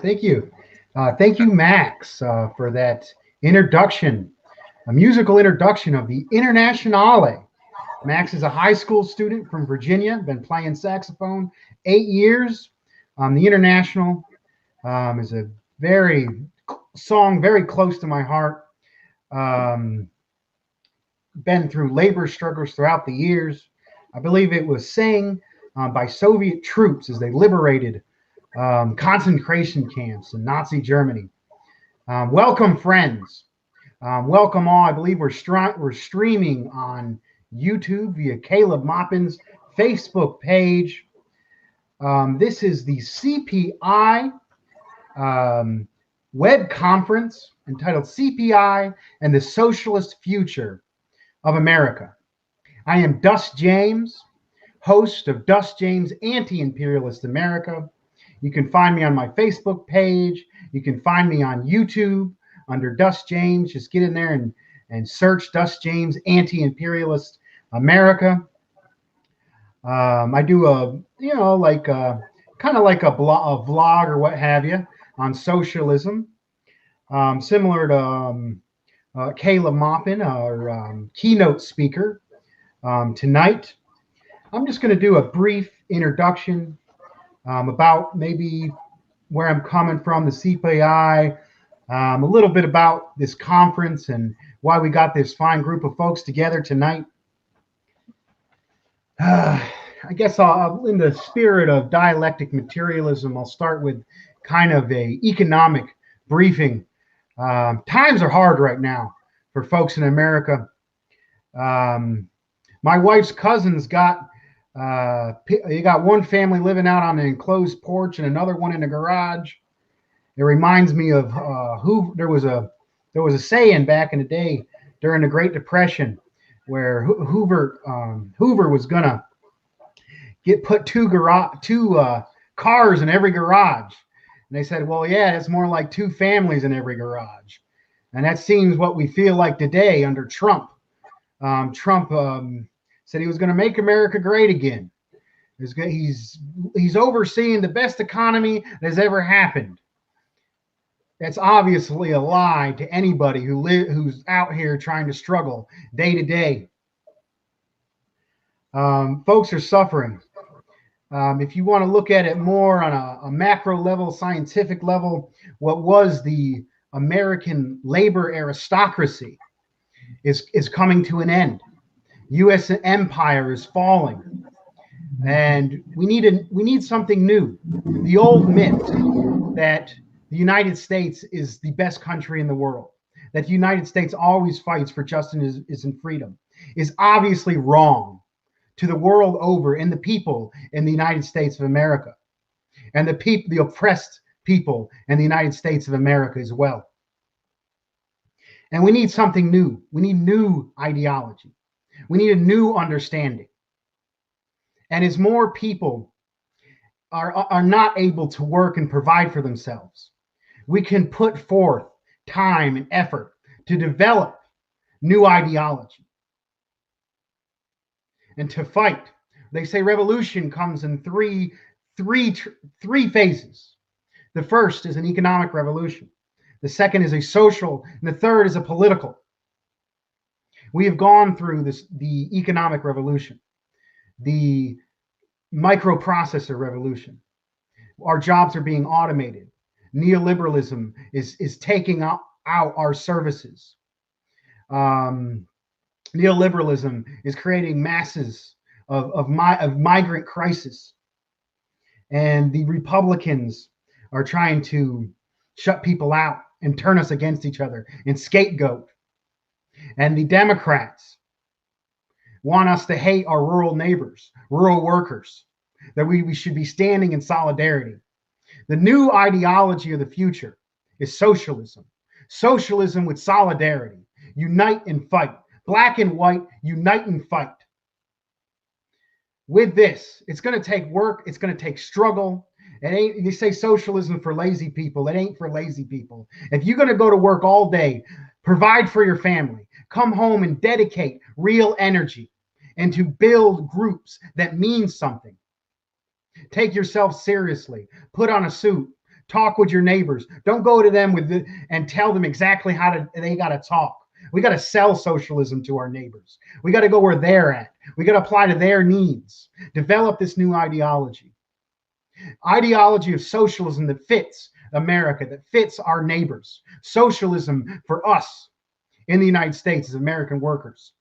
Thank you. Thank you, Max, for that introduction, a musical introduction of the Internationale. Max is a high school student from Virginia, been playing saxophone 8 years. The International is a very song very close to my heart. Um, been through labor struggles throughout the years. I believe it was sang by Soviet troops as they liberated concentration camps in Nazi Germany. Welcome, friends. Welcome all. I believe we're streaming on YouTube via Caleb Maupin's Facebook page. This is the CPI web conference entitled CPI and the Socialist Future of America. I am Dust James, host of Dust James Anti-Imperialist America. You can find me on my Facebook page. You can find me on YouTube under Dust James. Just get in there and search Dust James Anti-Imperialist America. I do kind of like a vlog or what have you on socialism, similar to Caleb Maupin, our keynote speaker tonight. I'm just going to do a brief introduction about maybe where I'm coming from, the CPI, a little bit about this conference and why we got this fine group of folks together tonight. I guess in the spirit of dialectic materialism, I'll start with kind of a economic briefing. Times are hard right now for folks in America. My wife's cousins got one family living out on an enclosed porch and another one in a garage. It reminds me of who there was a saying back in the day during the Great Depression where Hoover was gonna put two cars in every garage, and they said, well, yeah, it's more like two families in every garage, and that seems what we feel like today under Trump. Trump said he was going to make America great again. He's overseeing the best economy that has ever happened. That's obviously a lie to anybody who's out here trying to struggle day to day. Folks are suffering. If you want to look at it more on a macro level, scientific level, what was the American labor aristocracy is coming to an end. U.S. empire is falling, and we need something new. The old myth that the United States is the best country in the world, that the United States always fights for justice and freedom, is obviously wrong to the world over and the people in the United States of America, and the oppressed people in the United States of America as well. And we need something new. We need new ideology. We need a new understanding. And as more people are not able to work and provide for themselves, we can put forth time and effort to develop new ideology and to fight. They say revolution comes in three phases. The first is an economic revolution. The second is a social, and the third is a political. We have gone through the economic revolution, the microprocessor revolution. Our jobs are being automated. Neoliberalism is taking out our services. Neoliberalism is creating masses of migrant crisis. And the Republicans are trying to shut people out and turn us against each other and scapegoat. And the Democrats want us to hate our rural neighbors, rural workers, that we should be standing in solidarity. The new ideology of the future is socialism. Socialism with solidarity. Unite and fight. Black and white, unite and fight. With this, it's going to take work. It's going to take struggle. They say socialism for lazy people. It ain't for lazy people. If you're going to go to work all day, provide for your family, come home and dedicate real energy and to build groups that mean something. Take yourself seriously. Put on a suit. Talk with your neighbors. Don't go to them and tell them exactly how they got to talk. We got to sell socialism to our neighbors. We got to go where they're at. We got to apply to their needs. Develop this new ideology. Ideology of socialism that fits America, that fits our neighbors. Socialism for us in the United States as American workers.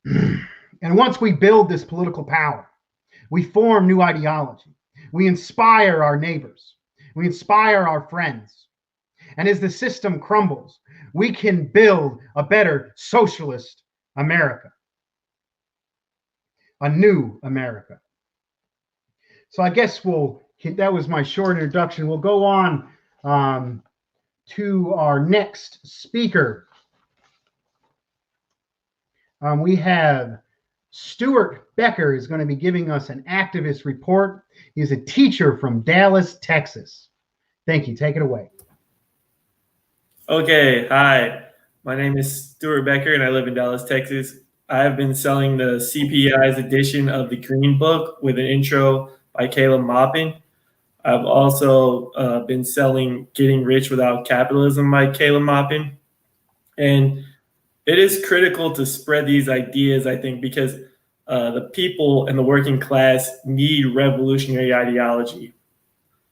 And once we build this political power, we form new ideology. We inspire our neighbors. We inspire our friends. And as the system crumbles, we can build a better socialist America, a new America. So I guess that was my short introduction. We'll go on to our next speaker. We have Stuart Becker is going to be giving us an activist report. He's a teacher from Dallas, Texas. Thank you. Take it away. Okay. Hi. My name is Stuart Becker, and I live in Dallas, Texas. I have been selling the CPI's edition of the Green Book with an intro by Caleb Maupin. I've also been selling Getting Rich Without Capitalism by Caleb Maupin. And it is critical to spread these ideas, I think, because the people and the working class need revolutionary ideology.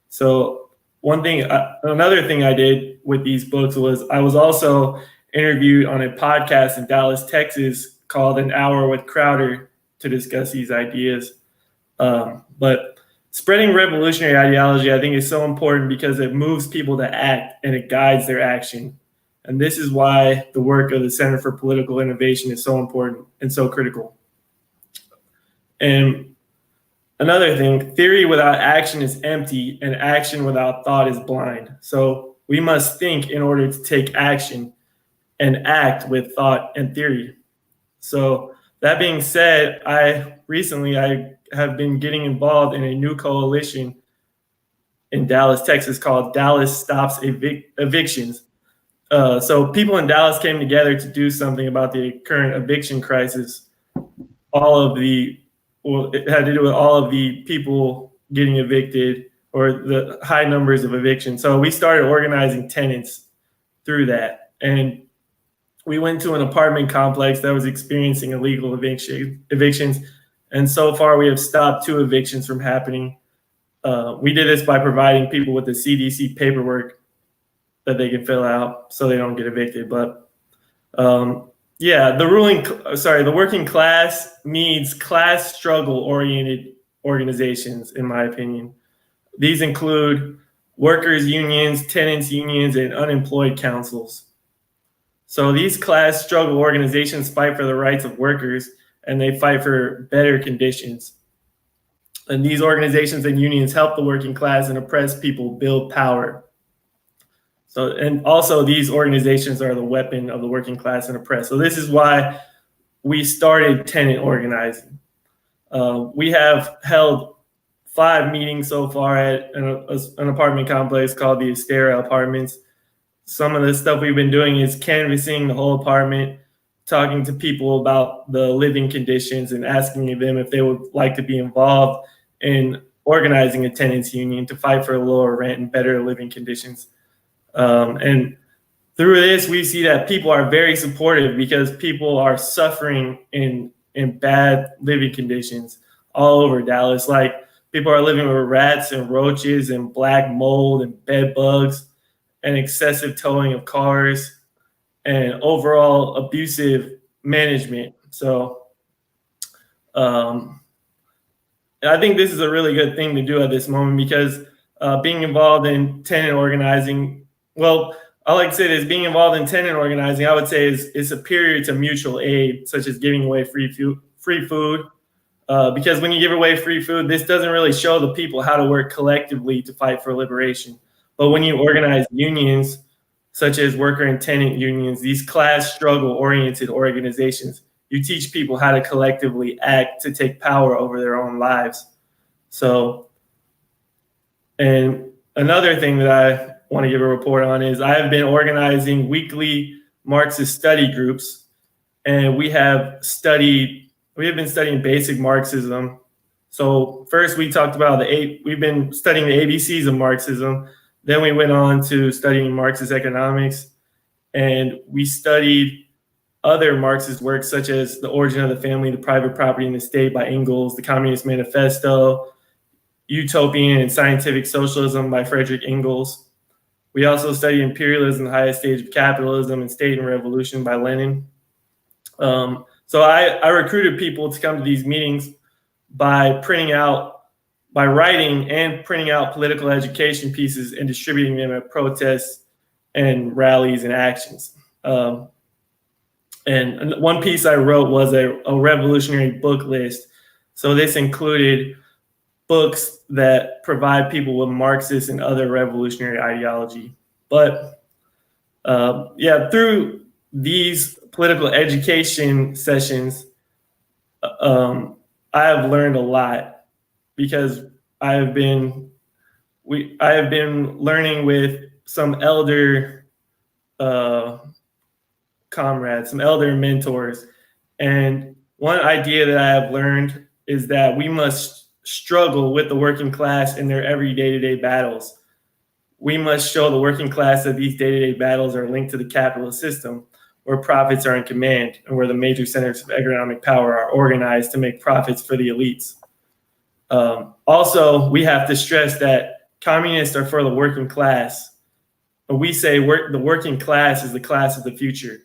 So another thing I did with these books was I was also interviewed on a podcast in Dallas, Texas called An Hour with Crowder to discuss these ideas. But spreading revolutionary ideology, I think, is so important because it moves people to act and it guides their action. And this is why the work of the Center for Political Innovation is so important and so critical. And another thing, theory without action is empty and action without thought is blind. So we must think in order to take action and act with thought and theory. So that being said, I have been getting involved in a new coalition in Dallas, Texas called Dallas Stops Evictions. So people in Dallas came together to do something about the current eviction crisis. It had to do with all of the people getting evicted or the high numbers of evictions. So we started organizing tenants through that. And we went to an apartment complex that was experiencing illegal evictions. And so far we have stopped 2 evictions from happening. We did this by providing people with the CDC paperwork that they can fill out so they don't get evicted. But the working class needs class struggle-oriented organizations, in my opinion. These include workers' unions, tenants' unions, and unemployed councils. So these class struggle organizations fight for the rights of workers, and they fight for better conditions. And these organizations and unions help the working class and oppressed people build power. And also these organizations are the weapon of the working class and oppressed. So this is why we started tenant organizing. We have held 5 meetings so far at an apartment complex called the Astera Apartments. Some of the stuff we've been doing is canvassing the whole apartment, talking to people about the living conditions and asking them if they would like to be involved in organizing a tenants union to fight for a lower rent and better living conditions. And through this, we see that people are very supportive because people are suffering in bad living conditions all over Dallas. Like people are living with rats and roaches and black mold and bed bugs and excessive towing of cars and overall abusive management. So I think this is a really good thing to do at this moment because being involved in tenant organizing, I like to say this, being involved in tenant organizing, I would say is superior to mutual aid, such as giving away free food. Because when you give away free food, this doesn't really show the people how to work collectively to fight for liberation. But when you organize unions, such as worker and tenant unions, these class struggle-oriented organizations, you teach people how to collectively act to take power over their own lives. So, and another thing that I want to give a report on is I have been organizing weekly Marxist study groups, and we have been studying basic Marxism So first we talked about we've been studying the ABCs of Marxism. Then we went on to studying Marxist economics, and we studied other Marxist works such as The Origin of the Family, The Private Property and the State by Engels, The Communist Manifesto, Utopian and Scientific Socialism by Frederick Engels. We also studied Imperialism, the Highest Stage of Capitalism, and State and Revolution by Lenin. So I recruited people to come to these meetings by writing and printing out political education pieces and distributing them at protests and rallies and actions. And one piece I wrote was a revolutionary book list. So this included books that provide people with Marxist and other revolutionary ideology. But through these political education sessions, I have learned a lot, because I have been learning with some elder comrades, some elder mentors. And one idea that I have learned is that we must struggle with the working class in their every day-to-day battles. We must show the working class that these day-to-day battles are linked to the capitalist system, where profits are in command and where the major centers of economic power are organized to make profits for the elites. Also, we have to stress that communists are for the working class. We say the working class is the class of the future.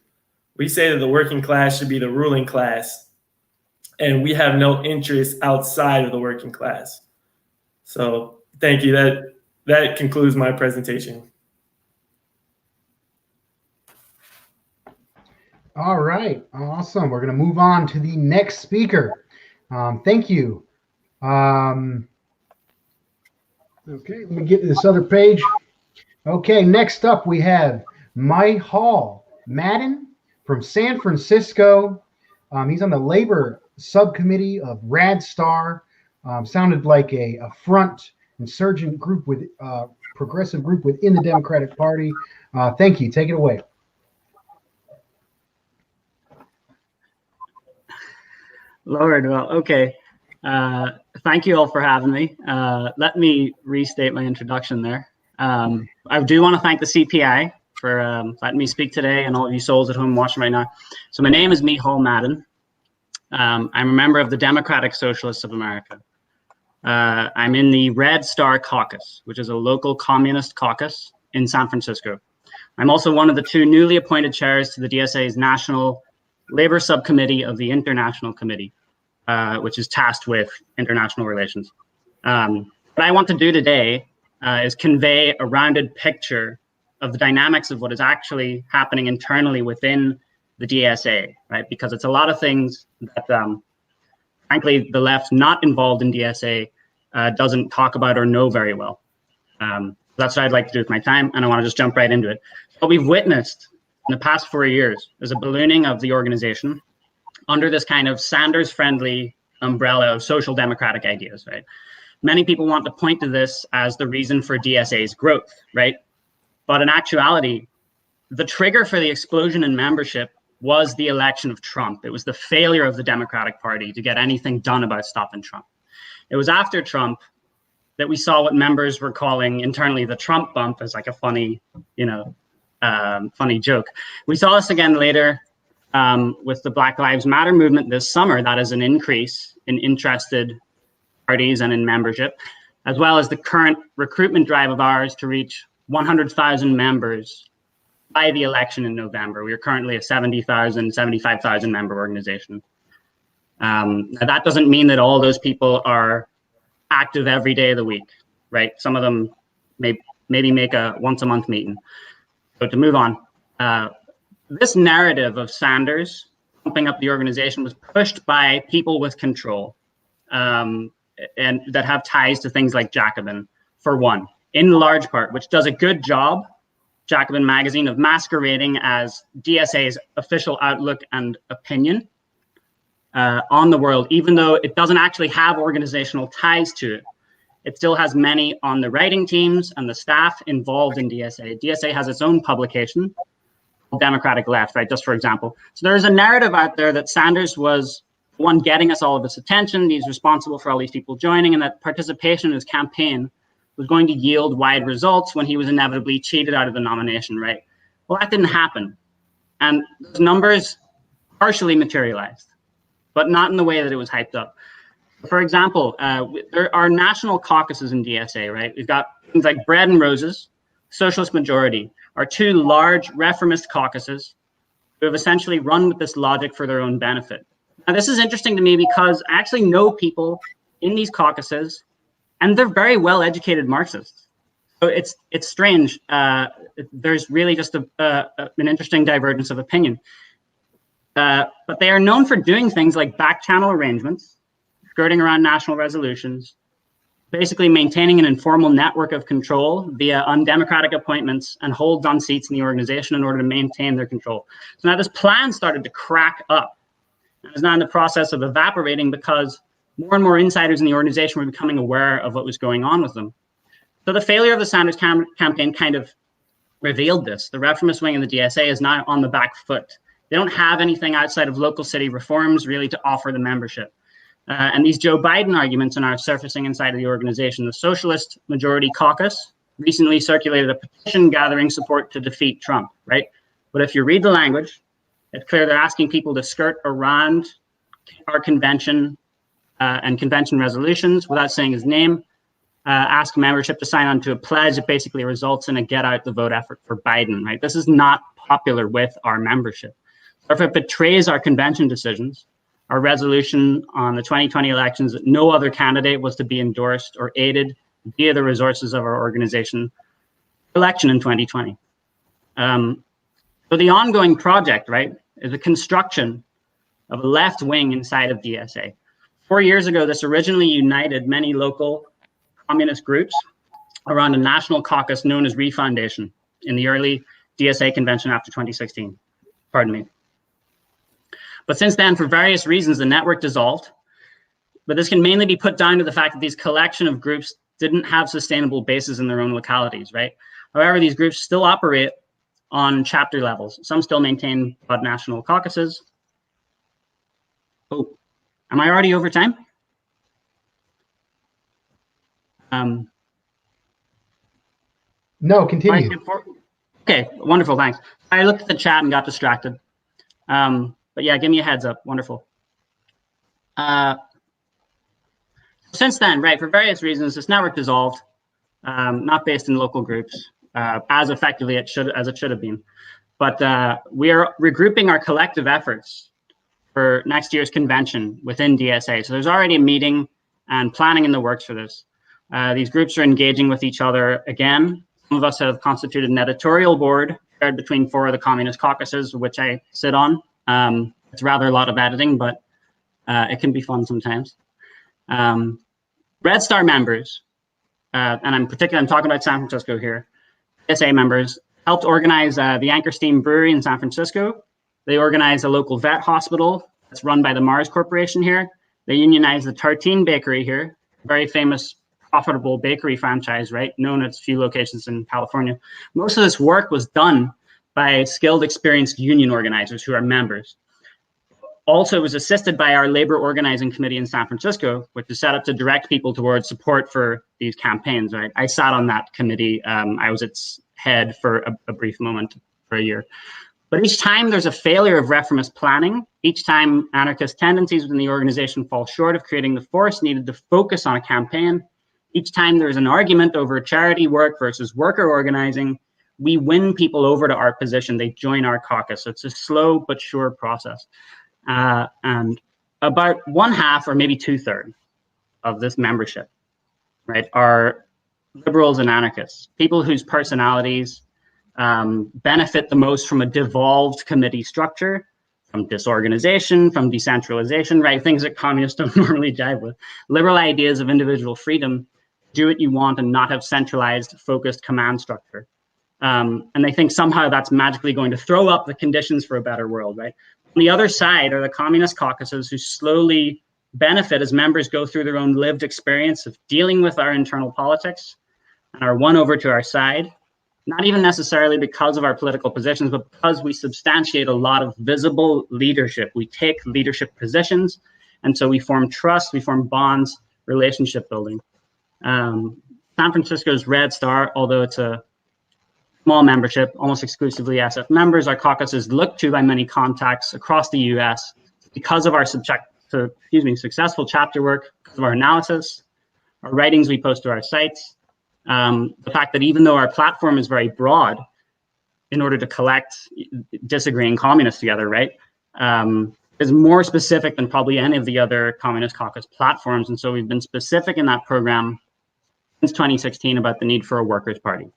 We say that the working class should be the ruling class, and we have no interest outside of the working class. So thank you. That concludes my presentation. All right, awesome. We're going to move on to the next speaker. Thank you. Okay, let me get to this other page. Okay, next up we have Maupin from San Francisco. He's on the labor subcommittee of RadStar. Sounded like a front insurgent group with progressive group within the Democratic Party. Thank you. Take it away. Lord, well, okay. Thank you all for having me. Let me restate my introduction there. I do want to thank the CPI for letting me speak today, and all of you souls at home watching right now. So my name is Maupin. I'm a member of the Democratic Socialists of America. I'm in the Red Star Caucus, which is a local communist caucus in San Francisco. I'm also one of the two newly appointed chairs to the DSA's National Labor Subcommittee of the International Committee, which is tasked with international relations. What I want to do today is convey a rounded picture of the dynamics of what is actually happening internally within the DSA, right? Because it's a lot of things that, frankly, the left not involved in DSA doesn't talk about or know very well. That's what I'd like to do with my time, and I want to just jump right into it. What we've witnessed in the past 4 years is a ballooning of the organization under this kind of Sanders-friendly umbrella of social democratic ideas, right? Many people want to point to this as the reason for DSA's growth, right? But in actuality, the trigger for the explosion in membership was the election of Trump. It was the failure of the Democratic Party to get anything done about stopping Trump. It was after Trump that we saw what members were calling internally the Trump bump, as like a funny, funny joke. We saw this again later with the Black Lives Matter movement this summer. That is an increase in interested parties and in membership, as well as the current recruitment drive of ours to reach 100,000 members by the election in November. We are currently a 70,000, 75,000 member organization. Now that doesn't mean that all those people are active every day of the week, right? Some of them maybe make a once a month meeting. So to move on, this narrative of Sanders pumping up the organization was pushed by people with control and that have ties to things like Jacobin, for one, in large part, which does a good job, Jacobin magazine, of masquerading as DSA's official outlook and opinion on the world, even though it doesn't actually have organizational ties to it. It still has many on the writing teams and the staff involved in DSA. DSA has its own publication, Democratic Left, right, just for example. So there's a narrative out there that Sanders was the one getting us all of this attention. He's responsible for all these people joining, and that participation in his campaign was going to yield wide results when he was inevitably cheated out of the nomination, right? Well, that didn't happen. And those numbers partially materialized, but not in the way that it was hyped up. For example, there are national caucuses in DSA, right? We've got things like Bread and Roses, Socialist Majority, are two large reformist caucuses who have essentially run with this logic for their own benefit. Now, this is interesting to me because I actually know people in these caucuses, and they're very well-educated Marxists. So it's strange. There's really just an interesting divergence of opinion. But they are known for doing things like back-channel arrangements, skirting around national resolutions, basically maintaining an informal network of control via undemocratic appointments and holds on seats in the organization in order to maintain their control. So now this plan started to crack up and is now in the process of evaporating because more and more insiders in the organization were becoming aware of what was going on with them. So the failure of the Sanders campaign kind of revealed this. The reformist wing of the DSA is now on the back foot. They don't have anything outside of local city reforms really to offer the membership. And these Joe Biden arguments are now surfacing inside of the organization. The Socialist Majority Caucus recently circulated a petition gathering support to defeat Trump, right? But if you read the language, it's clear they're asking people to skirt around our convention and convention resolutions without saying his name, ask membership to sign on to a pledge that basically results in a get out the vote effort for Biden, right? This is not popular with our membership. So if it betrays our convention decisions, our resolution on the 2020 elections that no other candidate was to be endorsed or aided via the resources of our organization election in 2020. So the ongoing project, right, is a construction of a left wing inside of DSA. 4 years ago, this originally united many local communist groups around a national caucus known as Refoundation in the early DSA convention after 2016. Pardon me. But since then, for various reasons, the network dissolved. But this can mainly be put down to the fact that these collection of groups didn't have sustainable bases in their own localities, right? However, these groups still operate on chapter levels. Some still maintain broad national caucuses. Oh, am I already over time? No, continue. Okay, wonderful, thanks. I looked at the chat and got distracted. But yeah, give me a heads up. Wonderful. Since then, right, for various reasons, this network dissolved, not based in local groups, as effectively as it should have been. But we are regrouping our collective efforts for next year's convention within DSA. So there's already a meeting and planning in the works for this. These groups are engaging with each other again. Some of us have constituted an editorial board shared between 4 of the communist caucuses, which I sit on. It's rather a lot of editing, but it can be fun sometimes. Red Star members, and I'm talking about San Francisco here, SA members, helped organize the Anchor Steam Brewery in San Francisco. They organized a local vet hospital that's run by the Mars Corporation here. They unionized the Tartine Bakery here, very famous, profitable bakery franchise, right? Known at a few locations in California. Most of this work was done by skilled, experienced union organizers who are members. Also, it was assisted by our labor organizing committee in San Francisco, which is set up to direct people towards support for these campaigns, right? I sat on that committee. I was its head for a brief moment for a year. But each time there's a failure of reformist planning, each time anarchist tendencies within the organization fall short of creating the force needed to focus on a campaign, each time there's an argument over charity work versus worker organizing, we win people over to our position. They join our caucus. So it's a slow but sure process. And about 1/2 or maybe 2/3 of this membership, right, are liberals and anarchists, people whose personalities benefit the most from a devolved committee structure, from disorganization, from decentralization, right, things that communists don't normally jive with. Liberal ideas of individual freedom, do what you want and not have centralized, focused command structure. And they think somehow that's magically going to throw up the conditions for a better world, right? On the other side are the communist caucuses who slowly benefit as members go through their own lived experience of dealing with our internal politics and are won over to our side, not even necessarily because of our political positions, but because we substantiate a lot of visible leadership. We take leadership positions. And so we form trust, we form bonds, relationship building. San Francisco's Red Star, although it's a small membership, almost exclusively SF members, our caucus is looked to by many contacts across the US because of our successful chapter work, because of our analysis, our writings we post to our sites, the fact that even though our platform is very broad, in order to collect disagreeing communists together, right, is more specific than probably any of the other Communist Caucus platforms. And so we've been specific in that program since 2016 about the need for a workers' party.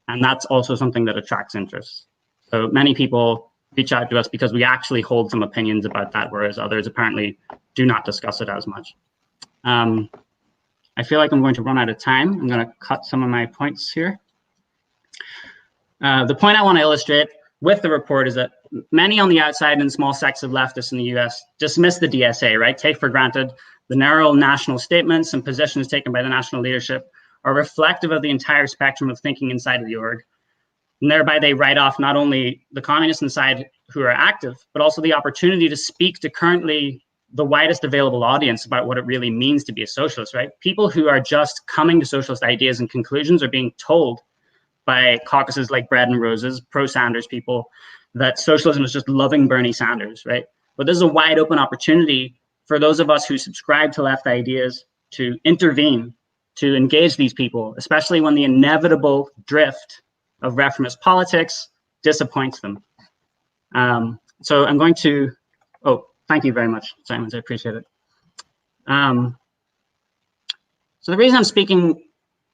And that's also something that attracts interest. So many people reach out to us because we actually hold some opinions about that, whereas others apparently do not discuss it as much. I feel like I'm going to run out of time. I'm going to cut some of my points here. The point I want to illustrate with the report is that many on the outside and small sects of leftists in the US dismiss the DSA, right? Take for granted the narrow national statements and positions taken by the national leadership are reflective of the entire spectrum of thinking inside of the org. And thereby they write off not only the communists inside who are active, but also the opportunity to speak to currently the widest available audience about what it really means to be a socialist, right? People who are just coming to socialist ideas and conclusions are being told by caucuses like Bread and Roses, pro-Sanders people, that socialism is just loving Bernie Sanders, right? But this is a wide open opportunity for those of us who subscribe to left ideas to intervene, to engage these people, especially when the inevitable drift of reformist politics disappoints them. So I'm going to, thank you very much, Simons, I appreciate it. So the reason I'm speaking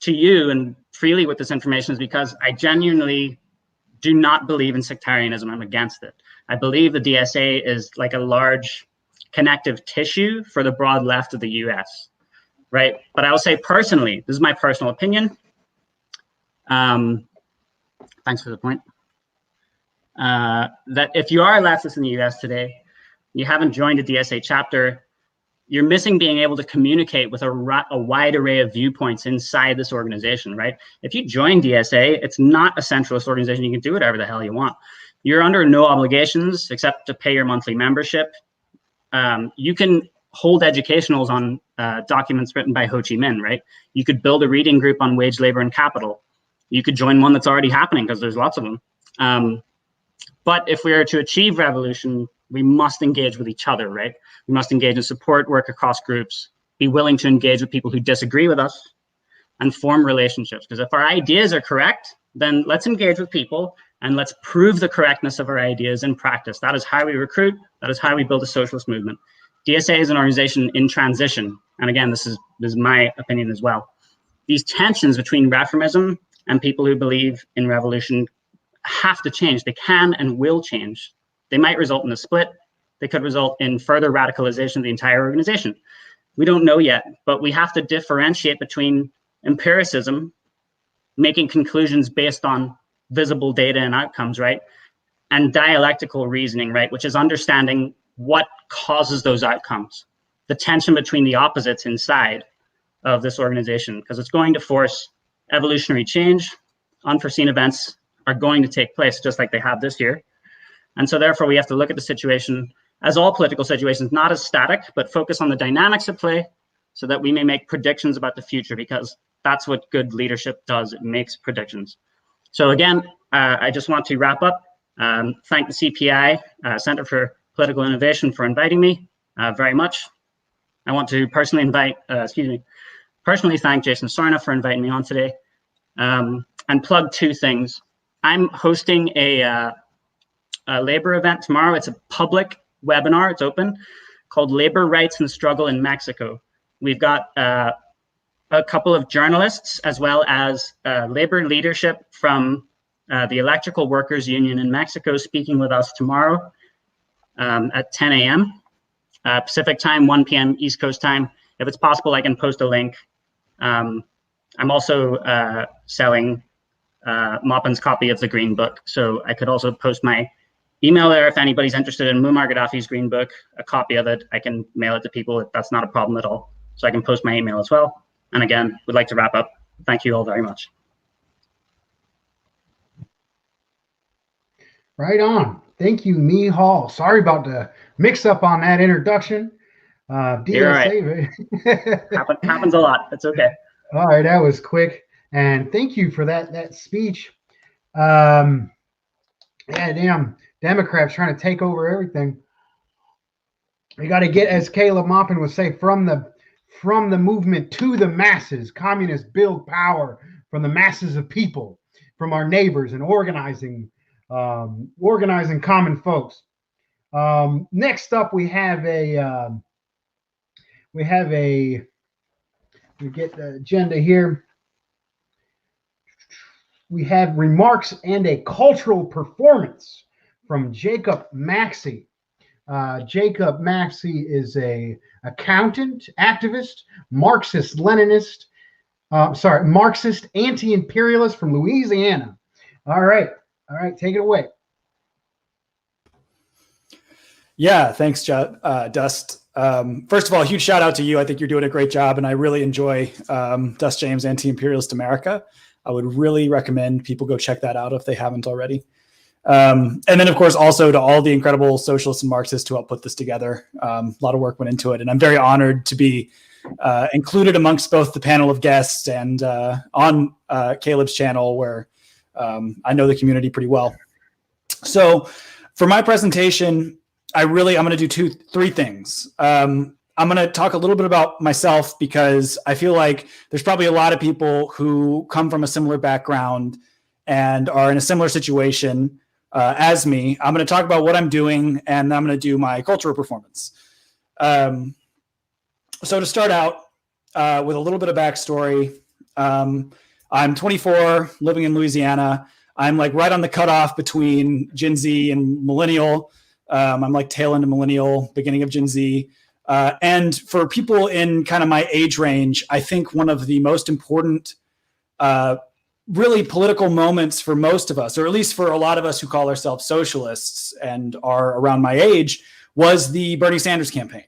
to you and freely with this information is because I genuinely do not believe in sectarianism. I'm against it. I believe the DSA is like a large connective tissue for the broad left of the US, right? But I will say personally, this is my personal opinion. Thanks for the point. That if you are a leftist in the US today, you haven't joined a DSA chapter, you're missing being able to communicate with a wide array of viewpoints inside this organization, right? If you join DSA, it's not a centralist organization. You can do whatever the hell you want. You're under no obligations except to pay your monthly membership. You can hold educationals on documents written by Ho Chi Minh, right? You could build a reading group on wage, labor, and capital. You could join one that's already happening because there's lots of them. But if we are to achieve revolution, we must engage with each other, right? We must engage in support work across groups, be willing to engage with people who disagree with us, and form relationships. Because if our ideas are correct, then let's engage with people and let's prove the correctness of our ideas in practice. That is how we recruit. That is how we build a socialist movement. DSA is an organization in transition. And again, this is my opinion as well. These tensions between reformism and people who believe in revolution have to change. They can and will change. They might result in a split. They could result in further radicalization of the entire organization. We don't know yet, but we have to differentiate between empiricism, making conclusions based on visible data and outcomes, right? And dialectical reasoning, right? Which is understanding what causes those outcomes, the tension between the opposites inside of this organization, because it's going to force evolutionary change. Unforeseen events are going to take place just like they have this year. And so therefore we have to look at the situation, as all political situations, not as static, but focus on the dynamics at play so that we may make predictions about the future, because that's what good leadership does. It makes predictions. So again, I just want to wrap up. Thank the CPI, Center for Political Innovation, for inviting me very much. I want to personally thank Jason Sorna for inviting me on today, and plug two things. I'm hosting a labor event tomorrow. It's a public webinar. It's open, called Labor Rights and Struggle in Mexico. We've got a couple of journalists as well as labor leadership from the Electrical Workers Union in Mexico speaking with us tomorrow at 10 a.m. Pacific time, 1 p.m. East Coast time. If it's possible, I can post a link. I'm also selling Maupin's copy of the Green Book, so I could also post my email there if anybody's interested in Muammar Gaddafi's Green Book, a copy of it. I can mail it to people. That's not a problem at all. So I can post my email as well. And again, would like to wrap up. Thank you all very much. Right on. Thank you, Mee Hall. Sorry about the mix up on that introduction. You're right. DSA. Happens a lot. It's okay. All right, that was quick, and thank you for that speech. Yeah, damn, Democrats trying to take over everything. You got to get, as Caleb Maupin would say, from the movement to the masses. Communists build power from the masses of people, from our neighbors, and organizing common folks. Next up, we get the agenda here. We have remarks and a cultural performance from Jacob Maxey. Jacob Maxey is a accountant, activist, Marxist anti-imperialist from Louisiana. All right, take it away. Yeah, thanks, Dust. First of all, a huge shout out to you. I think you're doing a great job, and I really enjoy Dust James' Anti-Imperialist America. I would really recommend people go check that out if they haven't already. And then, of course, also to all the incredible socialists and Marxists who helped put this together. A lot of work went into it, and I'm very honored to be included amongst both the panel of guests and on Caleb's channel, where I know the community pretty well. So for my presentation, I'm going to do three things. I'm going to talk a little bit about myself because I feel like there's probably a lot of people who come from a similar background and are in a similar situation as me. I'm going to talk about what I'm doing, and I'm going to do my cultural performance. So to start out with a little bit of backstory, I'm 24, living in Louisiana. I'm like right on the cutoff between Gen Z and millennial. I'm like tail end of millennial, beginning of Gen Z. And for people in kind of my age range, I think one of the most important really political moments for most of us, or at least for a lot of us who call ourselves socialists and are around my age, was the Bernie Sanders campaign,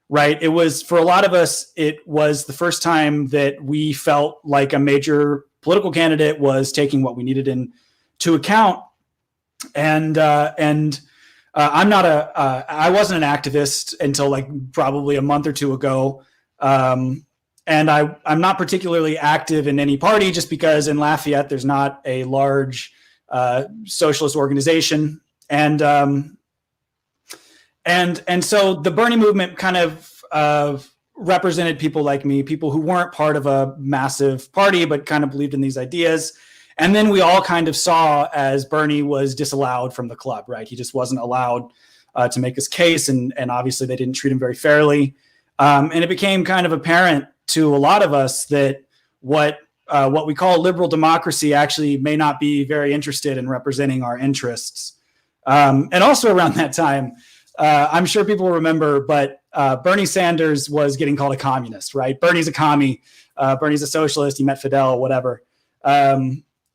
right? It was, for a lot of us, it was the first time that we felt like a major political candidate was taking what we needed into account. And I wasn't an activist until like probably a month or two ago. And I'm not particularly active in any party just because in Lafayette, there's not a large socialist organization. And so the Bernie movement kind of represented people like me, people who weren't part of a massive party, but kind of believed in these ideas. And then we all kind of saw as Bernie was disallowed from the club, right? He just wasn't allowed to make his case. And obviously they didn't treat him very fairly. And it became kind of apparent to a lot of us that what we call liberal democracy actually may not be very interested in representing our interests. And also around that time, I'm sure people remember, but Bernie Sanders was getting called a communist, right? Bernie's a commie. Bernie's a socialist. He met Fidel, whatever.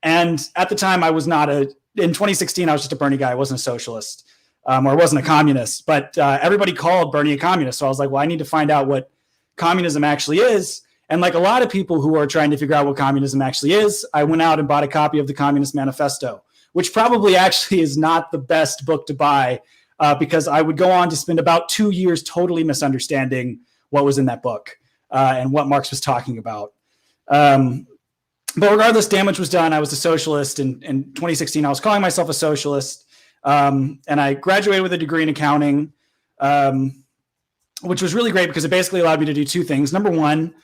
And at the time, I was not in 2016, I was just a Bernie guy. I wasn't a socialist or I wasn't a communist, but everybody called Bernie a communist. So I was like, well, I need to find out what communism actually is. And like a lot of people who are trying to figure out what communism actually is, I went out and bought a copy of the Communist Manifesto, which probably actually is not the best book to buy because I would go on to spend about 2 years totally misunderstanding what was in that book and what Marx was talking about. But regardless, damage was done. I was a socialist. In 2016, I was calling myself a socialist. And I graduated with a degree in accounting, which was really great because it basically allowed me to do two things. Number one,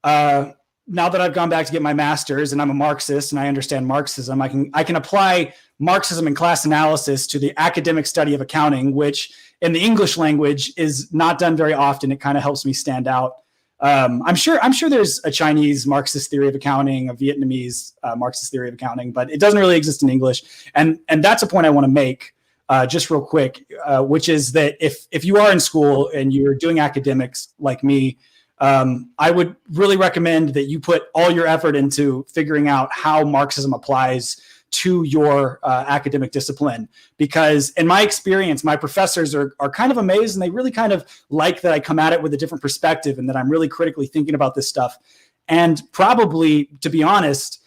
now that I've gone back to get my master's and I'm a Marxist and I understand Marxism, I can apply Marxism and class analysis to the academic study of accounting, which in the English language is not done very often. It kind of helps me stand out. I'm sure there's a Chinese Marxist theory of accounting, a Vietnamese Marxist theory of accounting, but it doesn't really exist in English. And that's a point I want to make just real quick, which is that if you are in school and you're doing academics like me, I would really recommend that you put all your effort into figuring out how Marxism applies to your academic discipline. Because in my experience, my professors are kind of amazed and they really kind of like that I come at it with a different perspective and that I'm really critically thinking about this stuff. And probably, to be honest,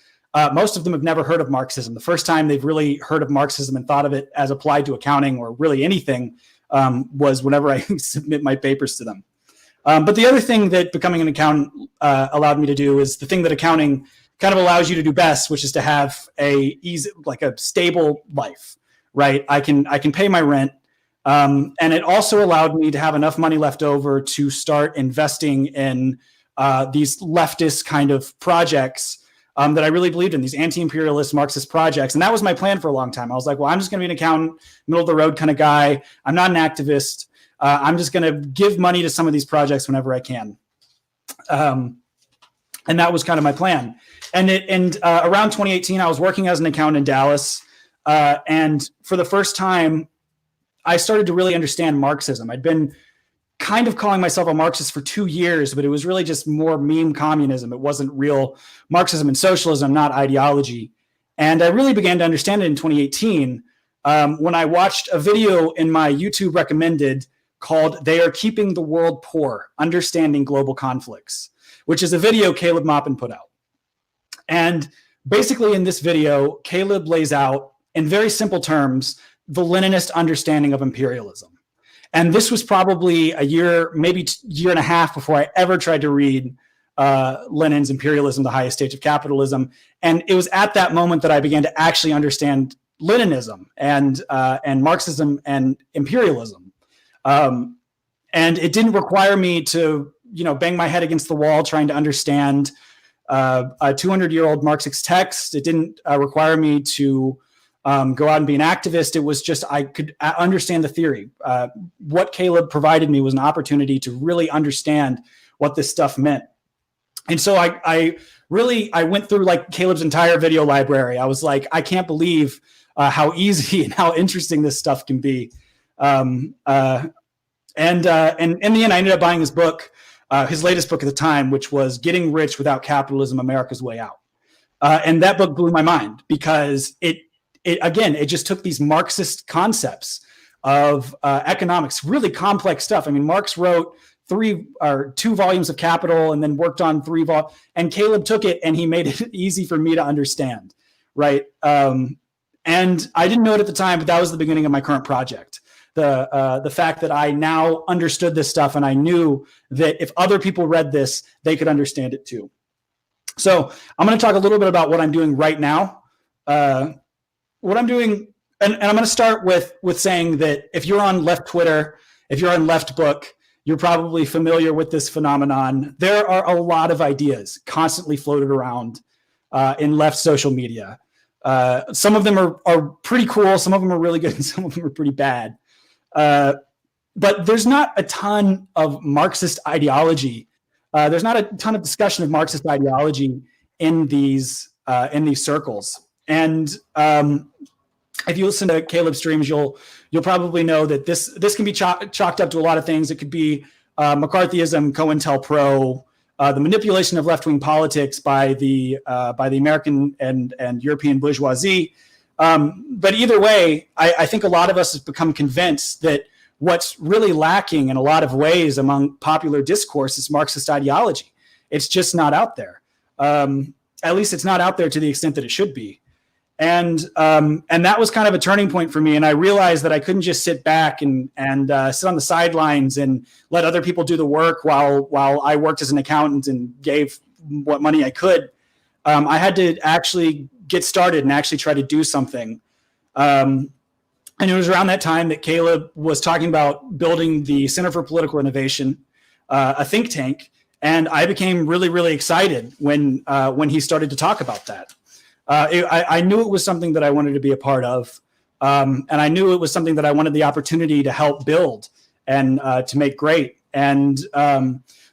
most of them have never heard of Marxism. The first time they've really heard of Marxism and thought of it as applied to accounting or really anything was whenever I submit my papers to them. But the other thing that becoming an accountant allowed me to do is the thing that accounting kind of allows you to do best, which is to have a stable life, right? I can pay my rent. And it also allowed me to have enough money left over to start investing in these leftist kind of projects that I really believed in, these anti-imperialist Marxist projects. And that was my plan for a long time. I was like, well, I'm just going to be an accountant, middle of the road kind of guy. I'm not an activist. I'm just going to give money to some of these projects whenever I can. And that was kind of my plan. And around 2018, I was working as an accountant in Dallas. And for the first time, I started to really understand Marxism. I'd been kind of calling myself a Marxist for 2 years, but it was really just more meme communism. It wasn't real Marxism and socialism, not ideology. And I really began to understand it in 2018 when I watched a video in my YouTube recommended called "They Are Keeping the World Poor, Understanding Global Conflicts," which is a video Caleb Maupin put out. And basically in this video, Caleb lays out in very simple terms the Leninist understanding of imperialism. And this was probably a year, maybe year and a half before I ever tried to read Lenin's Imperialism, the Highest Stage of Capitalism. And it was at that moment that I began to actually understand Leninism and Marxism and imperialism. And it didn't require me to, bang my head against the wall trying to understand a 200-year-old Marxist text. It didn't require me to go out and be an activist. It was just I could understand the theory. What Caleb provided me was an opportunity to really understand what this stuff meant. And so I went through like Caleb's entire video library. I was like, I can't believe how easy and how interesting this stuff can be. And in the end, I ended up buying his book, his latest book at the time, which was Getting Rich Without Capitalism, America's Way Out. And that book blew my mind because it just took these Marxist concepts of economics, really complex stuff. I mean, Marx wrote 2 volumes of Capital and then worked on 3 volumes. And Caleb took it and he made it easy for me to understand, right? And I didn't know it at the time, but that was the beginning of my current project. The fact that I now understood this stuff and I knew that if other people read this, they could understand it too. So I'm going to talk a little bit about what I'm doing right now. What I'm doing, and I'm going to start with saying that if you're on left Twitter, if you're on left book, you're probably familiar with this phenomenon. There are a lot of ideas constantly floated around in left social media. Some of them are pretty cool. Some of them are really good and some of them are pretty bad. But there's not a ton of Marxist ideology. There's not a ton of discussion of Marxist ideology in these circles. And if you listen to Caleb's streams, you'll probably know that this can be chalked up to a lot of things. It could be McCarthyism, COINTELPRO, the manipulation of left-wing politics by the American and European bourgeoisie. But either way, I think a lot of us have become convinced that what's really lacking in a lot of ways among popular discourse is Marxist ideology. It's just not out there. At least it's not out there to the extent that it should be. And that was kind of a turning point for me. And I realized that I couldn't just sit back and sit on the sidelines and let other people do the work while I worked as an accountant and gave what money I could. I had to actually get started and actually try to do something. And it was around that time that Caleb was talking about building the Center for Political Innovation, a think tank. And I became really, really excited when he started to talk about that. I knew it was something that I wanted to be a part of. And I knew it was something that I wanted the opportunity to help build and to make great. And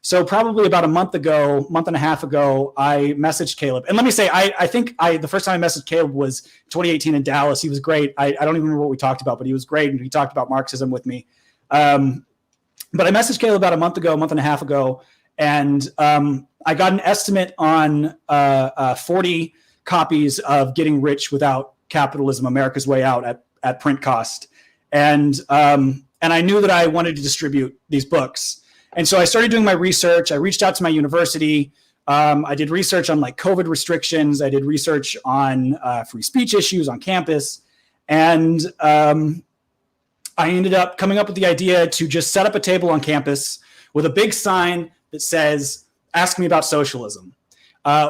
so probably about a month and a half ago, I messaged Caleb. And let me say, I think the first time I messaged Caleb was 2018 in Dallas. He was great. I don't even remember what we talked about, but he was great. And he talked about Marxism with me. But I messaged Caleb about a month and a half ago. And I got an estimate on 40 copies of Getting Rich Without Capitalism, America's Way Out at print cost. And I knew that I wanted to distribute these books. And so I started doing my research. I reached out to my university. I did research on like COVID restrictions. I did research on free speech issues on campus. And I ended up coming up with the idea to just set up a table on campus with a big sign that says, "Ask me about socialism,"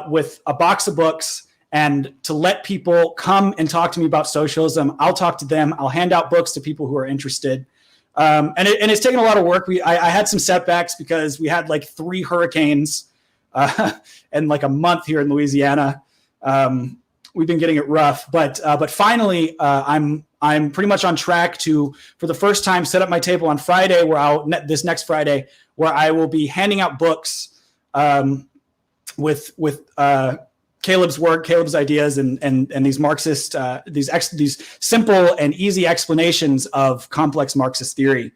with a box of books, and to let people come and talk to me about socialism. I'll talk to them. I'll hand out books to people who are interested. And it's taken a lot of work. I had some setbacks because we had like 3 hurricanes and like a month here in Louisiana. We've been getting it rough, but finally, I'm pretty much on track to, for the first time, set up my table on Friday, this next Friday, where I will be handing out books with Caleb's work, Caleb's ideas, and these Marxist, these simple and easy explanations of complex Marxist theory.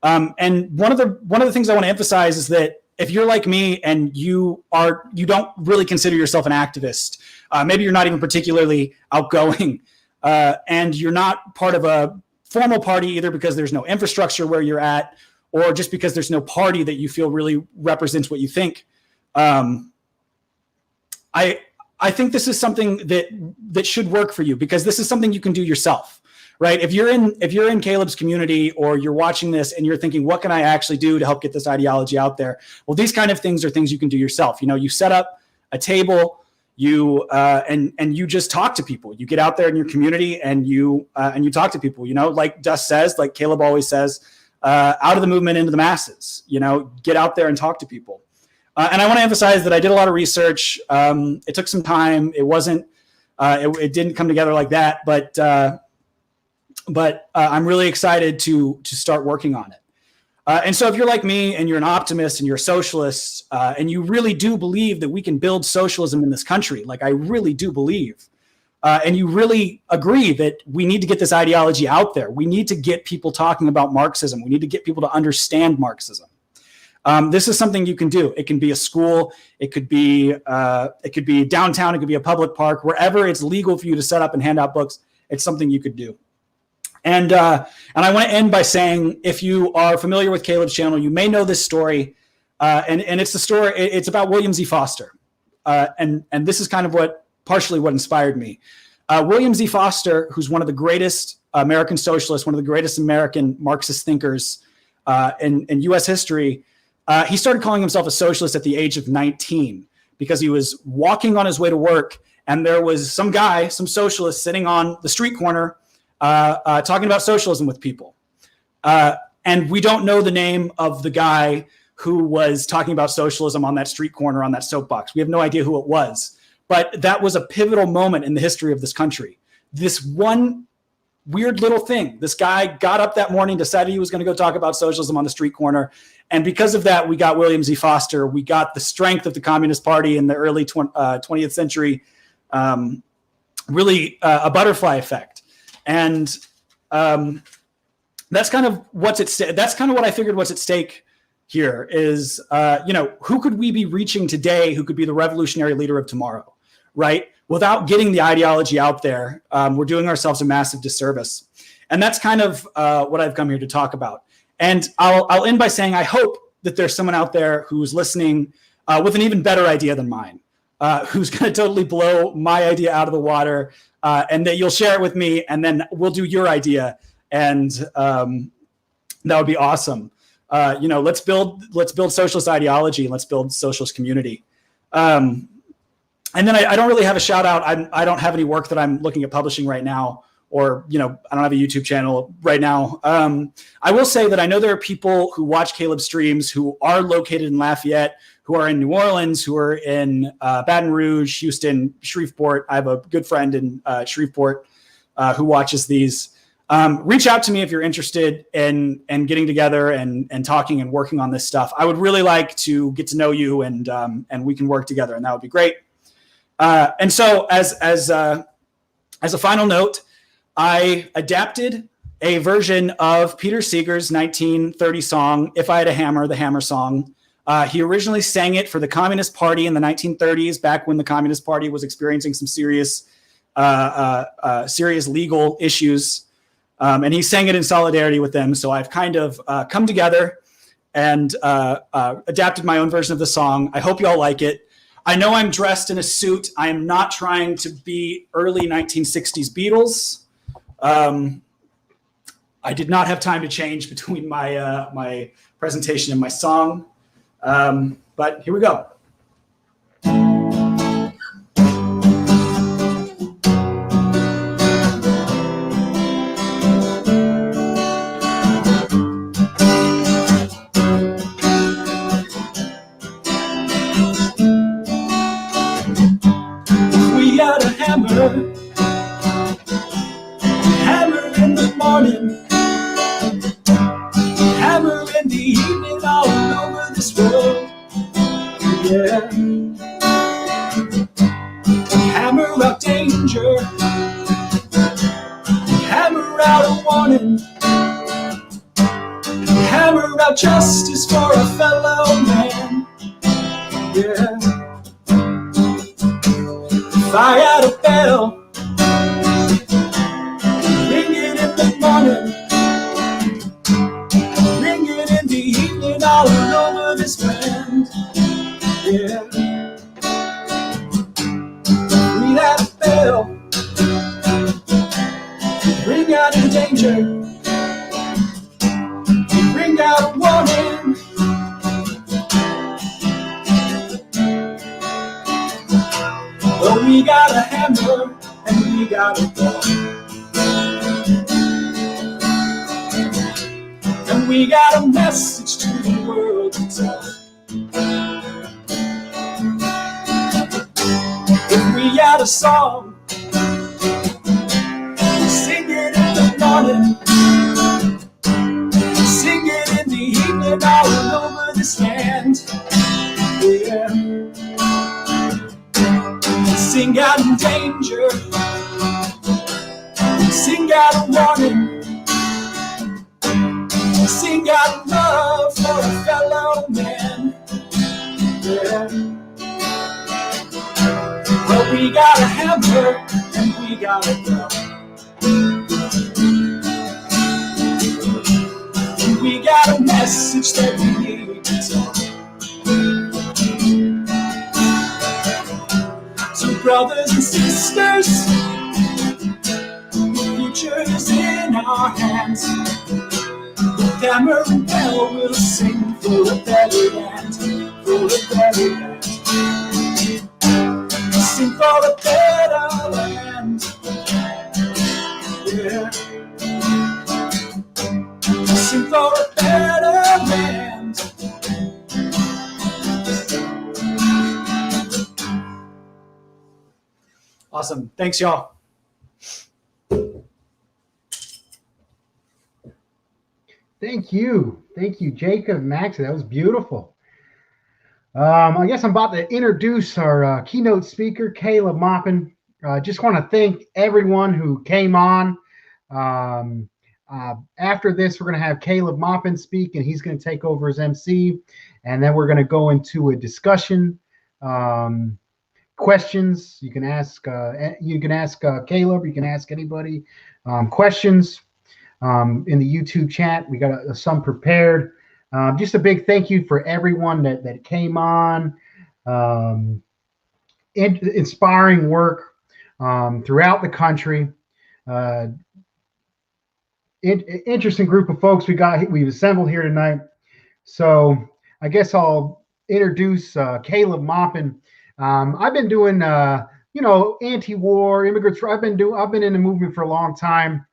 And one of the things I want to emphasize is that if you're like me and you don't really consider yourself an activist, maybe you're not even particularly outgoing, and you're not part of a formal party either because there's no infrastructure where you're at, or just because there's no party that you feel really represents what you think. I think this is something that should work for you, because this is something you can do yourself, right? If you're in Caleb's community, or you're watching this and you're thinking, what can I actually do to help get this ideology out there? Well, these kind of things are things you can do yourself. You set up a table, and you just talk to people. You get out there in your community and you talk to people. Like Dust says, like Caleb always says, out of the movement into the masses. Get out there and talk to people. And I want to emphasize that I did a lot of research. It took some time. It wasn't. It didn't come together like that. But I'm really excited to start working on it. And so, if you're like me and you're an optimist and you're a socialist, and you really do believe that we can build socialism in this country, like I really do believe, and you really agree that we need to get this ideology out there, we need to get people talking about Marxism, we need to get people to understand Marxism. This is something you can do. It can be a school. It could be downtown. It could be a public park. Wherever it's legal for you to set up and hand out books, it's something you could do. And I want to end by saying, if you are familiar with Caleb's channel, you may know this story. And it's the story. It's about William Z. Foster. And this is kind of partially what inspired me. William Z. Foster, who's one of the greatest American socialists, one of the greatest American Marxist thinkers in U.S. history. He started calling himself a socialist at the age of 19 because he was walking on his way to work, and there was some socialist sitting on the street corner talking about socialism with people. And we don't know the name of the guy who was talking about socialism on that street corner on that soapbox. We have no idea who it was. But that was a pivotal moment in the history of this country. This one weird little thing. This guy got up that morning, decided he was going to go talk about socialism on the street corner. And because of that, we got William Z. Foster. We got the strength of the Communist Party in the early 20th century, really a butterfly effect. And that's kind of what's at stake. That's kind of what I figured what's at stake here is, who could we be reaching today who could be the revolutionary leader of tomorrow, right? Without getting the ideology out there, we're doing ourselves a massive disservice. And that's kind of what I've come here to talk about. And I'll end by saying I hope that there's someone out there who's listening with an even better idea than mine, who's going to totally blow my idea out of the water, and that you'll share it with me, and then we'll do your idea, and that would be awesome. Let's build socialist ideology, and let's build socialist community. And then I don't really have a shout out. I don't have any work that I'm looking at publishing right now, or, I don't have a YouTube channel right now. I will say that I know there are people who watch Caleb streams who are located in Lafayette, who are in New Orleans, who are in Baton Rouge, Houston, Shreveport. I have a good friend in Shreveport who watches these. Reach out to me if you're interested in getting together and talking and working on this stuff. I would really like to get to know you, and we can work together, and that would be great. And so as a final note, I adapted a version of Peter Seeger's 1930 song, If I Had a Hammer, the Hammer song. He originally sang it for the Communist Party in the 1930s, back when the Communist Party was experiencing some serious legal issues. And he sang it in solidarity with them. So I've kind of come together and adapted my own version of the song. I hope you all like it. I know I'm dressed in a suit. I am not trying to be early 1960s Beatles. I did not have time to change between my my presentation and my song, but here we go. We got a hammer in the morning, hammer in the evening, all over this world. Yeah, hammer out danger, hammer out a warning, hammer out justice for a fellow man. Yeah, fire out a bell, ring it in the morning, ring it in the evening, all over this land. Yeah, ring out a bell, ring out a danger, ring out a warning. Well, we got a hammer and we got a bell, and we got a message to the world to tell. If we got a song, sing it in the morning, sing it in the evening, all over this land. Yeah, sing out in danger, sing out a warning, sing out love for a fellow man. Yeah, well, we got a hammer and we got a bell, and we got a message that we need to tell. So brothers and sisters, the future is in our hands. The hammer and bell will sing for a better land, for a better land. Sing for a better land. Yeah. Sing for a better land. Awesome. Thanks, y'all. Thank you, Jacob, Max. That was beautiful. I guess I'm about to introduce our keynote speaker, Caleb Maupin. Just want to thank everyone who came on. After this, we're going to have Caleb Maupin speak, and he's going to take over as MC, and then we're going to go into a discussion. Questions you can ask. Caleb. You can ask anybody questions in the YouTube chat. We got some prepared. Just a big thank you for everyone that came on. Inspiring work throughout the country. Interesting group of folks we've assembled here tonight. So I guess I'll introduce Caleb Maupin. I've been doing anti-war immigrants. I've been in the movement for a long time,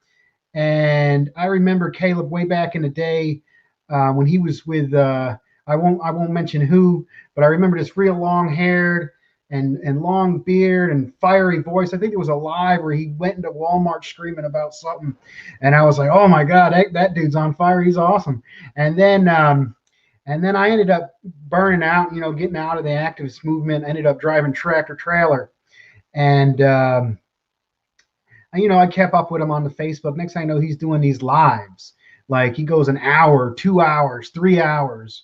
and I remember Caleb way back in the day when he was with I won't mention who, but I remember this real long-haired and long beard and fiery voice. I think it was a live where he went into Walmart screaming about something, and I was like, oh my God, that dude's on fire. He's awesome. And then I ended up burning out, getting out of the activist movement. I ended up driving tractor trailer, and I kept up with him on the Facebook. Next thing I know, he's doing these lives. Like he goes an hour, 2 hours, 3 hours,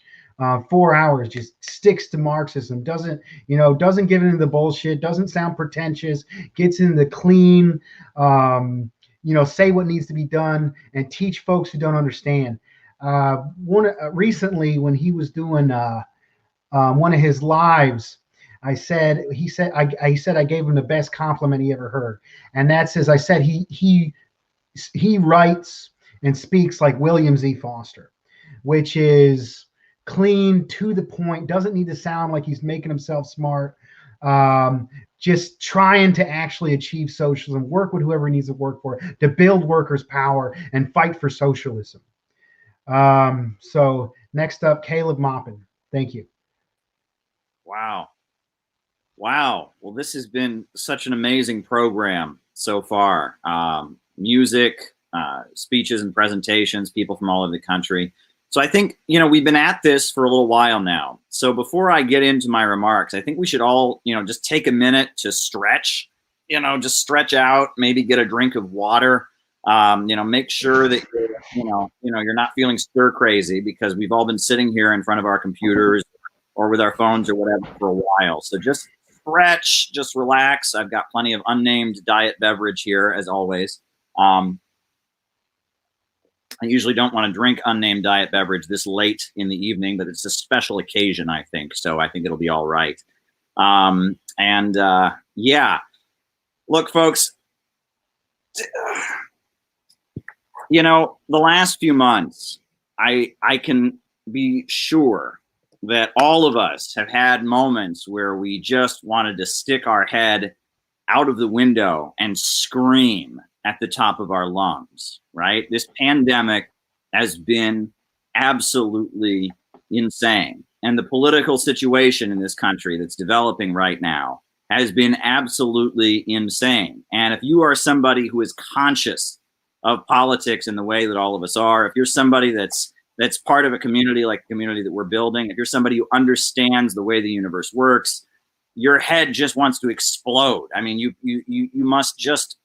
4 hours, just sticks to Marxism. Doesn't get into the bullshit. Doesn't sound pretentious. Gets into the clean, say what needs to be done and teach folks who don't understand. Recently when he was doing one of his lives, he said I gave him the best compliment he ever heard, and that's I said he writes and speaks like William Z. Foster, which is clean, to the point, doesn't need to sound like he's making himself smart, just trying to actually achieve socialism, work with whoever he needs to work for, to build workers' power and fight for socialism. So next up, Caleb Maupin. Thank you. Wow. Wow. Well, this has been such an amazing program so far. Music, speeches and presentations, people from all over the country. So I think, you know, we've been at this for a little while now. So before I get into my remarks, I think we should all, you know, just take a minute to stretch, you know, just stretch out, maybe get a drink of water, you know, make sure that, you're not feeling stir crazy, because we've all been sitting here in front of our computers or with our phones or whatever for a while. So just stretch, just relax. I've got plenty of unnamed diet beverage here, as always. I usually don't want to drink unnamed diet beverage this late in the evening, but it's a special occasion, I think. So I think it'll be all right. Yeah, look, folks, you know, the last few months, I can be sure that all of us have had moments where we just wanted to stick our head out of the window and scream at the top of our lungs, right? This pandemic has been absolutely insane. And the political situation in this country that's developing right now has been absolutely insane. And if you are somebody who is conscious of politics in the way that all of us are, if you're somebody that's part of a community like the community that we're building, if you're somebody who understands the way the universe works, your head just wants to explode. I mean, you must just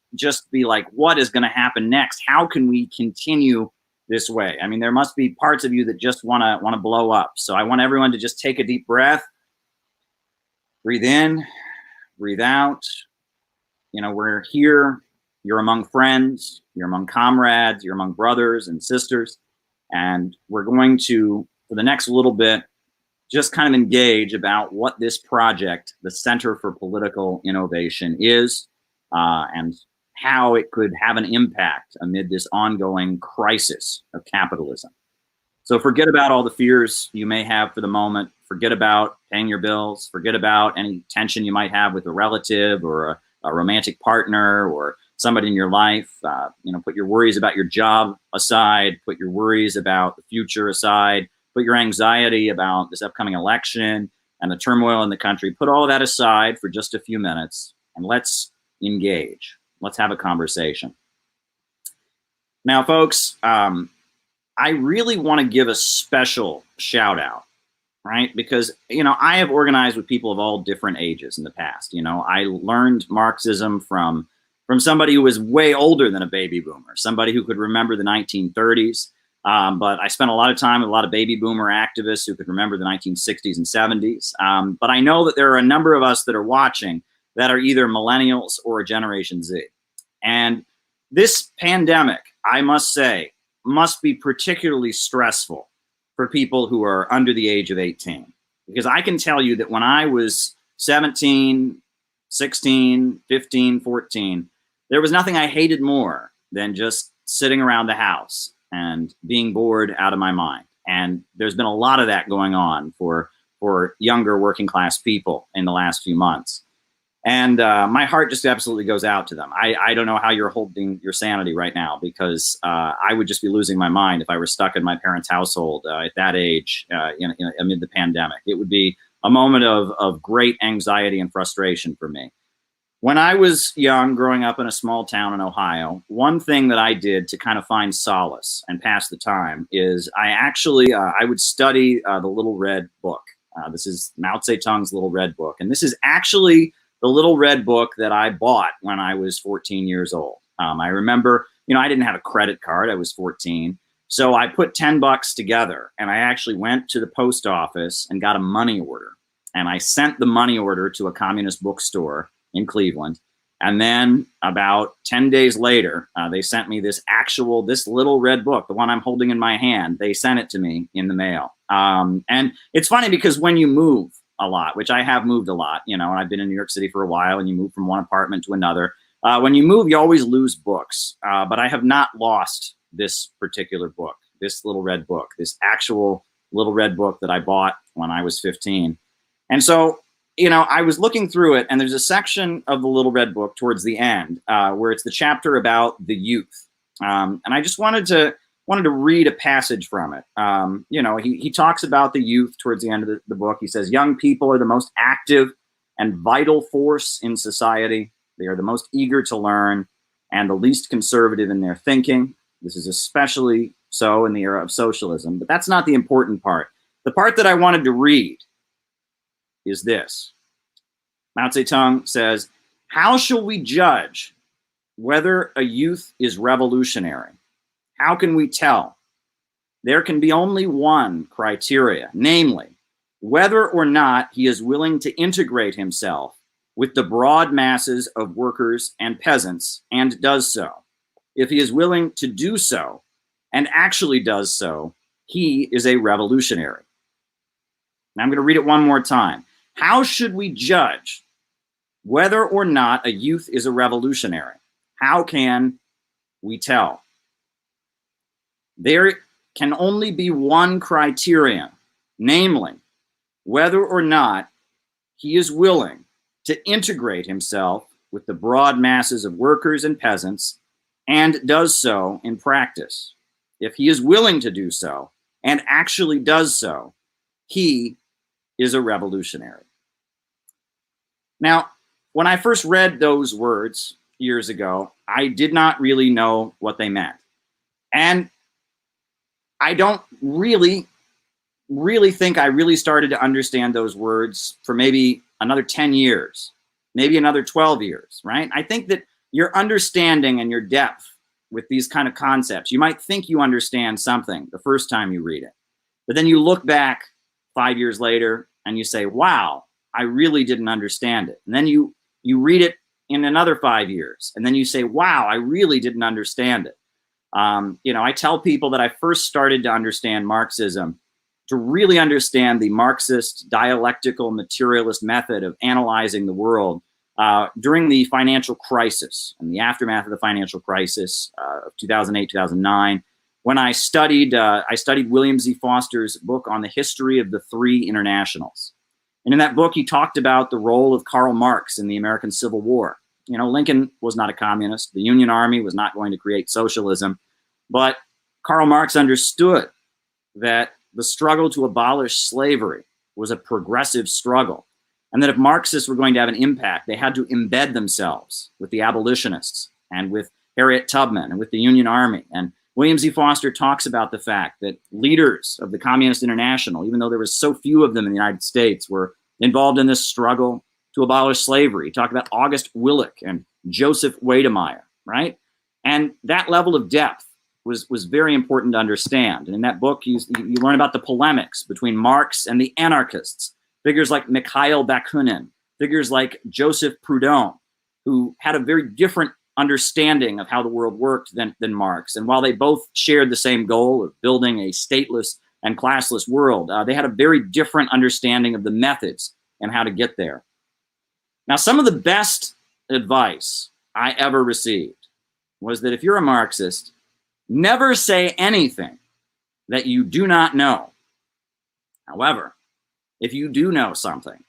be like, what is going to happen next? How can we continue this way? I mean, there must be parts of you that just want to blow up. So I want everyone to just take a deep breath, breathe in, breathe out. You know, we're here. You're among friends. You're among comrades. You're among brothers and sisters. And we're going to, for the next little bit, just kind of engage about what this project, the Center for Political Innovation, is, and how it could have an impact amid this ongoing crisis of capitalism. So forget about all the fears you may have for the moment. Forget about paying your bills. Forget about any tension you might have with a relative or a romantic partner or somebody in your life. Put your worries about your job aside. Put your worries about the future aside. Put your anxiety about this upcoming election and the turmoil in the country. Put all of that aside for just a few minutes and let's engage. Let's have a conversation. Now, folks, I really want to give a special shout out, right? Because, you know, I have organized with people of all different ages in the past. You know, I learned Marxism from somebody who was way older than a baby boomer, somebody who could remember the 1930s. But I spent a lot of time with a lot of baby boomer activists who could remember the 1960s and 70s. But I know that there are a number of us that are watching that are either millennials or Generation Z. And this pandemic, I must say, must be particularly stressful for people who are under the age of 18. Because I can tell you that when I was 17, 16, 15, 14, there was nothing I hated more than just sitting around the house and being bored out of my mind. And there's been a lot of that going on for younger working class people in the last few months. And my heart just absolutely goes out to them. I don't know how you're holding your sanity right now, because I would just be losing my mind if I were stuck in my parents' household at that age amid the pandemic. It would be a moment of great anxiety and frustration for me. When I was young, growing up in a small town in Ohio, one thing that I did to kind of find solace and pass the time is I would study the Little Red Book. This is Mao Zedong's Little Red Book. And this is actually the Little Red Book that I bought when I was 14 years old. I remember, I didn't have a credit card. I was 14. So I put $10 together and I actually went to the post office and got a money order. And I sent the money order to a communist bookstore in Cleveland. And then about 10 days later, they sent me this Little Red Book, the one I'm holding in my hand. They sent it to me in the mail. And it's funny because when you move a lot, which I have moved a lot, and I've been in New York City for a while, and you move from one apartment to another. When you move, you always lose books, but I have not lost this particular book, this little red book, this actual little red book that I bought when I was 15. And so, you know, I was looking through it, and there's a section of the little red book towards the end where it's the chapter about the youth. And I just wanted to read a passage from it. You know, he talks about the youth towards the end of the book. He says, young people are the most active and vital force in society. They are the most eager to learn and the least conservative in their thinking. This is especially so in the era of socialism, but that's not the important part. The part that I wanted to read is this. Mao Zedong says, how shall we judge whether a youth is revolutionary? How can we tell? There can be only one criteria, namely, whether or not he is willing to integrate himself with the broad masses of workers and peasants and does so. If he is willing to do so and actually does so, he is a revolutionary. Now I'm going to read it one more time. How should we judge whether or not a youth is a revolutionary? How can we tell? There can only be one criterion, namely, whether or not he is willing to integrate himself with the broad masses of workers and peasants and does so in practice. If he is willing to do so and actually does so, he is a revolutionary. Now, when I first read those words years ago, I did not really know what they meant. And I don't really think I really started to understand those words for maybe another 10 years, maybe another 12 years, right? I think that your understanding and your depth with these kind of concepts, you might think you understand something the first time you read it, but then you look back 5 years later and you say, wow, I really didn't understand it. And then you read it in another 5 years, and then you say, wow, I really didn't understand it. You know, I tell people that I first started to understand Marxism, to really understand the Marxist dialectical materialist method of analyzing the world during the financial crisis and the aftermath of the financial crisis of 2008, 2009, when I studied William Z. Foster's book on the history of the three internationals. And in that book, he talked about the role of Karl Marx in the American Civil War. You know, Lincoln was not a communist. The Union Army was not going to create socialism. But Karl Marx understood that the struggle to abolish slavery was a progressive struggle, and that if Marxists were going to have an impact, they had to embed themselves with the abolitionists and with Harriet Tubman and with the Union Army. And William Z. Foster talks about the fact that leaders of the Communist International, even though there was so few of them in the United States, were involved in this struggle to abolish slavery. He talked about August Willich and Joseph Weydemeyer, right? And that level of depth was very important to understand. And in that book, you learn about the polemics between Marx and the anarchists, figures like Mikhail Bakunin, figures like Joseph Proudhon, who had a very different understanding of how the world worked than Marx. And while they both shared the same goal of building a stateless and classless world, they had a very different understanding of the methods and how to get there. Now, some of the best advice I ever received was that if you're a Marxist, never say anything that you do not know. However, if you do know something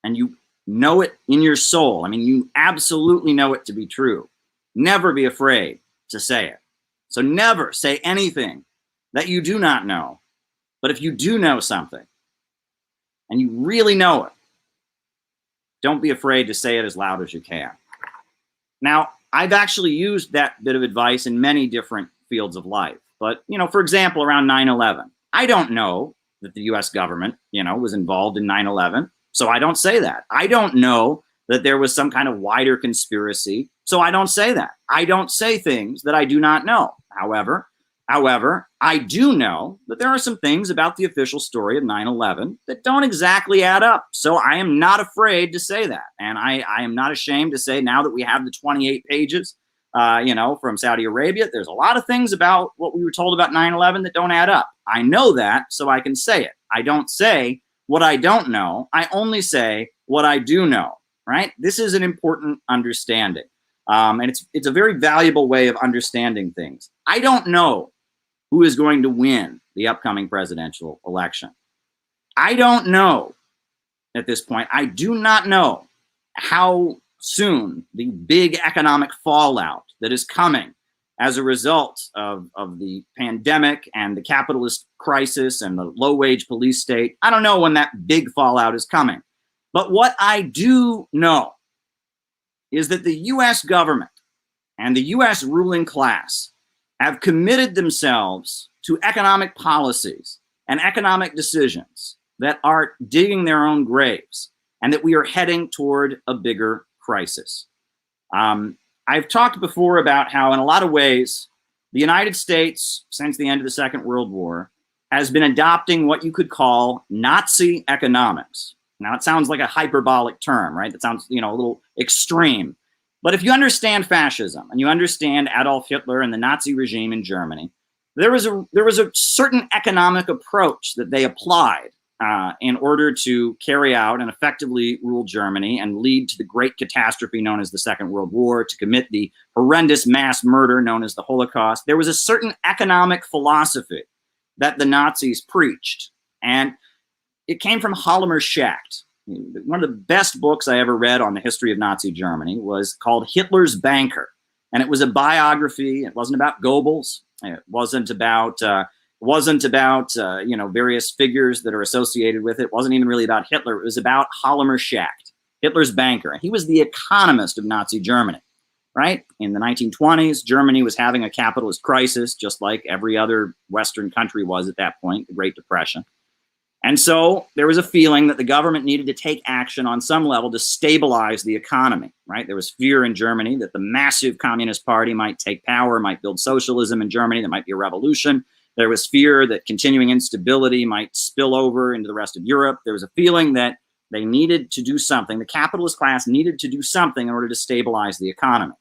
and you know it in your soul, I mean, you absolutely know it to be true, never be afraid to say it. So never say anything that you do not know. But if you do know something and you really know it, don't be afraid to say it as loud as you can. Now, I've actually used that bit of advice in many different fields of life. But, you know, for example, around 9/11, I don't know that the US government, you know, was involved in 9/11. So I don't say that. I don't know that there was some kind of wider conspiracy. So I don't say that. I don't say things that I do not know. However, I do know that there are some things about the official story of 9/11 that don't exactly add up. So I am not afraid to say that. And I am not ashamed to say, now that we have the 28 pages, you know, from Saudi Arabia, there's a lot of things about what we were told about 9/11 that don't add up. I know that, so I can say it. I don't say what I don't know. I only say what I do know, right? This is an important understanding. And it's a very valuable way of understanding things. I don't know who is going to win the upcoming presidential election. I don't know at this point. I do not know how soon the big economic fallout that is coming as a result of the pandemic and the capitalist crisis and the low-wage police state. I don't know when that big fallout is coming. But what I do know is that the US government and the US ruling class have committed themselves to economic policies and economic decisions that are digging their own graves, and that we are heading toward a bigger crisis. I've talked before about how, in a lot of ways, the United States, since the end of the Second World War, has been adopting what you could call Nazi economics. Now, it sounds like a hyperbolic term, right? It sounds, a little extreme. But if you understand fascism and you understand Adolf Hitler and the Nazi regime in Germany, there was a certain economic approach that they applied in order to carry out and effectively rule Germany and lead to the great catastrophe known as the Second World War, to commit the horrendous mass murder known as the Holocaust. There was a certain economic philosophy that the Nazis preached, and it came from Halmer Schacht. One of the best books I ever read on the history of Nazi Germany was called Hitler's Banker, and it was a biography. It wasn't about Goebbels. It wasn't about various figures that are associated with it. It wasn't even really about Hitler. It was about Halmer Schacht, Hitler's banker. And he was the economist of Nazi Germany, right? In the 1920s, Germany was having a capitalist crisis, just like every other Western country was at that point, the Great Depression. And so there was a feeling that the government needed to take action on some level to stabilize the economy, right? There was fear in Germany that the massive Communist Party might take power, might build socialism in Germany. There might be a revolution. There was fear that continuing instability might spill over into the rest of Europe. There was a feeling that they needed to do something. The capitalist class needed to do something in order to stabilize the economy.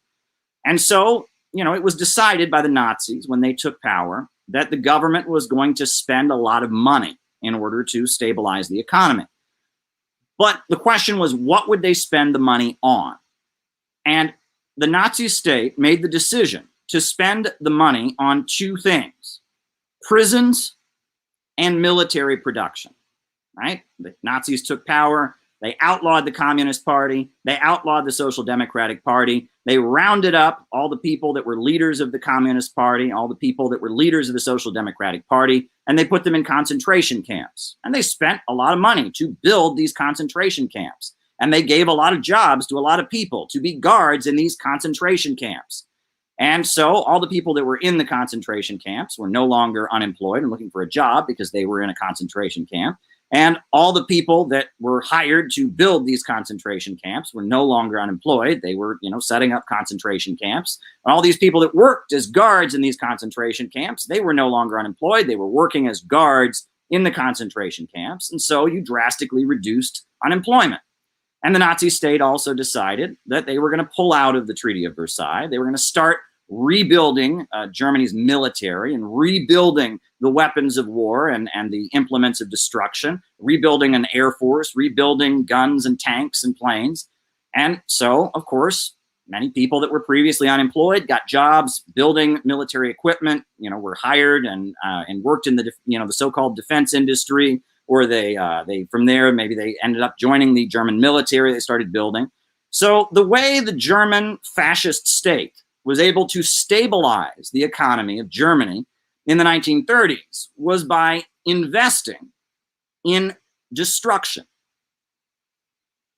And so, it was decided by the Nazis when they took power that the government was going to spend a lot of money in order to stabilize the economy. But the question was, what would they spend the money on? And the Nazi state made the decision to spend the money on two things: prisons and military production, right? The Nazis took power. They outlawed the Communist Party. They outlawed the Social Democratic Party. They rounded up all the people that were leaders of the Communist Party, all the people that were leaders of the Social Democratic Party, and they put them in concentration camps. And they spent a lot of money to build these concentration camps. And they gave a lot of jobs to a lot of people to be guards in these concentration camps. And so all the people that were in the concentration camps were no longer unemployed and looking for a job because they were in a concentration camp. And all the people that were hired to build these concentration camps were no longer unemployed. They were, setting up concentration camps. And all these people that worked as guards in these concentration camps, they were no longer unemployed. They were working as guards in the concentration camps. And so you drastically reduced unemployment. And the Nazi state also decided that they were going to pull out of the Treaty of Versailles. They were going to start rebuilding Germany's military and rebuilding the weapons of war and the implements of destruction, rebuilding an air force, rebuilding guns and tanks and planes. And so, of course, many people that were previously unemployed got jobs building military equipment, were hired and worked in the so-called defense industry, or they from there, maybe they ended up joining the German military they started building. So the way the German fascist state was able to stabilize the economy of Germany in the 1930s was by investing in destruction,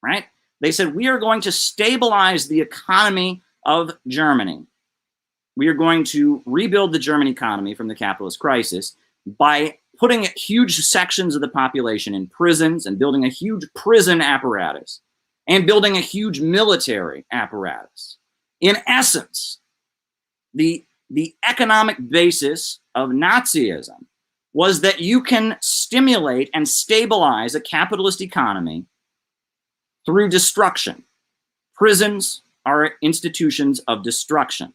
right? They said, we are going to stabilize the economy of Germany. We are going to rebuild the German economy from the capitalist crisis by putting huge sections of the population in prisons and building a huge prison apparatus and building a huge military apparatus. In essence, the economic basis of Nazism was that you can stimulate and stabilize a capitalist economy through destruction. Prisons are institutions of destruction.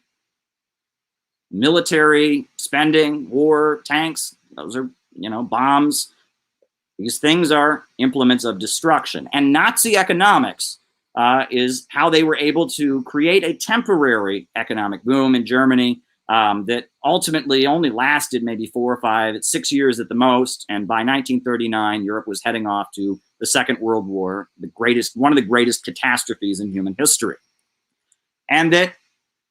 Military spending, war, tanks, those are, bombs. These things are implements of destruction. And Nazi economics is how they were able to create a temporary economic boom in Germany that ultimately only lasted maybe 4 or 5, 6 years at the most. And by 1939, Europe was heading off to the Second World War, one of the greatest catastrophes in human history. And that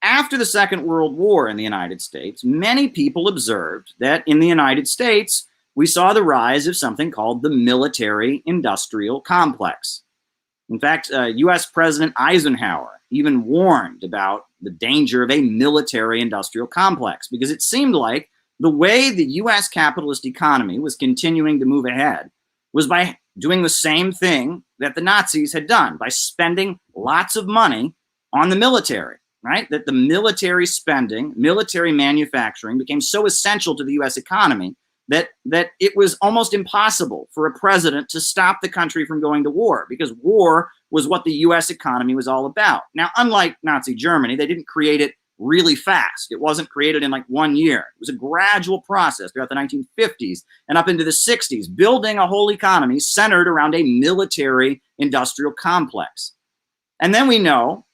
after the Second World War in the United States, many people observed that in the United States, we saw the rise of something called the military-industrial complex. In fact, US President Eisenhower even warned about the danger of a military-industrial complex, because it seemed like the way the US capitalist economy was continuing to move ahead was by doing the same thing that the Nazis had done, by spending lots of money on the military, right? That the military spending, military manufacturing became so essential to the US economy that it was almost impossible for a president to stop the country from going to war, because war was what the US economy was all about. Now, unlike Nazi Germany, they didn't create it really fast. It wasn't created in like 1 year. It was a gradual process throughout the 1950s and up into the 60s, building a whole economy centered around a military industrial complex. And then we know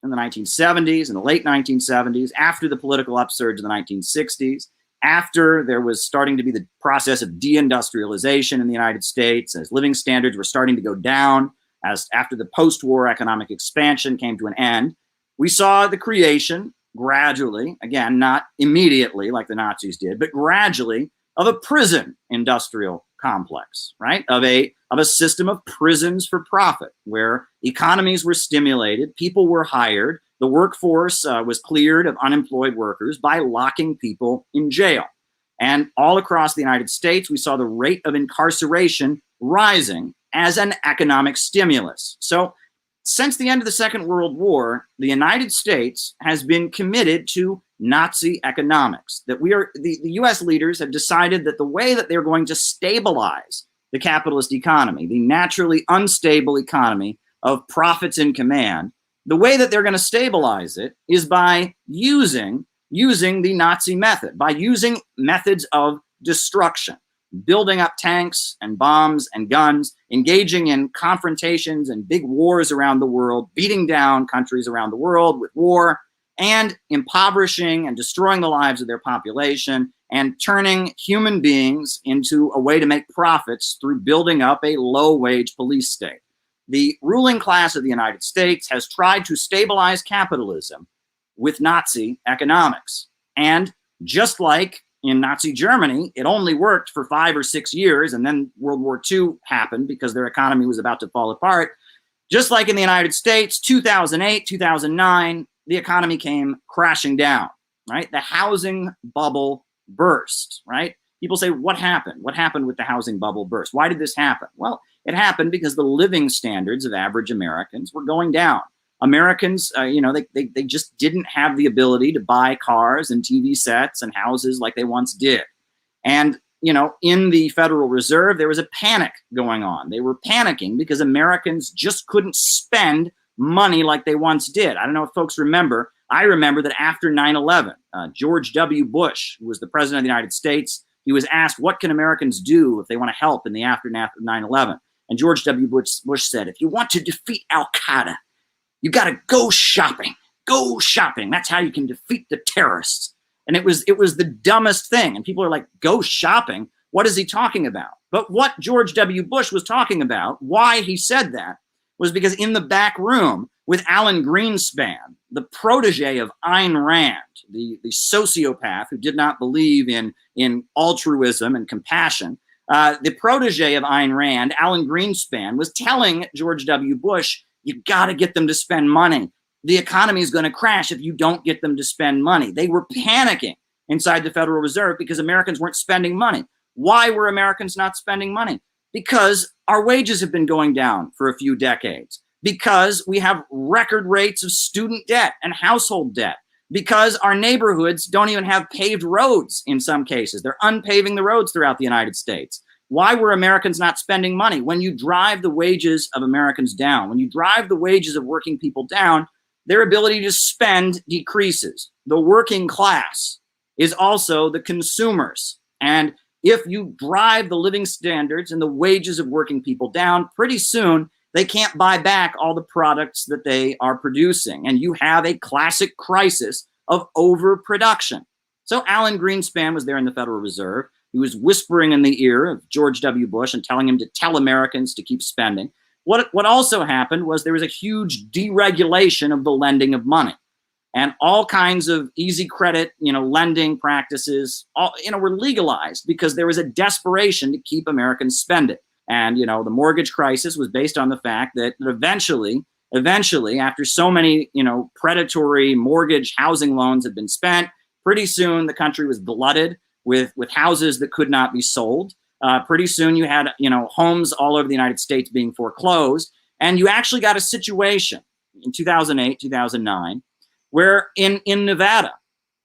in the 1970s, in the late 1970s, after the political upsurge of the 1960s, after there was starting to be the process of deindustrialization in the United States, as living standards were starting to go down, as after the post-war economic expansion came to an end, we saw the creation gradually, again, not immediately like the Nazis did, but gradually, of a prison industrial complex, right? Of a system of prisons for profit, where economies were stimulated, people were hired, the workforce was cleared of unemployed workers by locking people in jail. And all across the United States, we saw the rate of incarceration rising as an economic stimulus. So since the end of the Second World War, the United States has been committed to Nazi economics. That the US leaders have decided that the way that they're going to stabilize the capitalist economy, the naturally unstable economy of profits in command, the way that they're going to stabilize it is by using the Nazi method, by using methods of destruction, building up tanks and bombs and guns, engaging in confrontations and big wars around the world, beating down countries around the world with war, and impoverishing and destroying the lives of their population, and turning human beings into a way to make profits through building up a low-wage police state. The ruling class of the United States has tried to stabilize capitalism with Nazi economics. And just like in Nazi Germany, it only worked for 5 or 6 years, and then World War II happened because their economy was about to fall apart. Just like in the United States, 2008, 2009, the economy came crashing down, right? The housing bubble burst, right? People say, what happened? What happened with the housing bubble burst? Why did this happen? Well, it happened because the living standards of average Americans were going down. Americans, they just didn't have the ability to buy cars and TV sets and houses like they once did. And, in the Federal Reserve, there was a panic going on. They were panicking because Americans just couldn't spend money like they once did. I don't know if folks remember. I remember that after 9/11, George W. Bush, who was the president of the United States, he was asked, what can Americans do if they want to help in the aftermath of 9/11? And George W. Bush said, if you want to defeat Al-Qaeda, you got to go shopping. Go shopping. That's how you can defeat the terrorists. And it was the dumbest thing. And people are like, go shopping? What is he talking about? But what George W. Bush was talking about, why he said that, was because in the back room with Alan Greenspan, the protege of Ayn Rand, the sociopath who did not believe in altruism and compassion, the protege of Ayn Rand, Alan Greenspan, was telling George W. Bush, you got to get them to spend money. The economy is going to crash if you don't get them to spend money. They were panicking inside the Federal Reserve because Americans weren't spending money. Why were Americans not spending money? Because our wages have been going down for a few decades. Because we have record rates of student debt and household debt. Because our neighborhoods don't even have paved roads in some cases. They're unpaving the roads throughout the United States. Why were Americans not spending money? When you drive the wages of Americans down, when you drive the wages of working people down, their ability to spend decreases. The working class is also the consumers. And if you drive the living standards and the wages of working people down, pretty soon they can't buy back all the products that they are producing. And you have a classic crisis of overproduction. So Alan Greenspan was there in the Federal Reserve. He was whispering in the ear of George W. Bush and telling him to tell Americans to keep spending. What also happened was there was a huge deregulation of the lending of money. And all kinds of easy credit, lending practices, were legalized because there was a desperation to keep Americans spending. And, the mortgage crisis was based on the fact that eventually, after so many, predatory mortgage housing loans had been spent, pretty soon the country was glutted with houses that could not be sold. Pretty soon you had, homes all over the United States being foreclosed. And you actually got a situation in 2008, 2009, where in Nevada,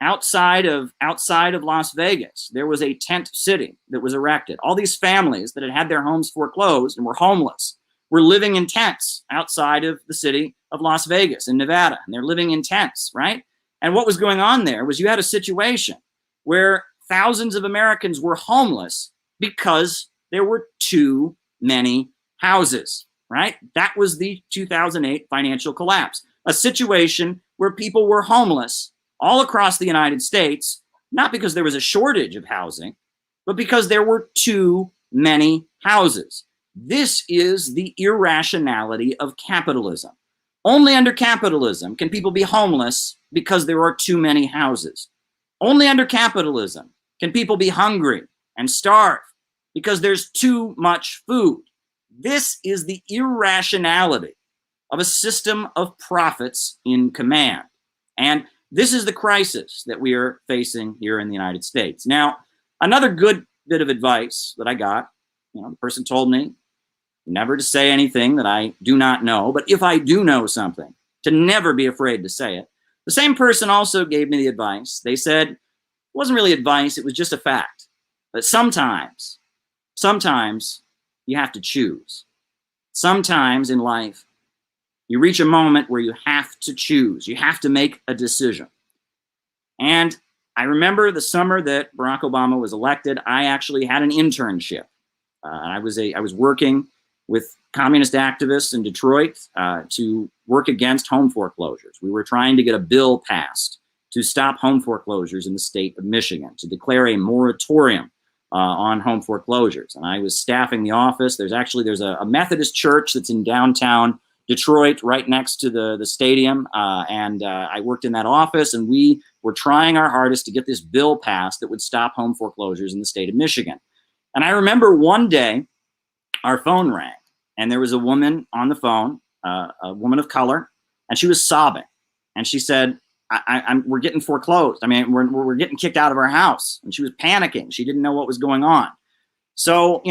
outside of Las Vegas, there was a tent city that was erected. All these families that had their homes foreclosed and were homeless were living in tents outside of the city of Las Vegas in Nevada, and they're living in tents, right? And what was going on there was you had a situation where thousands of Americans were homeless because there were too many houses, right? That was the 2008 financial collapse, a situation where people were homeless all across the United States, not because there was a shortage of housing, but because there were too many houses. This is the irrationality of capitalism. Only under capitalism can people be homeless because there are too many houses. Only under capitalism can people be hungry and starve because there's too much food. This is the irrationality of a system of profits in command. And this is the crisis that we are facing here in the United States. Now, another good bit of advice that I got, the person told me never to say anything that I do not know, but if I do know something, to never be afraid to say it. The same person also gave me the advice. They said, it wasn't really advice, it was just a fact. But sometimes you have to choose. Sometimes in life, you reach a moment where you have to choose. You have to make a decision. And I remember the summer that Barack Obama was elected, I actually had an internship. I was working with communist activists in Detroit to work against home foreclosures. We were trying to get a bill passed to stop home foreclosures in the state of Michigan, to declare a moratorium on home foreclosures. And I was staffing the office. There's a Methodist church that's in downtown Detroit, right next to the stadium. And I worked in that office, and we were trying our hardest to get this bill passed that would stop home foreclosures in the state of Michigan. And I remember one day our phone rang, and there was a woman on the phone, a woman of color, and she was sobbing. And she said, we're getting foreclosed. I mean, we're getting kicked out of our house. And she was panicking. She didn't know what was going on. So,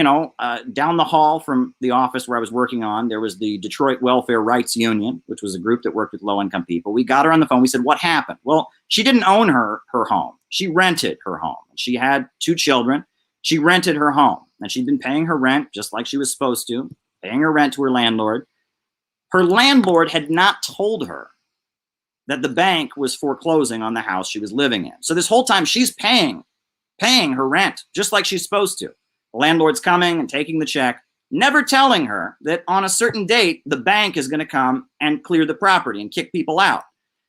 down the hall from the office where I was working on, there was the Detroit Welfare Rights Union, which was a group that worked with low-income people. We got her on the phone. We said, what happened? Well, she didn't own her home. She rented her home. She had 2 children. She rented her home, and she'd been paying her rent just like she was supposed to, paying her rent to her landlord. Her landlord had not told her that the bank was foreclosing on the house she was living in. So this whole time she's paying her rent just like she's supposed to. The landlord's coming and taking the check, never telling her that on a certain date, the bank is going to come and clear the property and kick people out.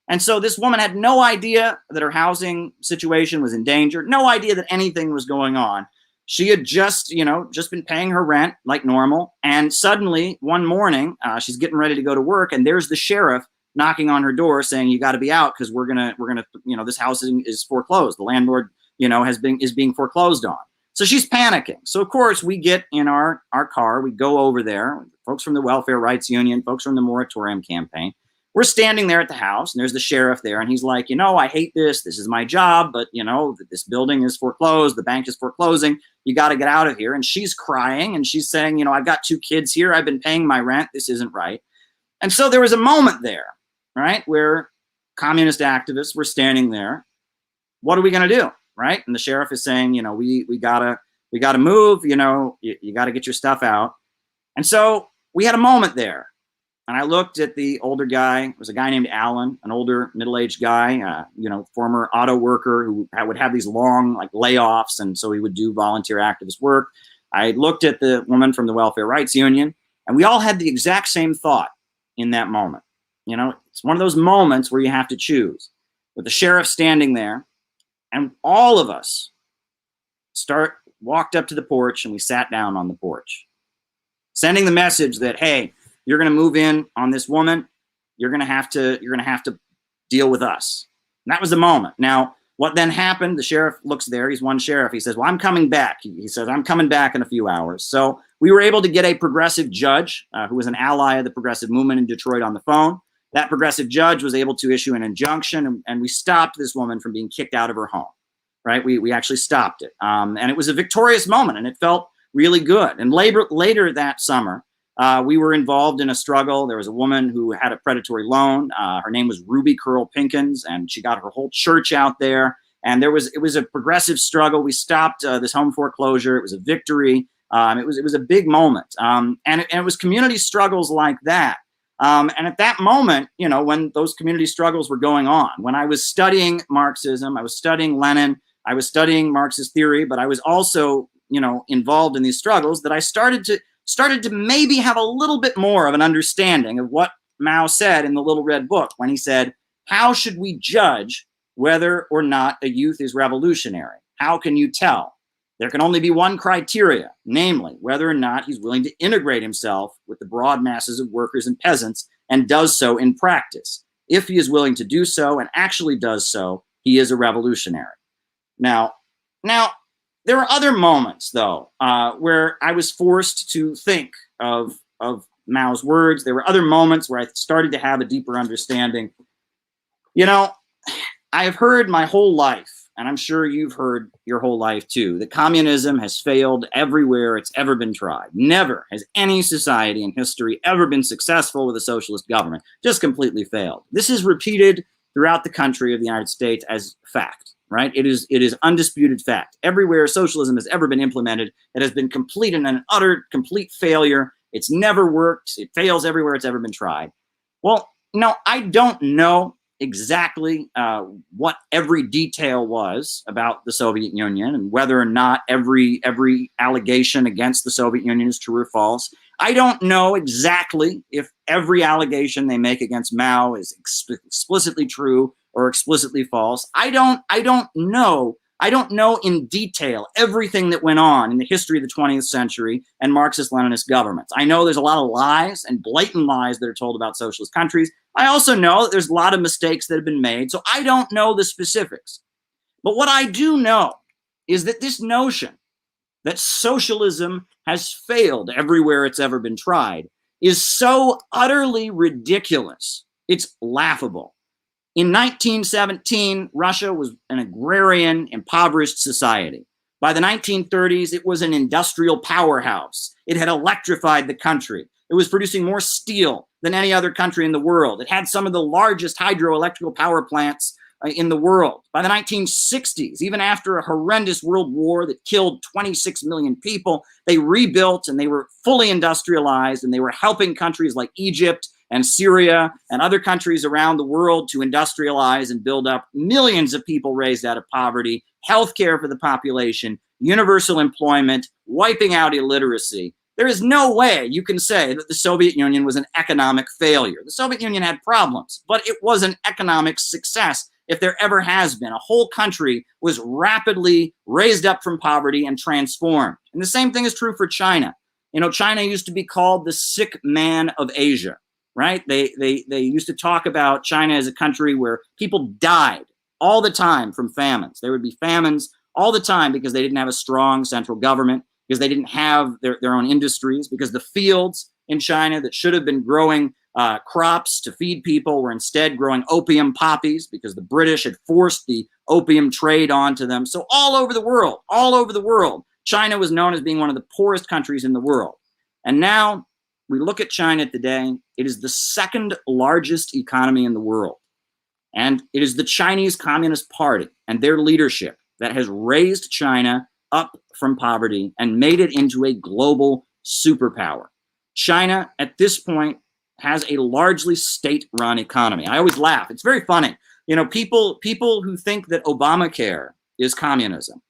And so this woman had no idea that her housing situation was in danger, no idea that anything was going on. She had just been paying her rent like normal. And suddenly one morning, she's getting ready to go to work, and there's the sheriff knocking on her door saying, you got to be out because we're gonna, this house is foreclosed. The landlord, is being foreclosed on. So she's panicking. So of course we get in our car, we go over there, folks from the Welfare Rights Union, folks from the moratorium campaign. We're standing there at the house, and there's the sheriff there, and he's like, I hate this. This is my job, but this building is foreclosed. The bank is foreclosing. You got to get out of here. And she's crying, and she's saying, I've got 2 kids here. I've been paying my rent. This isn't right. And so there was a moment there, right, where communist activists were standing there. What are we going to do, right? And the sheriff is saying, we gotta move. You got to get your stuff out. And so we had a moment there. And I looked at the older guy. It was a guy named Alan, an older middle-aged guy, former auto worker who would have these long layoffs. And so he would do volunteer activist work. I looked at the woman from the Welfare Rights Union, And we all had the exact same thought in that moment. You know, it's one of those moments where you have to choose. With the sheriff standing there, and all of us walked up to the porch, and we sat down on the porch, sending the message that, hey, you're going to move in on this woman. You're going to have to deal with us. And that was the moment. Now, what then happened? The sheriff looks there. He's one sheriff. He says, well, I'm coming back. He says, I'm coming back in a few hours. So we were able to get a progressive judge who was an ally of the progressive movement in Detroit on the phone. That progressive judge was able to issue an injunction, and we stopped this woman from being kicked out of her home, right? We actually stopped it. And it was a victorious moment, and it felt really good. And later that summer, we were involved in a struggle. There was a woman who had a predatory loan. Her name was Ruby Curl Pinkins, and she got her whole church out there. And it was a progressive struggle. We stopped this home foreclosure. It was a victory. It was a big moment. And it was community struggles like that. And at that moment, you know, when those community struggles were going on, when I was studying Marxism, I was studying Lenin, I was studying Marxist theory, but I was also, you know, involved in these struggles, that I started to maybe have a little bit more of an understanding of what Mao said in the Little Red Book when he said, how should we judge whether or not a youth is revolutionary? How can you tell? There can only be one criteria, namely whether or not he's willing to integrate himself with the broad masses of workers and peasants and does so in practice. If he is willing to do so and actually does so, he is a revolutionary. Now, there were other moments, though, where I was forced to think of Mao's words. There were other moments where I started to have a deeper understanding. You know, I have heard my whole life, and I'm sure you've heard your whole life too, that communism has failed everywhere it's ever been tried. Never has any society in history ever been successful with a socialist government. Just completely failed. This is repeated throughout the country of the United States as fact. Right? It is undisputed fact. Everywhere socialism has ever been implemented, it has been complete and an utter complete failure. It's never worked. It fails everywhere it's ever been tried. Well, no, I don't know exactly what every detail was about the Soviet Union and whether or not every allegation against the Soviet Union is true or false. I don't know exactly if every allegation they make against Mao is explicitly true or explicitly false. I don't know in detail everything that went on in the history of the 20th century and Marxist-Leninist governments. I know there's a lot of lies and blatant lies that are told about socialist countries. I also know that there's a lot of mistakes that have been made, so I don't know the specifics. But what I do know is that this notion that socialism has failed everywhere it's ever been tried is so utterly ridiculous. It's laughable. In 1917, Russia was an agrarian, impoverished society. By the 1930s, it was an industrial powerhouse. It had electrified the country. It was producing more steel than any other country in the world. It had some of the largest hydroelectrical power plants in the world. By the 1960s, even after a horrendous world war that killed 26 million people, they rebuilt and they were fully industrialized, and they were helping countries like Egypt and Syria and other countries around the world to industrialize and build up millions of people raised out of poverty, healthcare for the population, universal employment, wiping out illiteracy. There is no way you can say that the Soviet Union was an economic failure. The Soviet Union had problems, but it was an economic success if there ever has been. A whole country was rapidly raised up from poverty and transformed. And the same thing is true for China. You know, China used to be called the sick man of Asia, right? They used to talk about China as a country where people died all the time from famines. There would be famines all the time because they didn't have a strong central government, because they didn't have their own industries, because the fields in China that should have been growing crops to feed people were instead growing opium poppies because the British had forced the opium trade onto them. So all over the world, China was known as being one of the poorest countries in the world. And now we look at China today, it is the second largest economy in the world. And it is the Chinese Communist Party and their leadership that has raised China up from poverty and made it into a global superpower. China, at this point, has a largely state-run economy. I always laugh. It's very funny. You know, people who think that Obamacare is communism,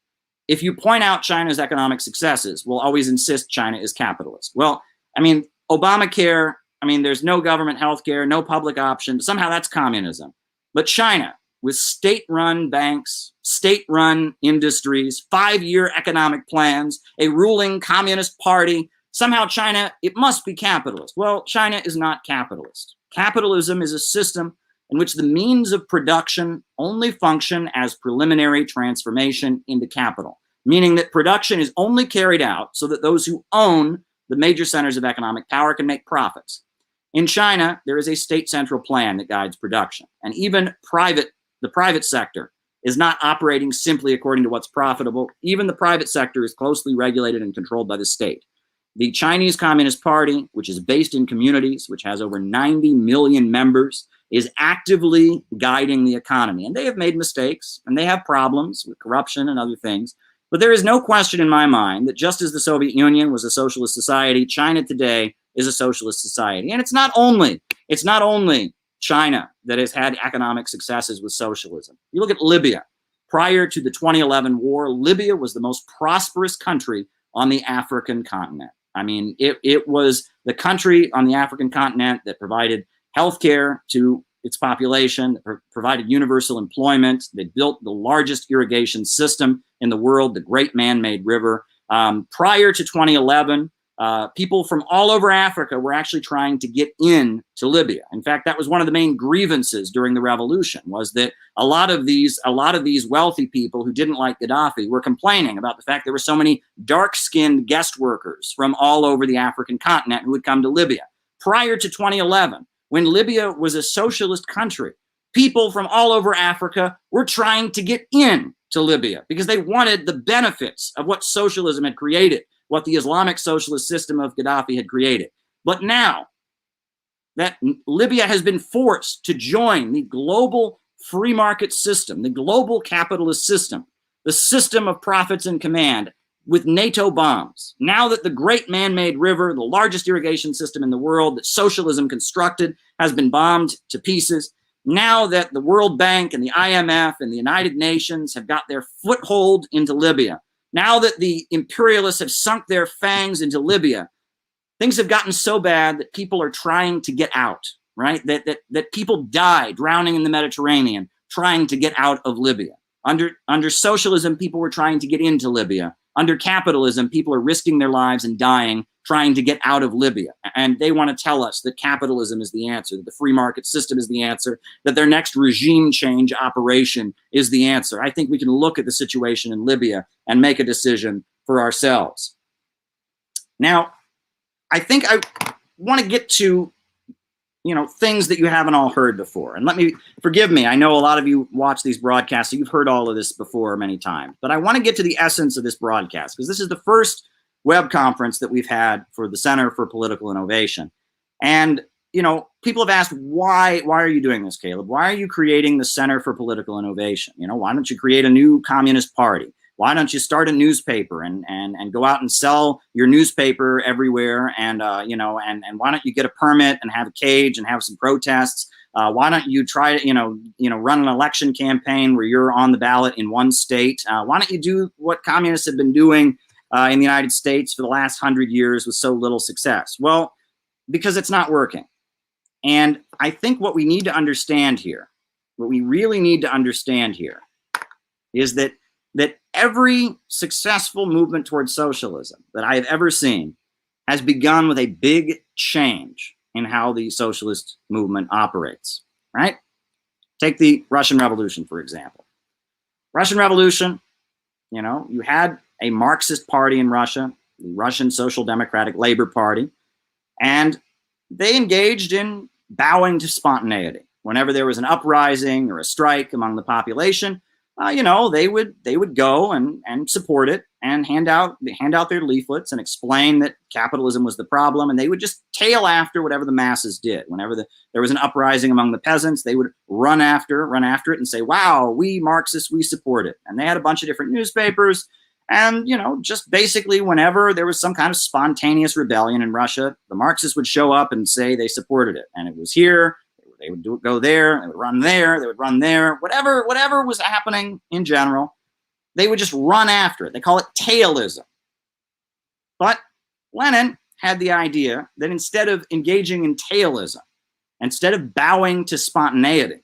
if you point out China's economic successes, will always insist China is capitalist. Well, I mean, Obamacare, I mean, there's no government health care, no public option. Somehow that's communism. But China, with state-run banks, state-run industries, 5-year economic plans, a ruling communist party, somehow China, it must be capitalist. Well, China is not capitalist. Capitalism is a system in which the means of production only function as preliminary transformation into capital, meaning that production is only carried out so that those who own the major centers of economic power can make profits. In China, there is a state central plan that guides production, and even the private sector is not operating simply according to what's profitable. Even the private sector is closely regulated and controlled by the state. The Chinese Communist Party, which is based in communities, which has over 90 million members, is actively guiding the economy. And they have made mistakes, and they have problems with corruption and other things. But there is no question in my mind that just as the Soviet Union was a socialist society, China today is a socialist society. And it's not only China that has had economic successes with socialism. You look at Libya. Prior to the 2011 war, Libya was the most prosperous country on the African continent. I mean, it was the country on the African continent that provided healthcare to its population, that provided universal employment. They built the largest irrigation system in the world, the Great Man-Made River. Prior to 2011, people from all over Africa were actually trying to get into Libya. In fact, that was one of the main grievances during the revolution, was that a lot of these wealthy people who didn't like Gaddafi were complaining about the fact there were so many dark-skinned guest workers from all over the African continent who would come to Libya. Prior to 2011, when Libya was a socialist country, people from all over Africa were trying to get in to Libya because they wanted the benefits of what socialism had created, what the Islamic socialist system of Gaddafi had created. But now that Libya has been forced to join the global free market system, the global capitalist system, the system of profits and command with NATO bombs, now that the Great Man-Made River, the largest irrigation system in the world that socialism constructed, has been bombed to pieces, now that the World Bank and the IMF and the United Nations have got their foothold into Libya, now that the imperialists have sunk their fangs into Libya, things have gotten so bad that people are trying to get out, right? That people die drowning in the Mediterranean trying to get out of Libya. Under socialism, people were trying to get into Libya. Under capitalism, people are risking their lives and dying trying to get out of Libya. And they want to tell us that capitalism is the answer, that the free market system is the answer, that their next regime change operation is the answer. I think we can look at the situation in Libya and make a decision for ourselves. Now, I think I want to get to things that you haven't all heard before. And forgive me, I know a lot of you watch these broadcasts, so you've heard all of this before many times. But I want to get to the essence of this broadcast, because this is the first web conference that we've had for the Center for Political Innovation. And, people have asked, why are you doing this, Caleb? Why are you creating the Center for Political Innovation? Why don't you create a new communist party? Why don't you start a newspaper and go out and sell your newspaper everywhere? And why don't you get a permit and have a cage and have some protests? Why don't you try to, run an election campaign where you're on the ballot in one state? Why don't you do what communists have been doing in the United States for the last 100 years with so little success? Well, because it's not working. And I think what we need to understand here, what we really need to understand here, is that every successful movement towards socialism that I have ever seen has begun with a big change in how the socialist movement operates, right? Take the Russian Revolution, for example. Russian Revolution, you had a Marxist party in Russia, the Russian Social Democratic Labor Party, and they engaged in bowing to spontaneity. Whenever there was an uprising or a strike among the population, they would go and support it and hand out their leaflets and explain that capitalism was the problem, and they would just tail after whatever the masses did. Whenever there was an uprising among the peasants, they would run after it and say, "Wow, we Marxists, we support it." And they had a bunch of different newspapers, and just basically whenever there was some kind of spontaneous rebellion in Russia, the Marxists would show up and say they supported it, and it was here. They would go there, they would run there, they would run there, whatever was happening in general, they would just run after it. They call it tailism. But Lenin had the idea that instead of engaging in tailism, instead of bowing to spontaneity,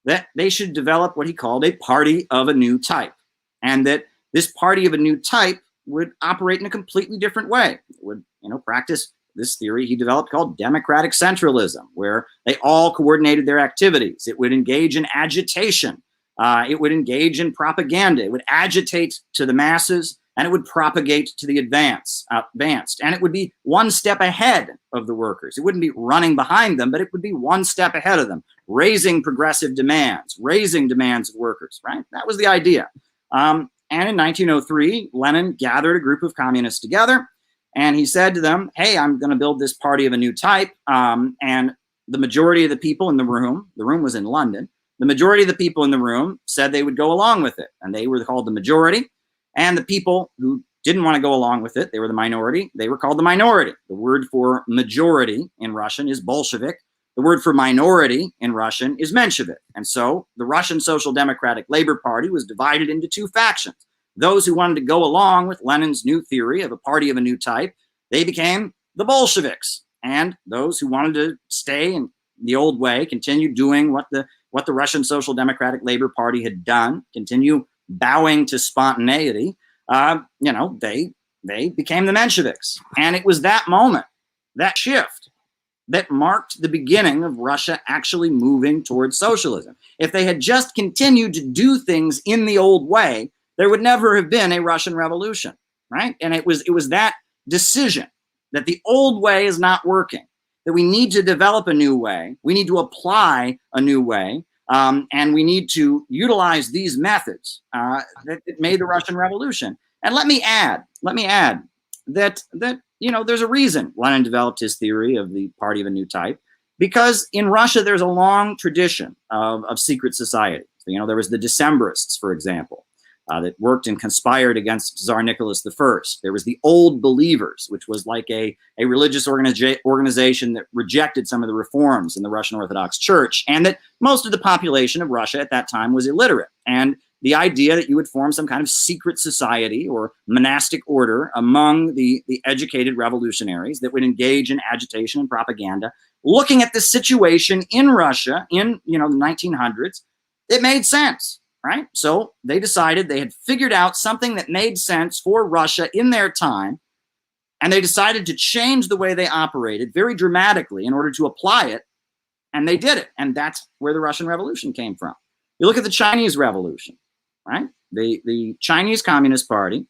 that they should develop what he called a party of a new type, and that this party of a new type would operate in a completely different way. It would, practice this theory he developed called democratic centralism, where they all coordinated their activities. It would engage in agitation. It would engage in propaganda. It would agitate to the masses, and it would propagate to the advanced. And it would be one step ahead of the workers. It wouldn't be running behind them, but it would be one step ahead of them, raising progressive demands, raising demands of workers, right? That was the idea. And in 1903, Lenin gathered a group of communists together, and he said to them, hey, I'm going to build this party of a new type. And the majority of the people in the room was in London, the majority of the people in the room said they would go along with it, and they were called the majority. And the people who didn't want to go along with it, they were the minority, they were called the minority. The word for majority in Russian is Bolshevik. The word for minority in Russian is Menshevik. And so the Russian Social Democratic Labor Party was divided into two factions. Those who wanted to go along with Lenin's new theory of a party of a new type, they became the Bolsheviks. And those who wanted to stay in the old way, continue doing what the Russian Social Democratic Labor Party had done, continue bowing to spontaneity, they became the Mensheviks. And it was that moment, that shift, that marked the beginning of Russia actually moving towards socialism. If they had just continued to do things in the old way, there would never have been a Russian Revolution, right? And it was that decision that the old way is not working, that we need to develop a new way, we need to apply a new way, and we need to utilize these methods that made the Russian Revolution. And let me add that there's a reason Lenin developed his theory of the party of a new type, because in Russia there's a long tradition of secret society. So, there was the Decembrists, for example, that worked and conspired against Tsar Nicholas I. There was the Old Believers, which was like a religious organization that rejected some of the reforms in the Russian Orthodox Church, and that most of the population of Russia at that time was illiterate. And the idea that you would form some kind of secret society or monastic order among the educated revolutionaries that would engage in agitation and propaganda, looking at the situation in Russia in the 1900s, it made sense. Right? So they decided they had figured out something that made sense for Russia in their time, and they decided to change the way they operated very dramatically in order to apply it, and they did it. And that's where the Russian Revolution came from. You look at the Chinese Revolution, right? The Chinese Communist Party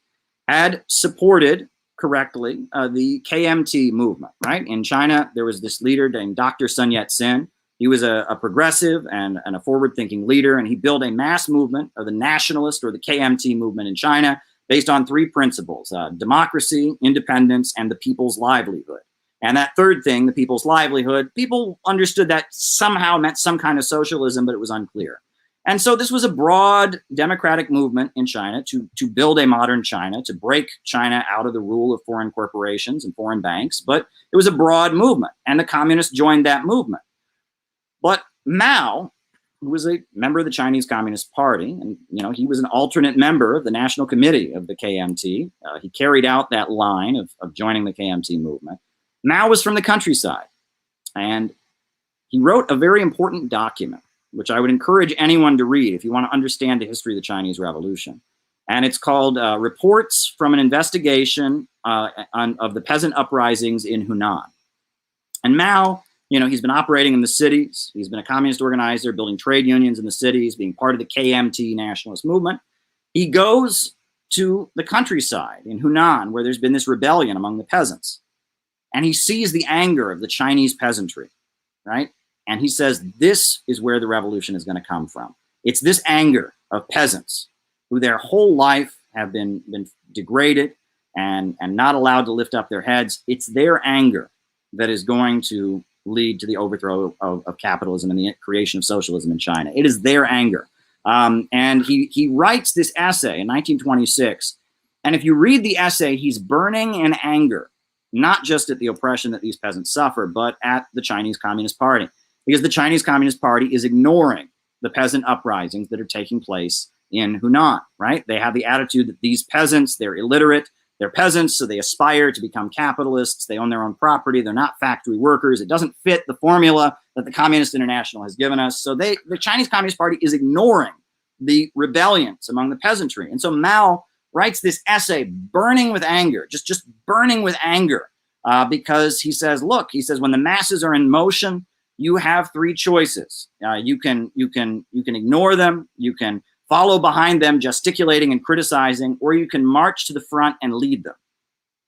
had supported correctly the KMT movement, right? In China, there was this leader named Dr. Sun Yat-sen. He was a progressive and a forward-thinking leader, and he built a mass movement of the nationalist or the KMT movement in China based on three principles: democracy, independence, and the people's livelihood. And that third thing, the people's livelihood, people understood that somehow meant some kind of socialism, but it was unclear. And so this was a broad democratic movement in China to build a modern China, to break China out of the rule of foreign corporations and foreign banks. But it was a broad movement, and the communists joined that movement. But Mao, who was a member of the Chinese Communist Party, and he was an alternate member of the National Committee of the KMT. He carried out that line of joining the KMT movement. Mao was from the countryside, and he wrote a very important document, which I would encourage anyone to read if you want to understand the history of the Chinese Revolution. And it's called Reports from an Investigation of the Peasant Uprisings in Hunan. And Mao, he's been operating in the cities. He's been a communist organizer, building trade unions in the cities, being part of the KMT nationalist movement. He goes to the countryside in Hunan, where there's been this rebellion among the peasants. And he sees the anger of the Chinese peasantry, right? And he says, this is where the revolution is going to come from. It's this anger of peasants who their whole life have been degraded and not allowed to lift up their heads. It's their anger that is going to lead to the overthrow of capitalism and the creation of socialism in China. It is their anger. And he writes this essay in 1926. And if you read the essay, he's burning in anger, not just at the oppression that these peasants suffer, but at the Chinese Communist Party. Because the Chinese Communist Party is ignoring the peasant uprisings that are taking place in Hunan, right? They have the attitude that these peasants, they're illiterate, They're peasants, so they aspire to become capitalists. They own their own property. They're not factory workers. It doesn't fit the formula that the Communist International has given us. So the Chinese Communist Party is ignoring the rebellions among the peasantry. And so Mao writes this essay burning with anger, just burning with anger, because he says, look, he says, when the masses are in motion, you have three choices. You can ignore them, you can follow behind them, gesticulating and criticizing, or you can march to the front and lead them.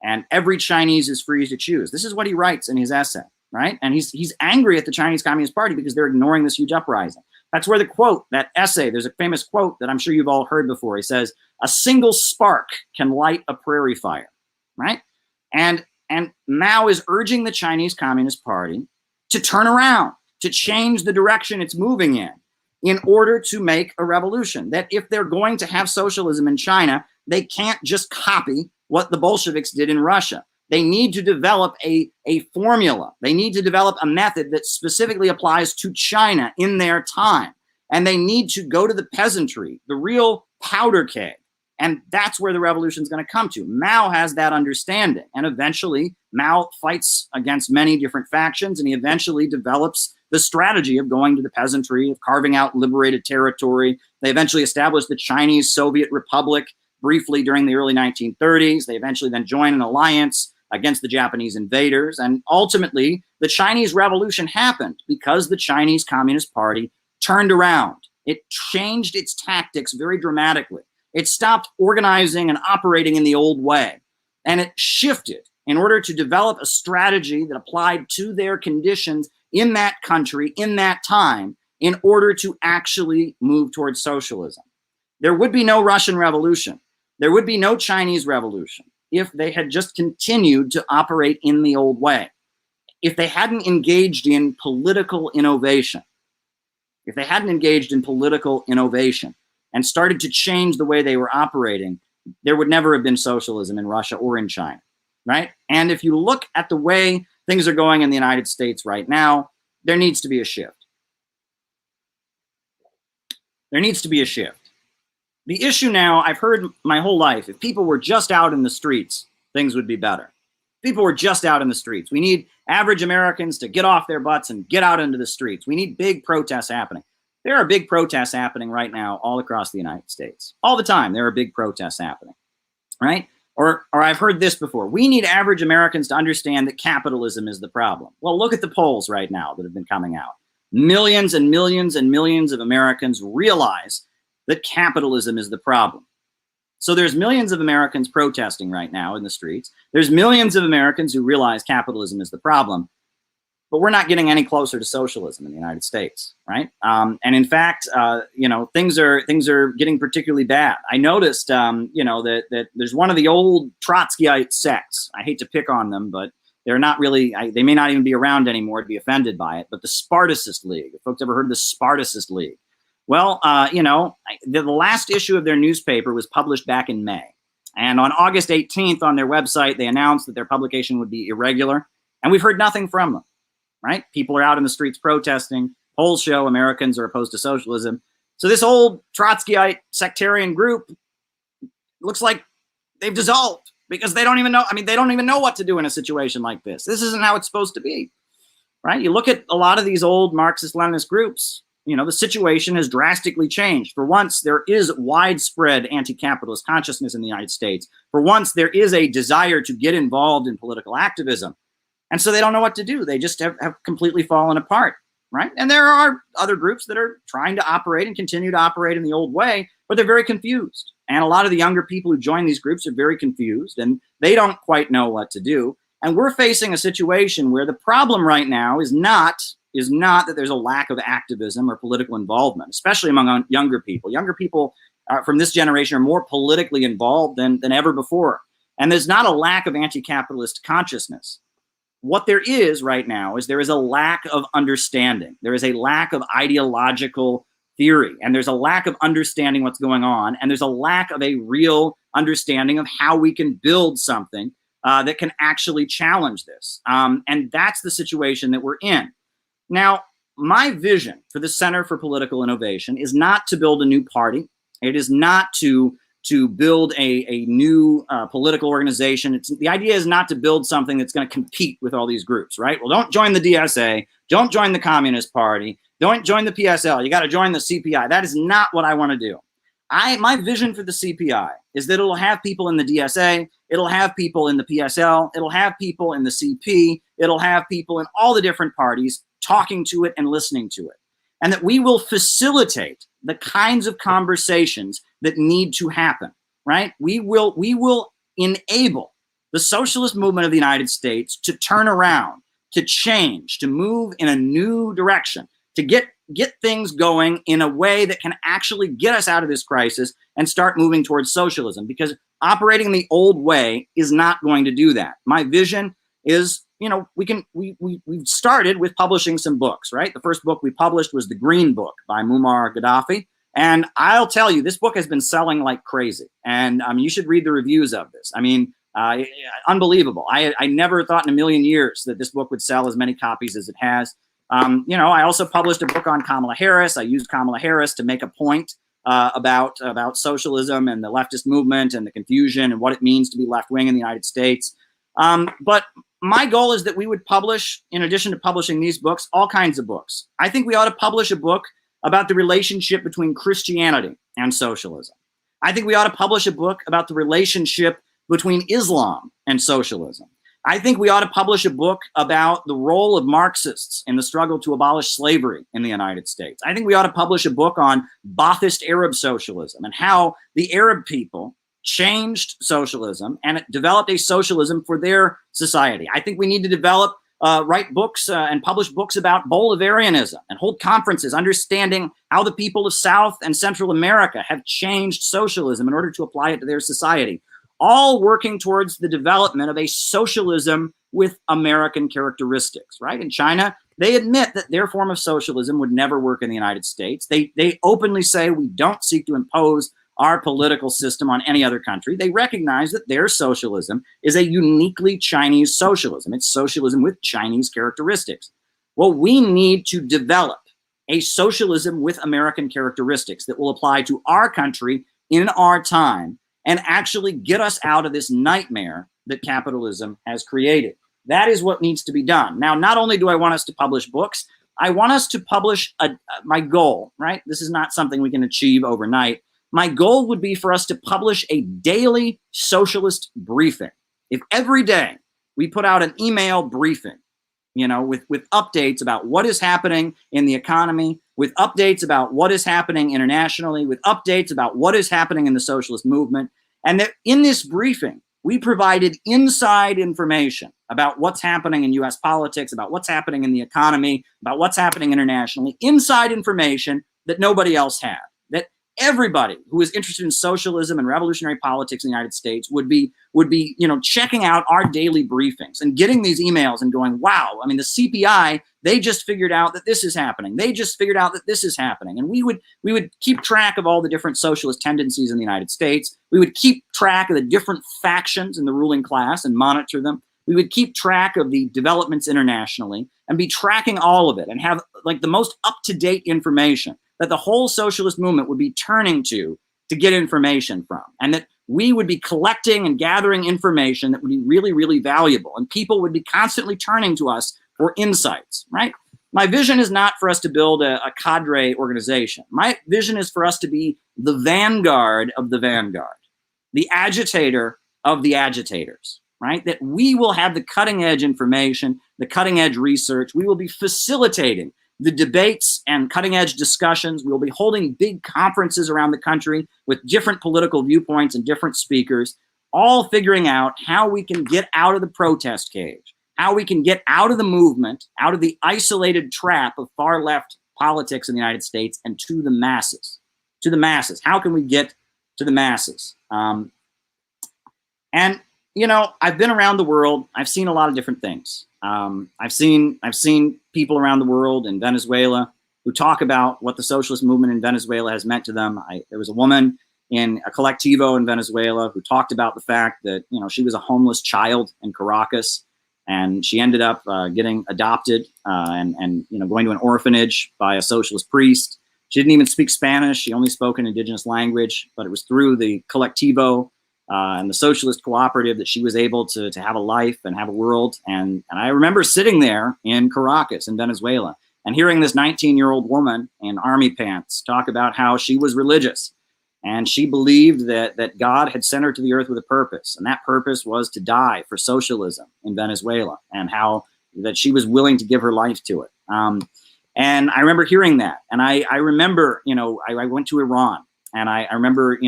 And every Chinese is free to choose. This is what he writes in his essay, right? And he's angry at the Chinese Communist Party because they're ignoring this huge uprising. That's where the quote, that essay, there's a famous quote that I'm sure you've all heard before. He says, a single spark can light a prairie fire, right? And Mao is urging the Chinese Communist Party to turn around, to change the direction it's moving in order to make a revolution. That if they're going to have socialism in China, they can't just copy what the Bolsheviks did in Russia. They need to develop a formula. They need to develop a method that specifically applies to China in their time. And they need to go to the peasantry, the real powder keg. And that's where the revolution is going to come to. Mao has that understanding. And eventually, Mao fights against many different factions, and he eventually develops the strategy of going to the peasantry, of carving out liberated territory. They eventually established the Chinese Soviet Republic briefly during the early 1930s. They eventually then joined an alliance against the Japanese invaders. And ultimately, the Chinese Revolution happened because the Chinese Communist Party turned around. It changed its tactics very dramatically. It stopped organizing and operating in the old way. And it shifted in order to develop a strategy that applied to their conditions in that country, in that time, in order to actually move towards socialism. There would be no Russian Revolution. There would be no Chinese Revolution if they had just continued to operate in the old way. If they hadn't engaged in political innovation, and started to change the way they were operating, there would never have been socialism in Russia or in China, right? And if you look at the way things are going in the United States right now, there needs to be a shift. There needs to be a shift. The issue now, I've heard my whole life, if people were just out in the streets, things would be better. People were just out in the streets. We need average Americans to get off their butts and get out into the streets. We need big protests happening. There are big protests happening right now all across the United States. All the time, there are big protests happening, right? Or I've heard this before. We need average Americans to understand that capitalism is the problem. Well, look at the polls right now that have been coming out. Millions and millions and millions of Americans realize that capitalism is the problem. So there's millions of Americans protesting right now in the streets. There's millions of Americans who realize capitalism is the problem. But we're not getting any closer to socialism in the United States, right? And in fact, things are getting particularly bad. I noticed, that there's one of the old Trotskyite sects. I hate to pick on them, but they're not really. They may not even be around anymore to be offended by it. But the Spartacist League. Have folks ever heard of the Spartacist League? Well, the last issue of their newspaper was published back in May, and on August 18th, on their website, they announced that their publication would be irregular, and we've heard nothing from them. Right? People are out in the streets protesting. Polls show Americans are opposed to socialism. So this old Trotskyite sectarian group looks like they've dissolved because they don't even know. I mean, they don't even know what to do in a situation like this. This isn't how it's supposed to be, right? You look at a lot of these old Marxist-Leninist groups, the situation has drastically changed. For once, there is widespread anti-capitalist consciousness in the United States. For once, there is a desire to get involved in political activism. And so they don't know what to do. They just have completely fallen apart, right? And there are other groups that are trying to operate and continue to operate in the old way, but they're very confused. And a lot of the younger people who join these groups are very confused, and they don't quite know what to do. And we're facing a situation where the problem right now is not that there's a lack of activism or political involvement, especially among younger people. Younger people from this generation are more politically involved than ever before. And there's not a lack of anti-capitalist consciousness. What there is right now is there is a lack of understanding. There is a lack of ideological theory, and there's a lack of understanding what's going on, and there's a lack of a real understanding of how we can build something that can actually challenge this. And that's the situation that we're in. Now, my vision for the Center for Political Innovation is not to build a new party. It is not to to build a new political organization. The idea is not to build something that's going to compete with all these groups, right? Well, don't join the DSA, don't join the Communist Party, don't join the PSL. You got to join the CPI. That is not what I want to do. My vision for the CPI is that it'll have people in the DSA, it'll have people in the PSL, it'll have people in the CP, it'll have people in all the different parties talking to it and listening to it. And that we will facilitate the kinds of conversations that need to happen, right? We will enable the socialist movement of the United States to turn around, to change, to move in a new direction, to get things going in a way that can actually get us out of this crisis and start moving towards socialism, because operating the old way is not going to do that. My vision is, you know, we've started with publishing some books, right? The first book we published was The Green Book by Muammar Gaddafi. And I'll tell you, this book has been selling like crazy. And you should read the reviews of this. I mean, unbelievable. I never thought in a million years that this book would sell as many copies as it has. You know, I also published a book on Kamala Harris. I used Kamala Harris to make a point about socialism and the leftist movement and the confusion and what it means to be left-wing in the United States. But my goal is that we would publish, in addition to publishing these books, all kinds of books. I think we ought to publish a book about the relationship between Christianity and socialism. I think we ought to publish a book about the relationship between Islam and socialism. I think we ought to publish a book about the role of Marxists in the struggle to abolish slavery in the United States. I think we ought to publish a book on Ba'athist Arab socialism and how the Arab people changed socialism and developed a socialism for their society. I think we need to write books and publish books about Bolivarianism and hold conferences understanding how the people of South and Central America have changed socialism in order to apply it to their society, all working towards the development of a socialism with American characteristics, right? In China, they admit that their form of socialism would never work in the United States. They openly say we don't seek to impose our political system on any other country. They recognize that their socialism is a uniquely Chinese socialism. It's socialism with Chinese characteristics. Well, we need to develop a socialism with American characteristics that will apply to our country in our time and actually get us out of this nightmare that capitalism has created. That is what needs to be done. Now, not only do I want us to publish books, I want us to publish my goal, right? This is not something we can achieve overnight. My goal would be for us to publish a daily socialist briefing. If every day we put out an email briefing, you know, with updates about what is happening in the economy, with updates about what is happening internationally, with updates about what is happening in the socialist movement, and that in this briefing, we provided inside information about what's happening in US politics, about what's happening in the economy, about what's happening internationally, inside information that nobody else had. That everybody who is interested in socialism and revolutionary politics in the United States would be, you know, checking out our daily briefings and getting these emails and going, wow, I mean, the CPI, they just figured out that this is happening. They just figured out that this is happening. And we would keep track of all the different socialist tendencies in the United States. We would keep track of the different factions in the ruling class and monitor them. We would keep track of the developments internationally and be tracking all of it and have like the most up-to-date information that the whole socialist movement would be turning to get information from, and that we would be collecting and gathering information that would be really, really valuable, and people would be constantly turning to us for insights, right? My vision is not for us to build a cadre organization. My vision is for us to be the vanguard of the vanguard, the agitator of the agitators, right? That we will have the cutting edge information, the cutting edge research. We will be facilitating the debates and cutting edge discussions. We'll be holding big conferences around the country with different political viewpoints and different speakers, all figuring out how we can get out of the protest cage, how we can get out of the movement, out of the isolated trap of far left politics in the United States and to the masses. To the masses. How can we get to the masses? And, you know, I've been around the world. I've seen a lot of different things. I've seen people around the world in Venezuela who talk about what the socialist movement in Venezuela has meant to them. There was a woman in a collectivo in Venezuela who talked about the fact that, you know, she was a homeless child in Caracas, and she ended up getting adopted and you know, going to an orphanage by a socialist priest. She didn't even speak Spanish. She only spoke an indigenous language, but it was through the Colectivo and the Socialist Cooperative that she was able to have a life and have a world. And I remember sitting there in Caracas in Venezuela and hearing this 19-year-old woman in army pants talk about how she was religious. And she believed that God had sent her to the earth with a purpose. And that purpose was to die for socialism in Venezuela, and how that she was willing to give her life to it. And I remember hearing that. And I remember, I went to Iran. And I remember,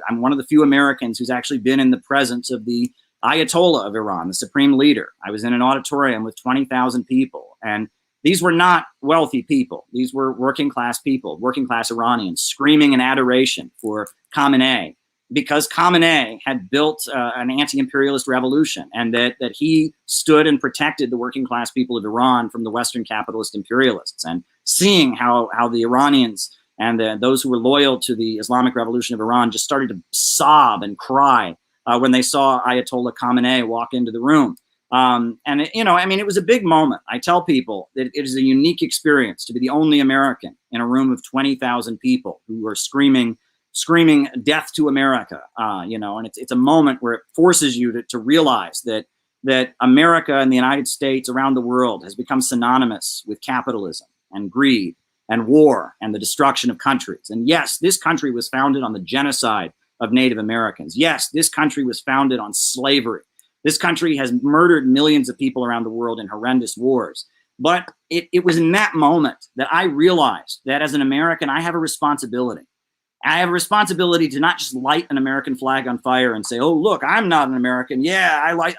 I'm one of the few Americans who's actually been in the presence of the Ayatollah of Iran, the supreme leader. I was in an auditorium with 20,000 people. And these were not wealthy people. These were working class people, working class Iranians, screaming in adoration for Khamenei, because Khamenei had built an anti-imperialist revolution, and that he stood and protected the working class people of Iran from the Western capitalist imperialists. And seeing how the Iranians and those who were loyal to the Islamic Revolution of Iran just started to sob and cry when they saw Ayatollah Khamenei walk into the room. It was a big moment. I tell people that it is a unique experience to be the only American in a room of 20,000 people who are screaming death to America, and it's a moment where it forces you to realize that America and the United States around the world has become synonymous with capitalism and greed and war and the destruction of countries. And yes, this country was founded on the genocide of Native Americans. Yes, this country was founded on slavery. This country has murdered millions of people around the world in horrendous wars. But it was in that moment that I realized that as an American, I have a responsibility. I have a responsibility to not just light an American flag on fire and say, oh, look, I'm not an American. Yeah, I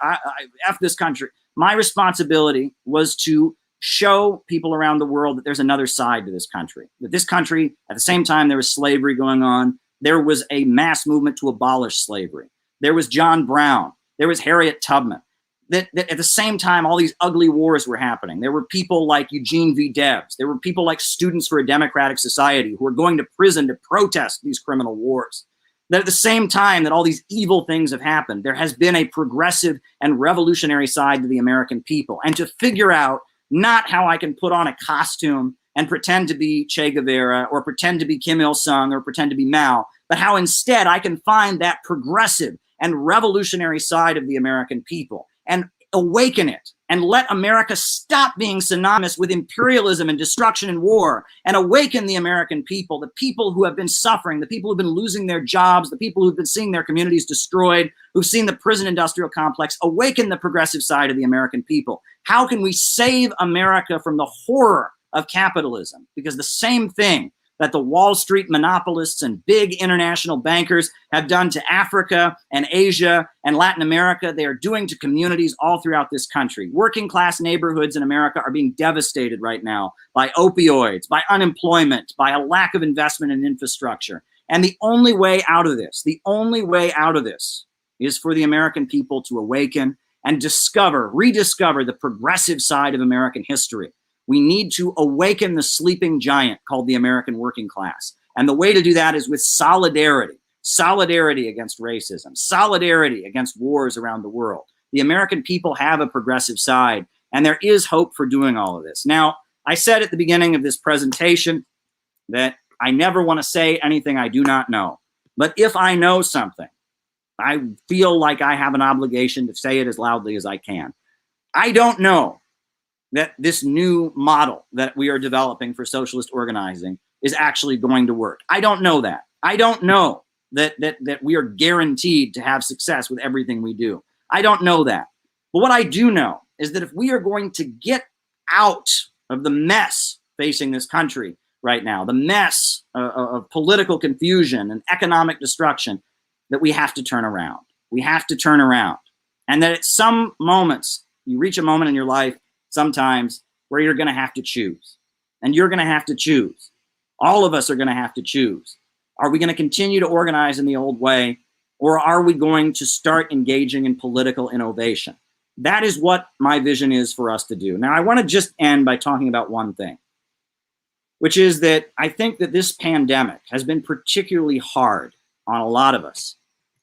F this country. My responsibility was to show people around the world that there's another side to this country. That this country, at the same time there was slavery going on, there was a mass movement to abolish slavery. There was John Brown. There was Harriet Tubman. That at the same time, all these ugly wars were happening. There were people like Eugene V. Debs. There were people like Students for a Democratic Society who were going to prison to protest these criminal wars. That at the same time that all these evil things have happened, there has been a progressive and revolutionary side to the American people. And to figure out not how I can put on a costume and pretend to be Che Guevara or pretend to be Kim Il-sung or pretend to be Mao, but how instead I can find that progressive and revolutionary side of the American people and awaken it and let America stop being synonymous with imperialism and destruction and war, and awaken the American people, the people who have been suffering, the people who've been losing their jobs, the people who've been seeing their communities destroyed, who've seen the prison industrial complex. Awaken the progressive side of the American people. How can we save America from the horror of capitalism? Because the same thing that the Wall Street monopolists and big international bankers have done to Africa and Asia and Latin America, they are doing to communities all throughout this country. Working class neighborhoods in America are being devastated right now by opioids, by unemployment, by a lack of investment in infrastructure. And the only way out of this is for the American people to awaken and rediscover the progressive side of American history. We need to awaken the sleeping giant called the American working class. And the way to do that is with solidarity against racism, solidarity against wars around the world. The American people have a progressive side, and there is hope for doing all of this. Now, I said at the beginning of this presentation that I never want to say anything I do not know. But if I know something, I feel like I have an obligation to say it as loudly as I can. I don't know that this new model that we are developing for socialist organizing is actually going to work. I don't know that. I don't know that we are guaranteed to have success with everything we do. I don't know that. But what I do know is that if we are going to get out of the mess facing this country right now, the mess of political confusion and economic destruction, that we have to turn around. We have to turn around. And that at some moments, you reach a moment in your life sometimes where you're going to have to choose. And you're going to have to choose. All of us are going to have to choose. Are we going to continue to organize in the old way, or are we going to start engaging in political innovation? That is what my vision is for us to do. Now, I want to just end by talking about one thing, which is that I think that this pandemic has been particularly hard on a lot of us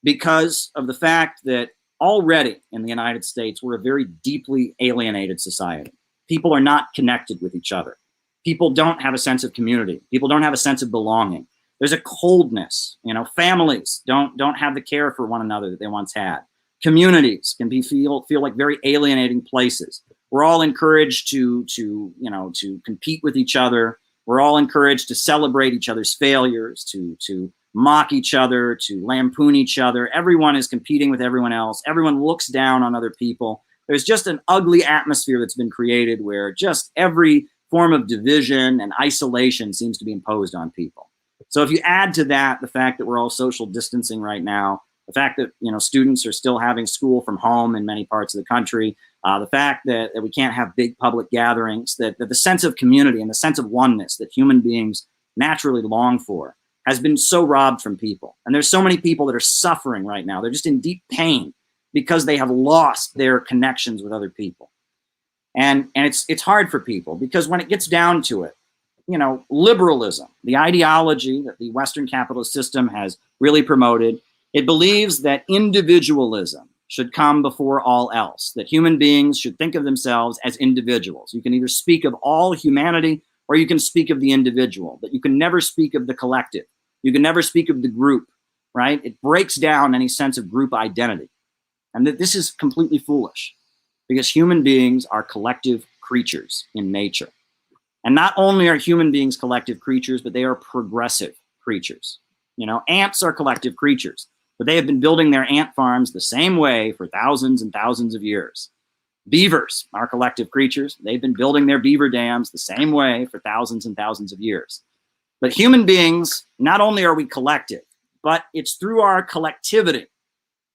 because of the fact that already in the United States, we're a very deeply alienated society. People are not connected with each other. People don't have a sense of community. People don't have a sense of belonging. There's a coldness. You know, families don't have the care for one another that they once had. Communities can feel like very alienating places. We're all encouraged to compete with each other. We're all encouraged to celebrate each other's failures, to mock each other, to lampoon each other. Everyone is competing with everyone else. Everyone looks down on other people. There's just an ugly atmosphere that's been created where just every form of division and isolation seems to be imposed on people. So if you add to that the fact that we're all social distancing right now, the fact that students are still having school from home in many parts of the country, the fact that we can't have big public gatherings, that the sense of community and the sense of oneness that human beings naturally long for has been so robbed from people. And there's so many people that are suffering right now. They're just in deep pain because they have lost their connections with other people. And it's hard for people because when it gets down to it, liberalism, the ideology that the Western capitalist system has really promoted, it believes that individualism should come before all else, that human beings should think of themselves as individuals. You can either speak of all humanity or you can speak of the individual, but you can never speak of the collective. You can never speak of the group, right? It breaks down any sense of group identity. And that this is completely foolish because human beings are collective creatures in nature. And not only are human beings collective creatures, but they are progressive creatures. Ants are collective creatures, but they have been building their ant farms the same way for thousands and thousands of years. Beavers are collective creatures. They've been building their beaver dams the same way for thousands and thousands of years. But human beings, not only are we collective, but it's through our collectivity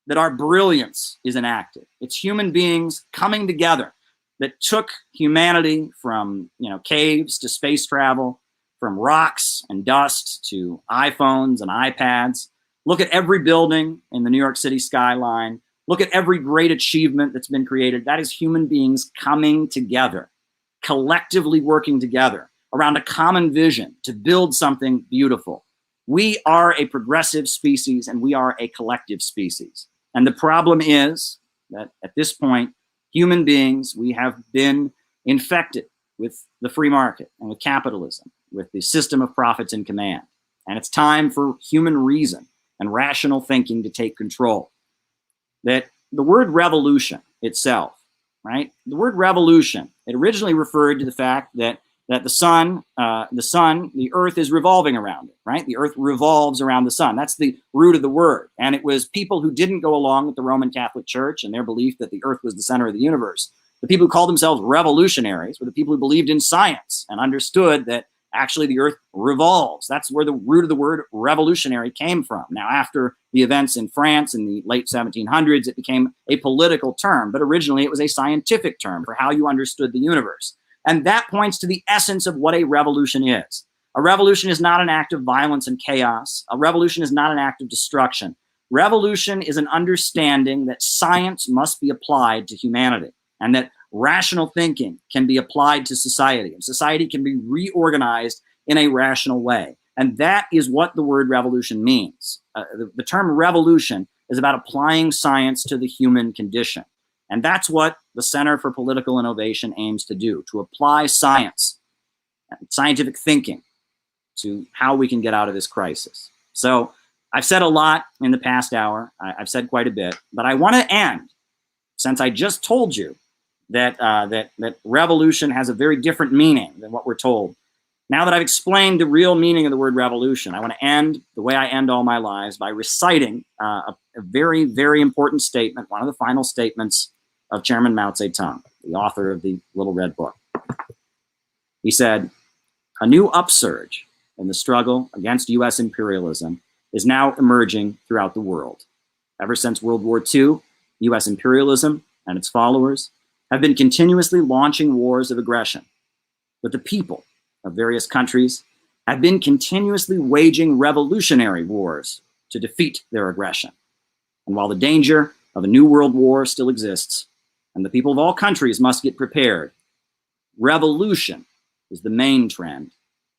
that our brilliance is enacted. It's human beings coming together that took humanity from caves to space travel, from rocks and dust to iPhones and iPads. Look at every building in the New York City skyline. Look at every great achievement that's been created. That is human beings coming together, collectively working together around a common vision to build something beautiful. We are a progressive species and we are a collective species. And the problem is that at this point, human beings, we have been infected with the free market and with capitalism, with the system of profits and command. And it's time for human reason and rational thinking to take control. That the word revolution itself, right? The word revolution, it originally referred to the fact that the earth is revolving around it, right? The earth revolves around the sun. That's the root of the word. And it was people who didn't go along with the Roman Catholic Church and their belief that the earth was the center of the universe. The people who called themselves revolutionaries were the people who believed in science and understood that actually the earth revolves. That's where the root of the word revolutionary came from. Now, after the events in France in the late 1700s, it became a political term, but originally it was a scientific term for how you understood the universe. And that points to the essence of what a revolution is. A revolution is not an act of violence and chaos. A revolution is not an act of destruction. Revolution is an understanding that science must be applied to humanity and that rational thinking can be applied to society, and society can be reorganized in a rational way. And that is what the word revolution means. The term revolution is about applying science to the human condition. And that's what the Center for Political Innovation aims to do, to apply science, scientific thinking to how we can get out of this crisis. So I've said a lot in the past hour. I've said quite a bit, but I want to end, since I just told you that revolution has a very different meaning than what we're told. Now that I've explained the real meaning of the word revolution, I want to end the way I end all my lives by reciting a very, very important statement, one of the final statements of Chairman Mao Zedong, the author of the Little Red Book. He said, "A new upsurge in the struggle against U.S. imperialism is now emerging throughout the world. Ever since World War II, U.S. imperialism and its followers have been continuously launching wars of aggression. But the people of various countries have been continuously waging revolutionary wars to defeat their aggression. And while the danger of a new world war still exists, and the people of all countries must get prepared, revolution is the main trend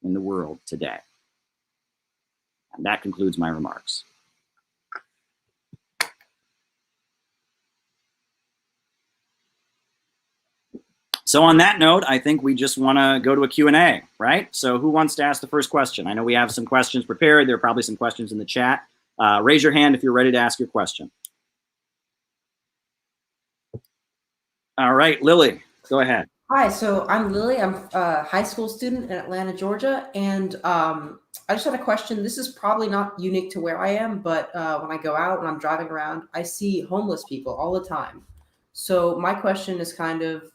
in the world today." And that concludes my remarks. So on that note, I think we just want to go to a Q&A, right? So who wants to ask the first question? I know we have some questions prepared. There are probably some questions in the chat. Raise your hand if you're ready to ask your question. All right, Lily, go ahead. Hi, so I'm Lily. I'm a high school student in Atlanta, Georgia, and I just had a question. This is probably not unique to where I am, but when I go out and I'm driving around, I see homeless people all the time. So my question is kind of,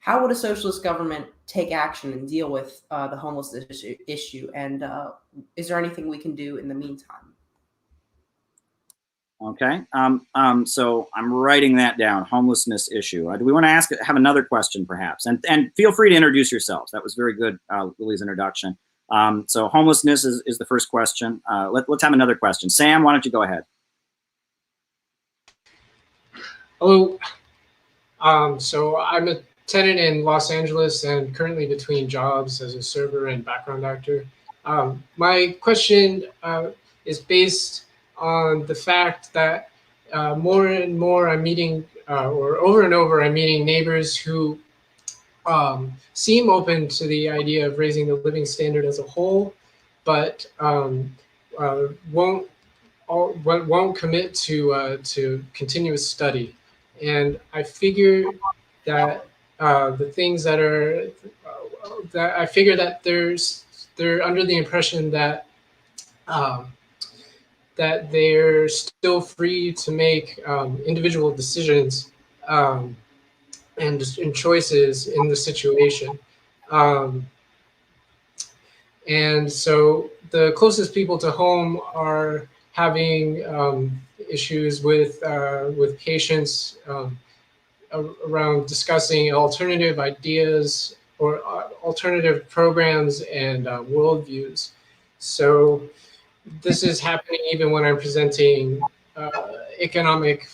how would a socialist government take action and deal with the homelessness issue? And is there anything we can do in the meantime? Okay. So I'm writing that down. Homelessness issue. Do we want to have another question, perhaps? And feel free to introduce yourselves. That was very good, Lily's introduction. So homelessness is the first question. Let's have another question. Sam, why don't you go ahead? Hello. So I'm a tenant in Los Angeles and currently between jobs as a server and background actor. My question is based on the fact that more and more I'm meeting, or over and over, I'm meeting neighbors who seem open to the idea of raising the living standard as a whole, but won't commit to continuous study. And I figure that the things that are that I figure that they're under the impression that that they're still free to make individual decisions and choices in the situation. And so the closest people to home are having issues with patients around discussing alternative ideas or alternative programs and worldviews. So this is happening even when I'm presenting economic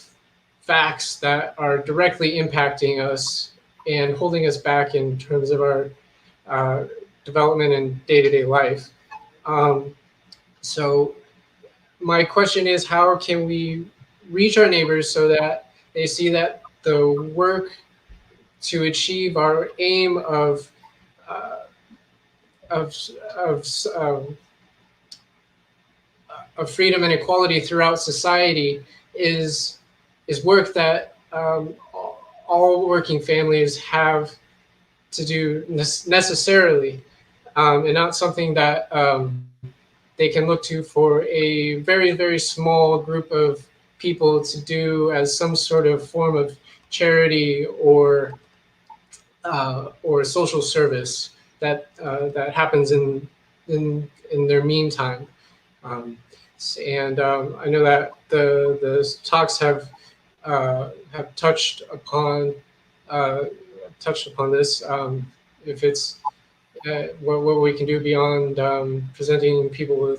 facts that are directly impacting us and holding us back in terms of our development and day-to-day life. So my question is, how can we reach our neighbors so that they see that the work to achieve our aim of freedom and equality throughout society is work that all working families have to do necessarily, and not something that they can look to for a very, very small group of people to do as some sort of form of charity or social service that happens in their meantime. And I know that the talks have touched upon this. If it's what we can do beyond presenting people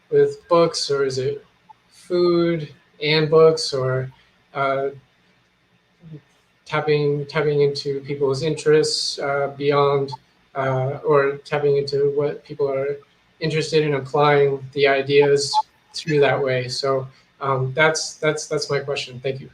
with books, or is it food and books, or tapping into people's interests beyond, or tapping into what people are interested in, applying the ideas through that way. So that's my question. Thank you.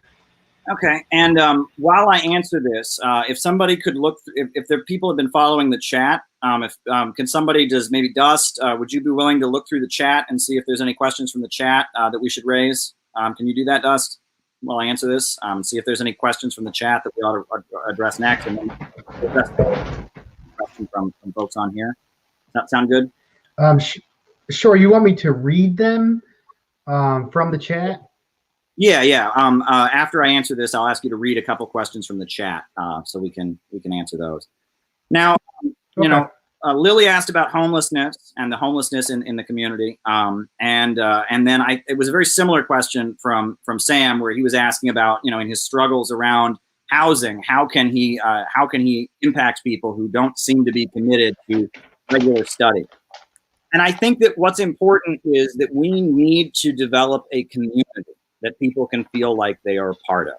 Okay, and while I answer this, if somebody could look, if there people have been following the chat, can somebody, maybe Dust, would you be willing to look through the chat and see if there's any questions from the chat that we should raise? Can you do that, Dust, while I answer this? See if there's any questions from the chat that we ought to address next, and then address the question from folks on here. Does that sound good? Sure. You want me to read them from the chat? Yeah. After I answer this, I'll ask you to read a couple questions from the chat, so we can answer those. Now, you know, Lily asked about homelessness and the homelessness in the community, and then it was a very similar question from Sam, where he was asking about, you know, in his struggles around housing, how can he impact people who don't seem to be committed to regular study. And I think that what's important is that we need to develop a community that people can feel like they are a part of.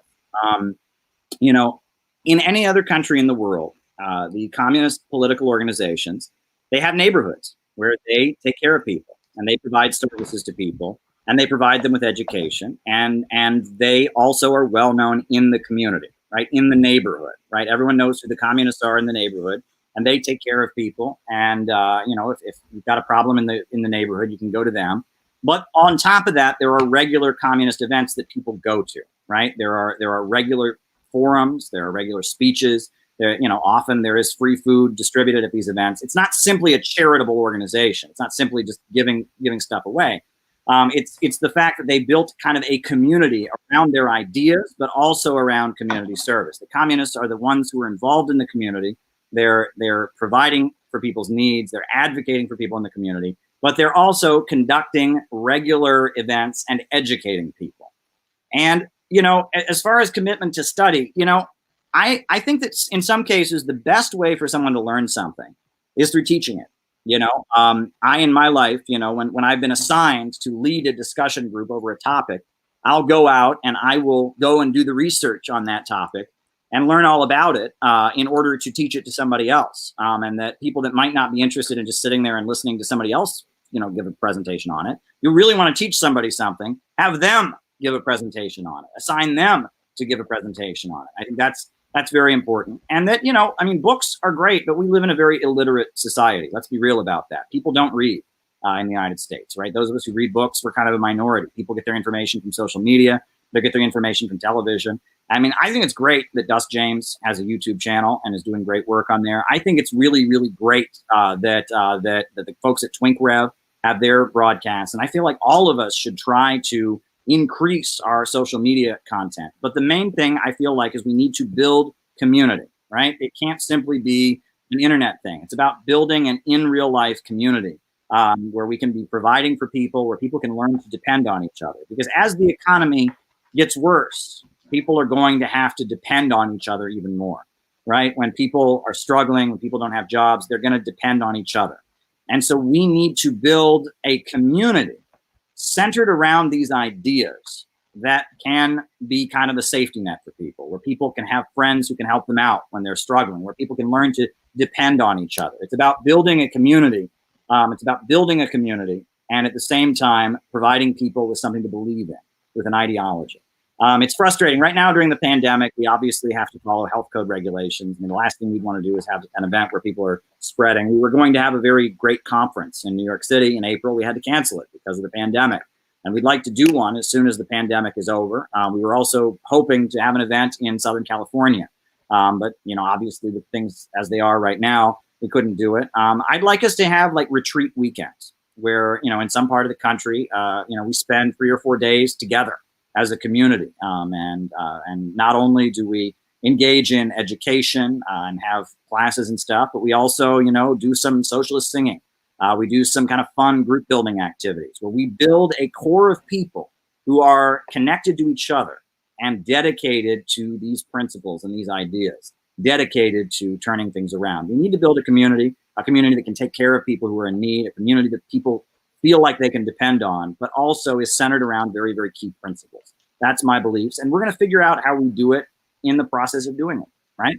You know, in any other country in the world, the communist political organizations, they have neighborhoods where they take care of people and they provide services to people and they provide them with education, and they also are well known in the community. right, in the neighborhood, right? Everyone knows who the communists are in the neighborhood, and they take care of people. And you know, if you've got a problem in the neighborhood, you can go to them. But on top of that, there are regular communist events that people go to, right? There are regular forums, there are regular speeches. There, you know, often there is free food distributed at these events. It's not simply a charitable organization. It's not simply just giving stuff away. It's the fact that they built kind of a community around their ideas, but also around community service. The communists are the ones who are involved in the community. They're providing for people's needs. They're advocating for people in the community, but they're also conducting regular events and educating people. And, you know, as far as commitment to study, you know, I think that in some cases, the best way for someone to learn something is through teaching it. You know, I, in my life, you know, when I've been assigned to lead a discussion group over a topic, I'll go out and I will go and do the research on that topic and learn all about it in order to teach it to somebody else. And that people that might not be interested in just sitting there and listening to somebody else, you know, give a presentation on it. You really want to teach somebody something, have them give a presentation on it, assign them to give a presentation on it. I think that's very important. And that, you know, I mean, books are great, but we live in a very illiterate society. Let's be real about that. People don't read in the United States, right? Those of us who read books, we're kind of a minority. People get their information from social media. They get their information from television. I mean, I think it's great that Dust James has a YouTube channel and is doing great work on there. I think it's really, really great that the folks at TwinkRev have their broadcasts. And I feel like all of us should try to increase our social media content. But the main thing I feel like is we need to build community, right? It can't simply be an internet thing. It's about building an in real life community where we can be providing for people, where people can learn to depend on each other. Because as the economy gets worse, people are going to have to depend on each other even more, right? When people are struggling, when people don't have jobs, they're going to depend on each other. And so we need to build a community centered around these ideas that can be kind of a safety net for people, where people can have friends who can help them out when they're struggling, where people can learn to depend on each other. It's about building a community. And at the same time, providing people with something to believe in, with an ideology. It's frustrating. Right now, during the pandemic, we obviously have to follow health code regulations. I mean, the last thing we'd want to do is have an event where people are spreading. We were going to have a very great conference in New York City in April. We had to cancel it because of the pandemic. And we'd like to do one as soon as the pandemic is over. We were also hoping to have an event in Southern California. But, you know, obviously with things as they are right now, we couldn't do it. I'd like us to have like retreat weekends where, you know, in some part of the country, you know, we spend 3 or 4 days together as a community. And not only do we engage in education and have classes and stuff, but we also, you know, do some socialist singing. We do some kind of fun group building activities where we build a core of people who are connected to each other and dedicated to these principles and these ideas, dedicated to turning things around. We need to build a community that can take care of people who are in need, a community that people feel like they can depend on, but also is centered around very, very key principles. That's my beliefs. And we're going to figure out how we do it in the process of doing it, right?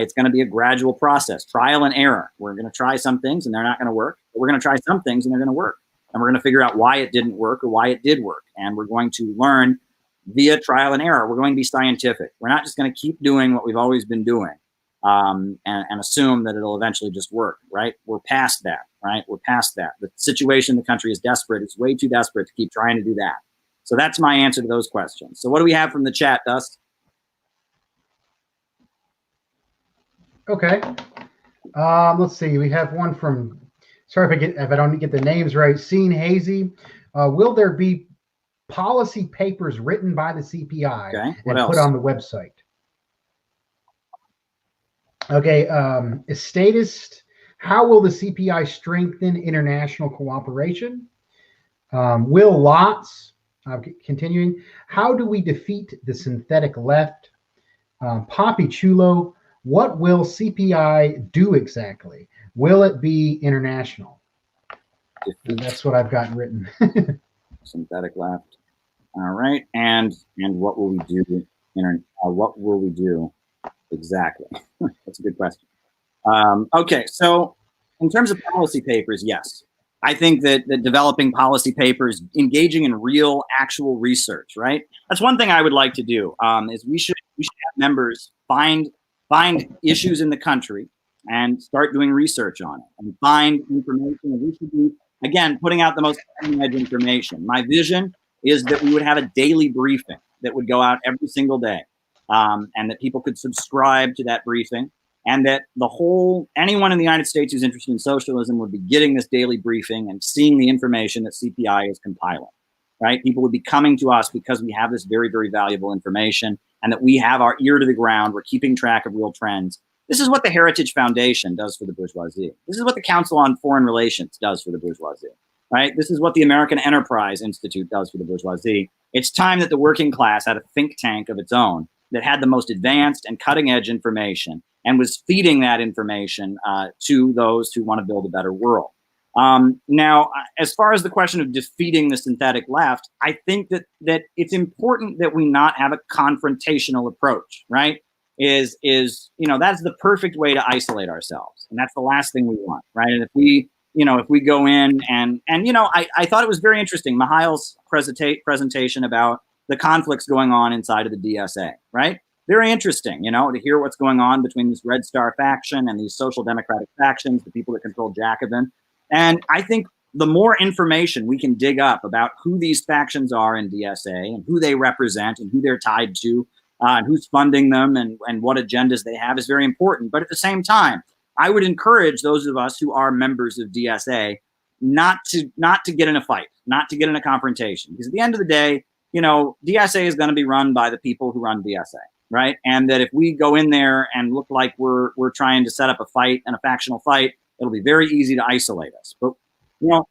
It's going to be a gradual process, trial and error. We're going to try some things and they're not going to work. But we're going to try some things and they're going to work. And we're going to figure out why it didn't work or why it did work. And we're going to learn via trial and error. We're going to be scientific. We're not just going to keep doing what we've always been doing and assume that it'll eventually just work, right? We're past that, right? We're past that. The situation in the country is desperate. It's way too desperate to keep trying to do that. So that's my answer to those questions. So what do we have from the chat, Dust? Okay. Let's see. We have one from, sorry if I don't get the names right, Scene Hazy. Will there be policy papers written by the CPI and put on the website? Okay. Statist, how will the CPI strengthen international cooperation? Will Lots, continuing, how do we defeat the synthetic left? Poppy Chulo, what will CPI do exactly? Will it be international? And that's what I've got written. Synthetic left. All right. And what will we do? What will we do exactly? That's a good question. Okay. So in terms of policy papers, yes. I think that developing policy papers, engaging in real, actual research, right? That's one thing I would like to do. Is we should we should have members find issues in the country and start doing research on it and find information. And we should be, again, putting out the most cutting-edge information. My vision is that we would have a daily briefing that would go out every single day, and that people could subscribe to that briefing, and that anyone in the United States who's interested in socialism would be getting this daily briefing and seeing the information that CPI is compiling, right? People would be coming to us because we have this very, very valuable information, and that we have our ear to the ground. We're keeping track of real trends. This is what the Heritage Foundation does for the bourgeoisie. This is what the Council on Foreign Relations does for the bourgeoisie, right? This is what the American Enterprise Institute does for the bourgeoisie. It's time that the working class had a think tank of its own that had the most advanced and cutting edge information and was feeding that information to those who want to build a better world. Now, as far as the question of defeating the synthetic left, I think that it's important that we not have a confrontational approach, right? That's the perfect way to isolate ourselves. And that's the last thing we want, right? And if we go in and I thought it was very interesting, Mihail's presentation about the conflicts going on inside of the DSA, right? Very interesting, to hear what's going on between this Red Star faction and these social democratic factions, the people that control Jacobin. And I think the more information we can dig up about who these factions are in DSA and who they represent and who they're tied to, and who's funding them and what agendas they have is very important. But at the same time, I would encourage those of us who are members of DSA not to get in a fight, not to get in a confrontation. Because at the end of the day, DSA is going to be run by the people who run DSA, right? And that if we go in there and look like we're trying to set up a fight and a factional fight, it'll be very easy to isolate us. But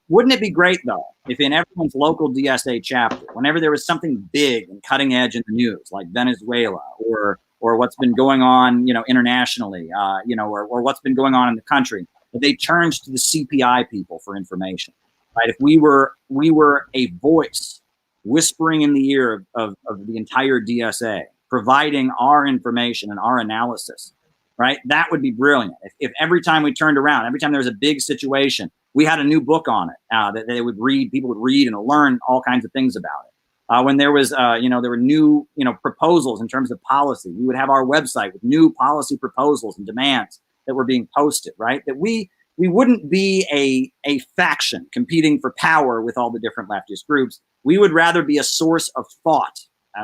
wouldn't it be great, though, if in everyone's local DSA chapter, whenever there was something big and cutting edge in the news, like Venezuela or what's been going on, internationally, or what's been going on in the country, that they turned to the CPI people for information, right? If we were a voice whispering in the ear of the entire DSA, providing our information and our analysis, right? That would be brilliant. If every time we turned around, every time there was a big situation, we had a new book on it that they would read, people would read and learn all kinds of things about it. When there was, there were new, proposals in terms of policy, we would have our website with new policy proposals and demands that were being posted, right? That we wouldn't be a faction competing for power with all the different leftist groups. We would rather be a source of thought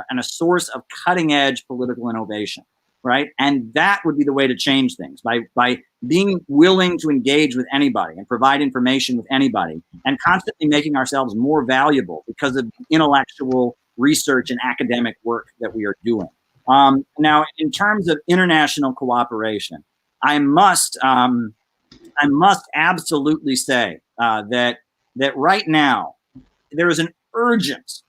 and a source of cutting edge political innovation. Right. And that would be the way to change things by being willing to engage with anybody and provide information with anybody and constantly making ourselves more valuable because of intellectual research and academic work that we are doing. Now, in terms of international cooperation, I must absolutely say that right now there is an urgent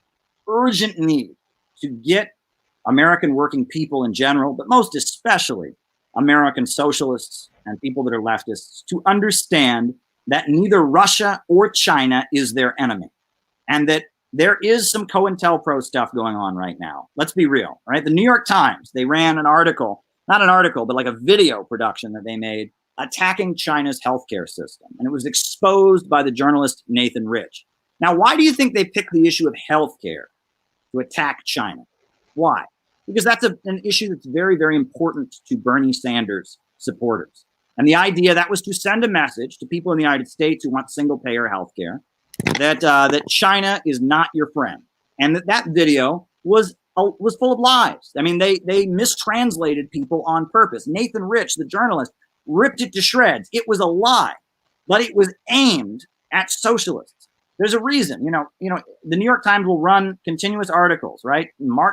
need to get American working people in general, but most especially American socialists and people that are leftists, to understand that neither Russia or China is their enemy, and that there is some COINTELPRO stuff going on right now. Let's be real, right? The New York Times, they ran an article, not an article, but like a video production that they made attacking China's healthcare system, and it was exposed by the journalist Nathan Rich. Now, why do you think they picked the issue of healthcare to attack China? Why? Because that's an issue that's very, very important to Bernie Sanders supporters. And the idea that was to send a message to people in the United States who want single-payer health care that China is not your friend. And that video was full of lies. I mean, they mistranslated people on purpose. Nathan Rich, the journalist, ripped it to shreds. It was a lie, but it was aimed at socialists. There's a reason, the New York Times will run continuous articles, right?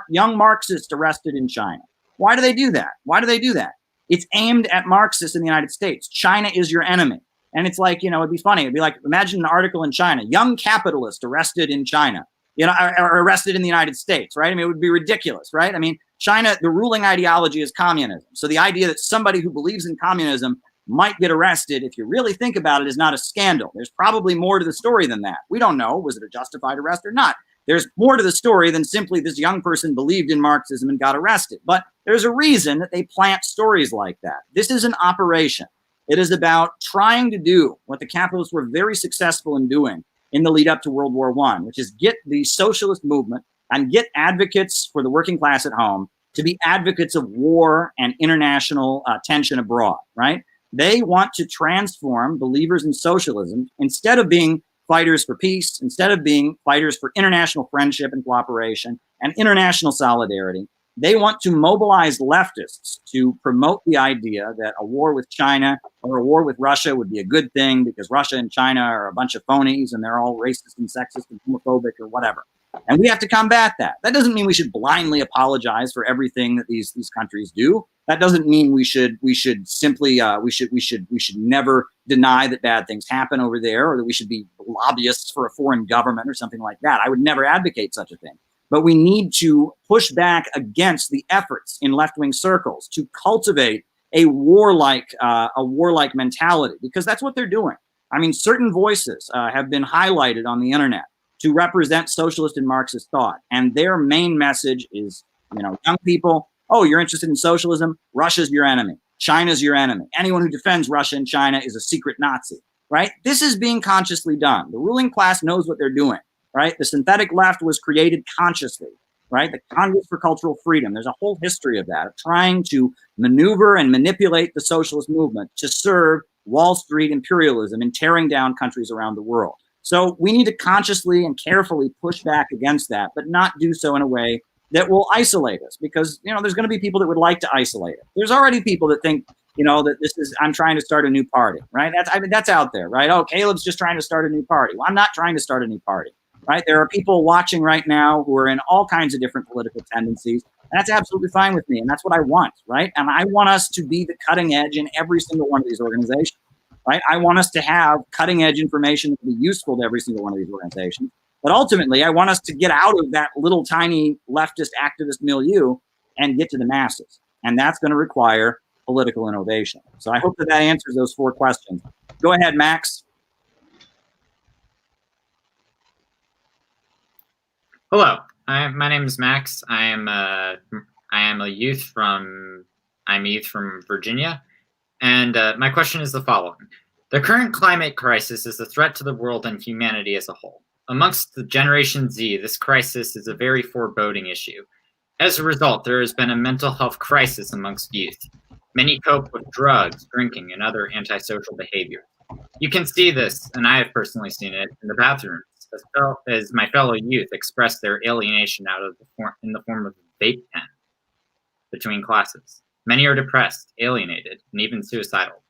Young Marxists arrested in China. Why do they do that? It's aimed at Marxists in the United States. China is your enemy. And it's like, it'd be funny. It'd be like, imagine an article in China, young capitalist arrested in China, or arrested in the United States, right? I mean, it would be ridiculous, right? I mean, China, the ruling ideology is communism. So the idea that somebody who believes in communism might get arrested, if you really think about it, is not a scandal. There's probably more to the story than that. We don't know. Was it a justified arrest or not? There's more to the story than simply this young person believed in Marxism and got arrested. But there's a reason that they plant stories like that. This is an operation. It is about trying to do what the capitalists were very successful in doing in the lead up to World War I, which is get the socialist movement and get advocates for the working class at home to be advocates of war and international tension abroad, right? They want to transform believers in socialism, instead of being fighters for peace, instead of being fighters for international friendship and cooperation and international solidarity. They want to mobilize leftists to promote the idea that a war with China or a war with Russia would be a good thing because Russia and China are a bunch of phonies and they're all racist and sexist and homophobic or whatever. And we have to combat that. That doesn't mean we should blindly apologize for everything that these countries do. That doesn't mean we should simply we should never deny that bad things happen over there, or that we should be lobbyists for a foreign government or something like that. I would never advocate such a thing. But we need to push back against the efforts in left-wing circles to cultivate a warlike mentality, because that's what they're doing. I mean, certain voices have been highlighted on the internet to represent socialist and Marxist thought, and their main message is, young people, oh, you're interested in socialism? Russia's your enemy. China's your enemy. Anyone who defends Russia and China is a secret Nazi, right? This is being consciously done. The ruling class knows what they're doing. Right? The synthetic left was created consciously, right? The Congress for Cultural Freedom. There's a whole history of that, of trying to maneuver and manipulate the socialist movement to serve Wall Street imperialism and tearing down countries around the world. So we need to consciously and carefully push back against that, but not do so in a way that will isolate us, because, there's going to be people that would like to isolate us. There's already people that think, that this is, I'm trying to start a new party, right? That's out there, right? Oh, Caleb's just trying to start a new party. Well, I'm not trying to start a new party. Right? There are people watching right now who are in all kinds of different political tendencies, and that's absolutely fine with me, and that's what I want, right? And I want us to be the cutting edge in every single one of these organizations, right? I want us to have cutting edge information that will be useful to every single one of these organizations, but ultimately, I want us to get out of that little tiny leftist activist milieu and get to the masses, and that's going to require political innovation. So I hope that answers those 4 questions. Go ahead, Max. Hello, my name is Max. I am a youth from Virginia, and my question is the following: the current climate crisis is a threat to the world and humanity as a whole. Amongst the Generation Z, this crisis is a very foreboding issue. As a result, there has been a mental health crisis amongst youth. Many cope with drugs, drinking, and other antisocial behavior. You can see this, and I have personally seen it, in the bathrooms, as my fellow youth express their alienation in the form of a vape pen between classes. Many are depressed, alienated, and even suicidal.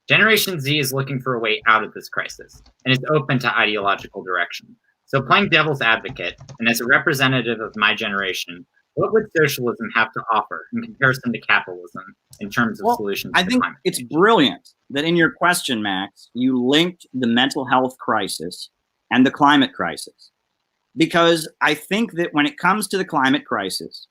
Generation Z is looking for a way out of this crisis and is open to ideological direction. So, playing devil's advocate, and as a representative of my generation, what would socialism have to offer in comparison to capitalism in terms of solutions? I think it's brilliant that in your question, Max, you linked the mental health crisis and the climate crisis, because I think that when it comes to the climate crisis,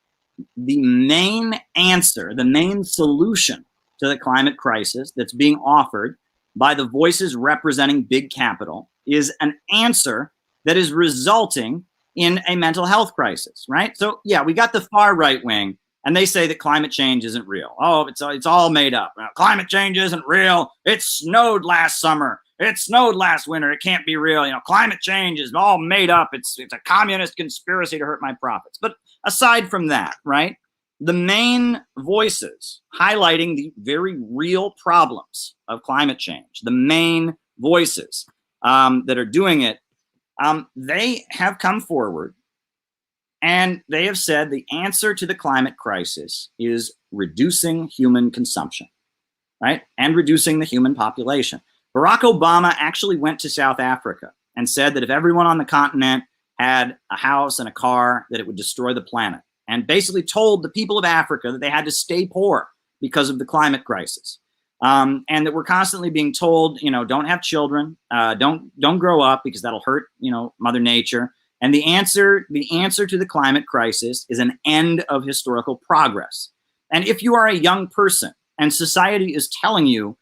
the main answer, the main solution to the climate crisis that's being offered by the voices representing big capital is an answer that is resulting in a mental health crisis, right? So yeah, we got the far right wing, and they say that climate change isn't real. Oh, it's all made up. Climate change isn't real. It snowed last summer. It snowed last winter. It can't be real. Climate change is all made up. It's a communist conspiracy to hurt my profits. But aside from that, right, the main voices highlighting the very real problems of climate change, the main voices that are doing it, they have come forward and they have said the answer to the climate crisis is reducing human consumption, right, and reducing the human population. Barack Obama actually went to South Africa and said that if everyone on the continent had a house and a car, that it would destroy the planet, and basically told the people of Africa that they had to stay poor because of the climate crisis. And that we're constantly being told, don't have children, don't grow up because that'll hurt, Mother Nature. And the answer to the climate crisis is an end of historical progress. And if you are a young person and society is telling you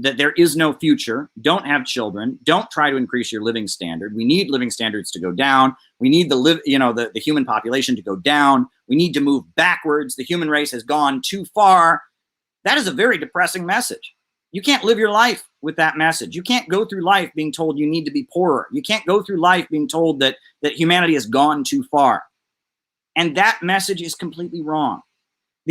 that there is no future, don't have children, don't try to increase your living standard. We need living standards to go down. We need the human population to go down. We need to move backwards. The human race has gone too far. That is a very depressing message. You can't live your life with that message. You can't go through life being told you need to be poorer. You can't go through life being told that humanity has gone too far. And that message is completely wrong.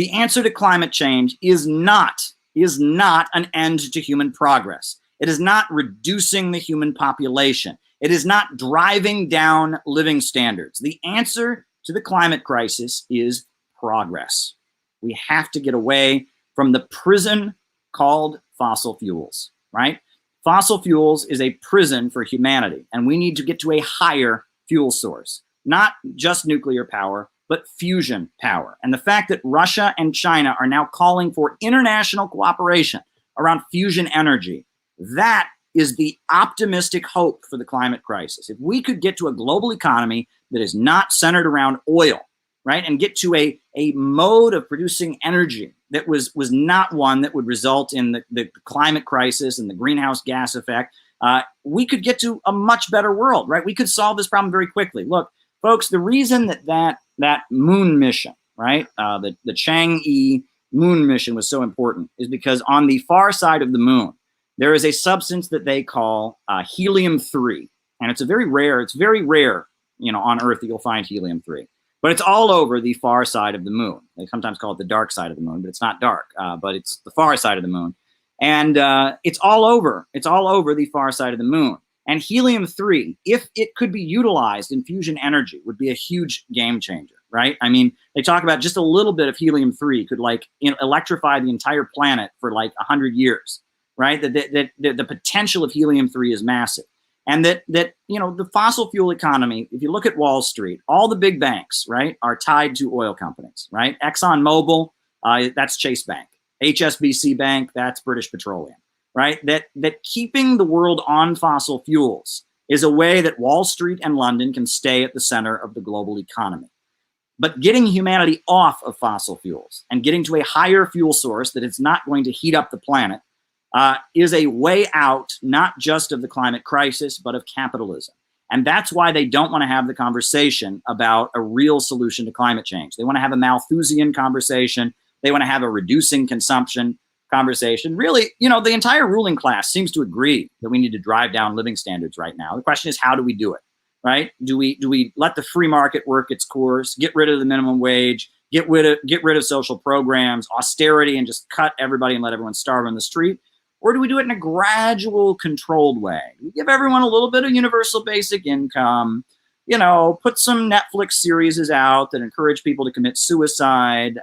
The answer to climate change is not an end to human progress. It is not reducing the human population. It is not driving down living standards. The answer to the climate crisis is progress. We have to get away from the prison called fossil fuels, right? Fossil fuels is a prison for humanity, and we need to get to a higher fuel source, not just nuclear power, but fusion power. And the fact that Russia and China are now calling for international cooperation around fusion energy, that is the optimistic hope for the climate crisis. If we could get to a global economy that is not centered around oil, right, and get to a mode of producing energy that was not one that would result in the climate crisis and the greenhouse gas effect, we could get to a much better world, right? We could solve this problem very quickly. Look, folks, the reason that moon mission, right, the Chang'e moon mission was so important is because on the far side of the moon, there is a substance that they call helium-3. And it's very rare, you know, on Earth that you'll find helium-3. But it's all over the far side of the moon. They sometimes call it the dark side of the moon, but it's not dark, but it's the far side of the moon. And it's all over the far side of the moon. And helium-3, if it could be utilized in fusion energy, would be a huge game changer, right? I mean, they talk about just a little bit of helium-3 could like electrify the entire planet for like 100 years, right? The potential of helium-3 is massive. And that you know, the fossil fuel economy, if you look at Wall Street, all the big banks, right, are tied to oil companies, right? ExxonMobil, that's Chase Bank. HSBC Bank, that's British Petroleum, right? That keeping the world on fossil fuels is a way that Wall Street and London can stay at the center of the global economy. But getting humanity off of fossil fuels and getting to a higher fuel source that is not going to heat up the planet is a way out, not just of the climate crisis, but of capitalism. And that's why they don't want to have the conversation about a real solution to climate change. They want to have a Malthusian conversation. They want to have a reducing consumption conversation. Really, you know, the entire ruling class seems to agree that we need to drive down living standards right now. The question is, how do we do it, right? Do we let the free market work its course, get rid of the minimum wage, get rid of social programs, austerity, and just cut everybody and let everyone starve on the street? Or do we do it in a gradual, controlled way? We give everyone a little bit of universal basic income, you know, put some Netflix series out that encourage people to commit suicide,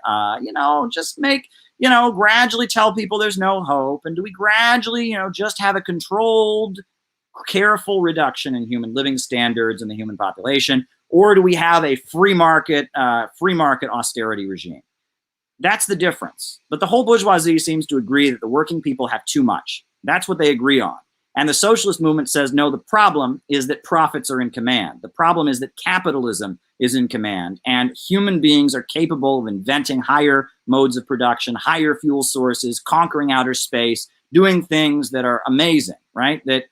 you know, just make, you know, gradually tell people there's no hope. And do we gradually, you know, just have a controlled, careful reduction in human living standards and the human population? Or do we have a free market austerity regime? That's the difference. But the whole bourgeoisie seems to agree that the working people have too much. That's what they agree on. And the socialist movement says, no, the problem is that profits are in command. The problem is that capitalism is in command, and human beings are capable of inventing higher modes of production, higher fuel sources, conquering outer space, doing things that are amazing, right? That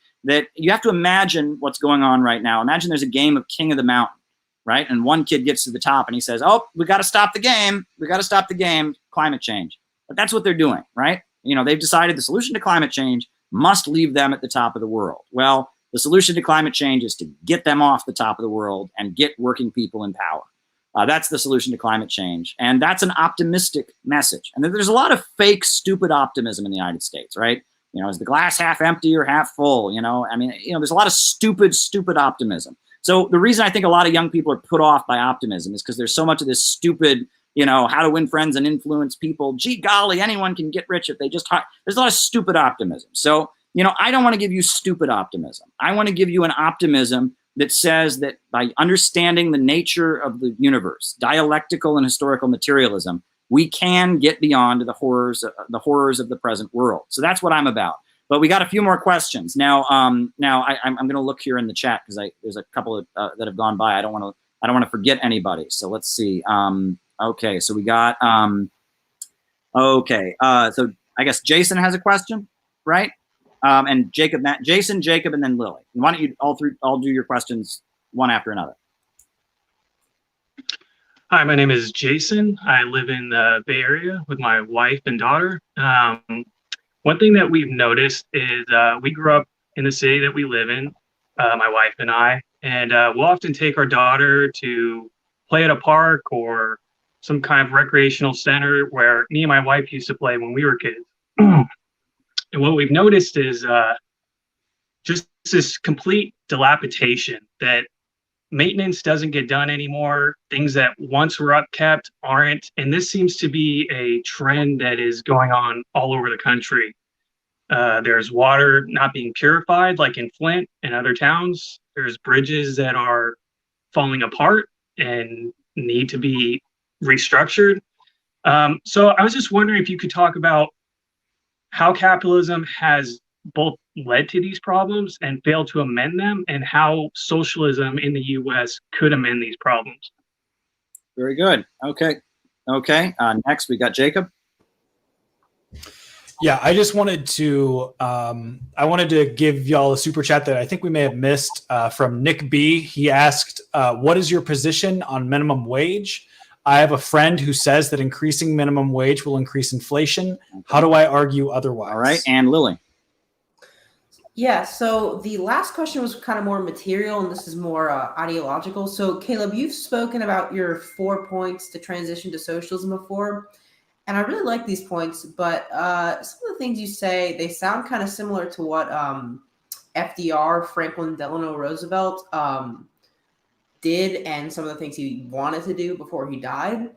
you have to imagine what's going on right now. Imagine there's a game of King of the Mountain, right? And one kid gets to the top and he says, oh, we got to stop the game. We got to stop the game, climate change. But that's what they're doing, right? You know, they've decided the solution to climate change must leave them at the top of the world. Well, the solution to climate change is to get them off the top of the world and get working people in power. That's the solution to climate change. And that's an optimistic message. And there's a lot of fake, stupid optimism in the United States, right? You know, is the glass half empty or half full? You know, I mean, you know, there's a lot of stupid optimism. So the reason I think a lot of young people are put off by optimism is because there's so much of this stupid, you know, how to win friends and influence people. Gee golly, anyone can get rich if they just there's a lot of stupid optimism. So, you know, I don't want to give you stupid optimism. I want to give you an optimism that says that by understanding the nature of the universe, dialectical and historical materialism, we can get beyond the horrors of the present world. So that's what I'm about. But we got a few more questions now. I'm going to look here in the chat because there's a couple of, that have gone by. I don't want to forget anybody. So let's see. Okay, so we got. So I guess Jason has a question, right? And Jacob, Jason, Jacob, and then Lily. Why don't you all do your questions one after another? Hi, my name is Jason. I live in the Bay Area with my wife and daughter. One thing that we've noticed is we grew up in the city that we live in, my wife and I, and we'll often take our daughter to play at a park or some kind of recreational center where me and my wife used to play when we were kids. And what we've noticed is just this complete dilapidation, that maintenance doesn't get done anymore. Things that once were upkept aren't. And this seems to be a trend that is going on all over the country. There's water not being purified, like in Flint and other towns. There's bridges that are falling apart and need to be restructured. So I was just wondering if you could talk about how capitalism has both led to these problems and failed to amend them, and how socialism in the U.S. could amend these problems. Very good. Okay. Next, we got Jacob. Yeah, I just wanted to give y'all a super chat that I think we may have missed from Nick B. He asked, what is your position on minimum wage? I have a friend who says that increasing minimum wage will increase inflation. How do I argue otherwise? All right, and Lily. Yeah, so the last question was kind of more material, and this is more ideological. So, Caleb, you've spoken about your 4 points to transition to socialism before, and I really like these points, but some of the things you say, they sound kind of similar to what FDR, Franklin Delano Roosevelt, did, and some of the things he wanted to do before he died.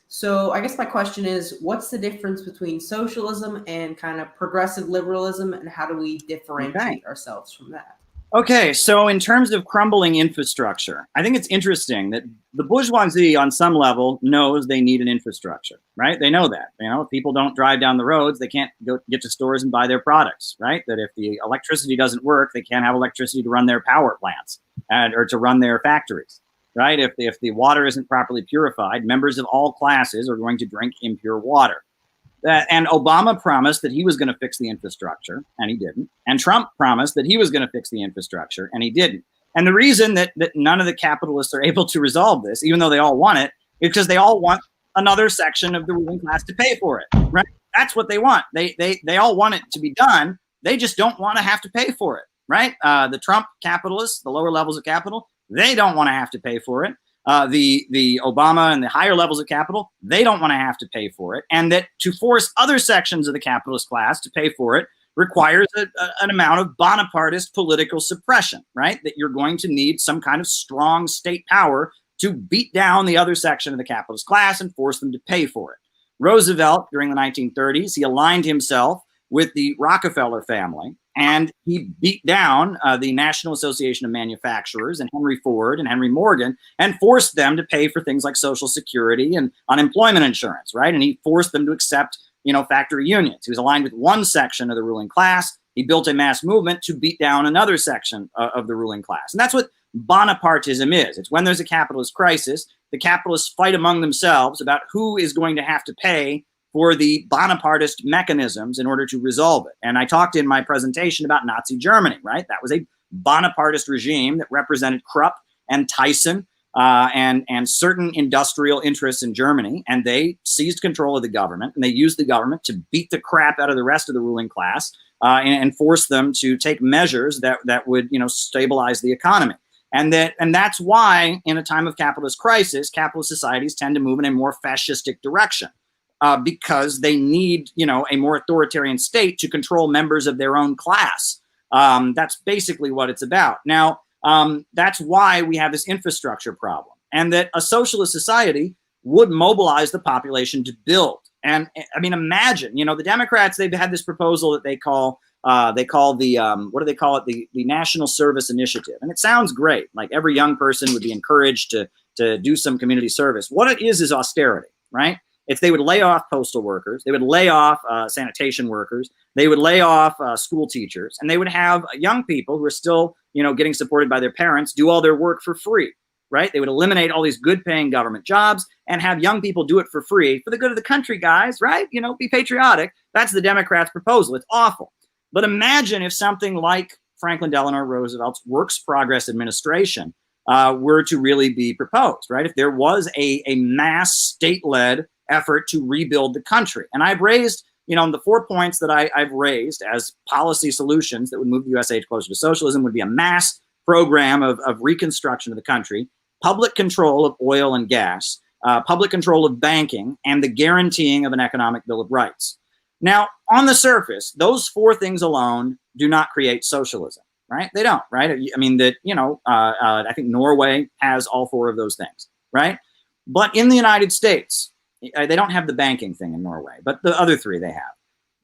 So I guess my question is, what's the difference between socialism and kind of progressive liberalism, and how do we differentiate ourselves from that? Okay, so in terms of crumbling infrastructure, I think it's interesting that the bourgeoisie on some level knows they need an infrastructure, right? They know that. You know, if people don't drive down the roads, they can't get to stores and buy their products, right? That if the electricity doesn't work, they can't have electricity to run their power plants or to run their factories. Right? If the water isn't properly purified, members of all classes are going to drink impure water. And Obama promised that he was going to fix the infrastructure, and he didn't. And Trump promised that he was going to fix the infrastructure, and he didn't. And the reason that none of the capitalists are able to resolve this, even though they all want it, is because they all want another section of the ruling class to pay for it. Right? That's what they want. They all want it to be done. They just don't want to have to pay for it. Right? The Trump capitalists, the lower levels of capital, they don't want to have to pay for it. The Obama and the higher levels of capital, they don't want to have to pay for it. And that to force other sections of the capitalist class to pay for it requires an amount of Bonapartist political suppression, right? That you're going to need some kind of strong state power to beat down the other section of the capitalist class and force them to pay for it. Roosevelt, during the 1930s, he aligned himself with the Rockefeller family, and he beat down the National Association of Manufacturers and Henry Ford and Henry Morgan and forced them to pay for things like Social Security and unemployment insurance, right? And he forced them to accept, factory unions. He was aligned with one section of the ruling class. He built a mass movement to beat down another section of the ruling class. And that's what Bonapartism is. It's when there's a capitalist crisis, the capitalists fight among themselves about who is going to have to pay for the Bonapartist mechanisms in order to resolve it. And I talked in my presentation about Nazi Germany, right? That was a Bonapartist regime that represented Krupp and Thyssen and certain industrial interests in Germany. And they seized control of the government, and they used the government to beat the crap out of the rest of the ruling class and force them to take measures that would, stabilize the economy. And that's why in a time of capitalist crisis, capitalist societies tend to move in a more fascistic direction. Because they need, a more authoritarian state to control members of their own class. That's basically what it's about. Now, that's why we have this infrastructure problem, and that a socialist society would mobilize the population to build. And I mean, imagine, the Democrats, they've had this proposal that they call the, what do they call it? The National Service Initiative. And it sounds great. Like every young person would be encouraged to do some community service. What it is austerity, right? If they would lay off postal workers, they would lay off sanitation workers, they would lay off school teachers, and they would have young people who are still, getting supported by their parents do all their work for free, right? They would eliminate all these good paying government jobs and have young people do it for free for the good of the country, guys, right? Be patriotic. That's the Democrats' proposal. It's awful. But imagine if something like Franklin Delano Roosevelt's Works Progress Administration were to really be proposed, right? If there was a mass state-led effort to rebuild the country. And I've raised, the 4 points that I've raised as policy solutions that would move the USA closer to socialism would be a mass program of reconstruction of the country, public control of oil and gas, public control of banking, and the guaranteeing of an economic Bill of Rights. Now, on the surface, those four things alone do not create socialism, right? They don't, right? I mean, I think Norway has all four of those things, right? But in the United States, they don't have the banking thing in Norway, but the other three they have.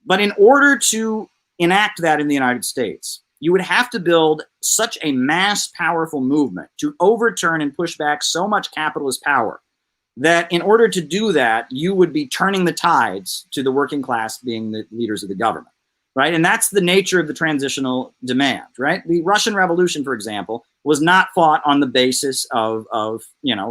But in order to enact that in the United States, you would have to build such a mass powerful movement to overturn and push back so much capitalist power that in order to do that, you would be turning the tides to the working class being the leaders of the government, right? And that's the nature of the transitional demand, right? The Russian Revolution, for example, was not fought on the basis of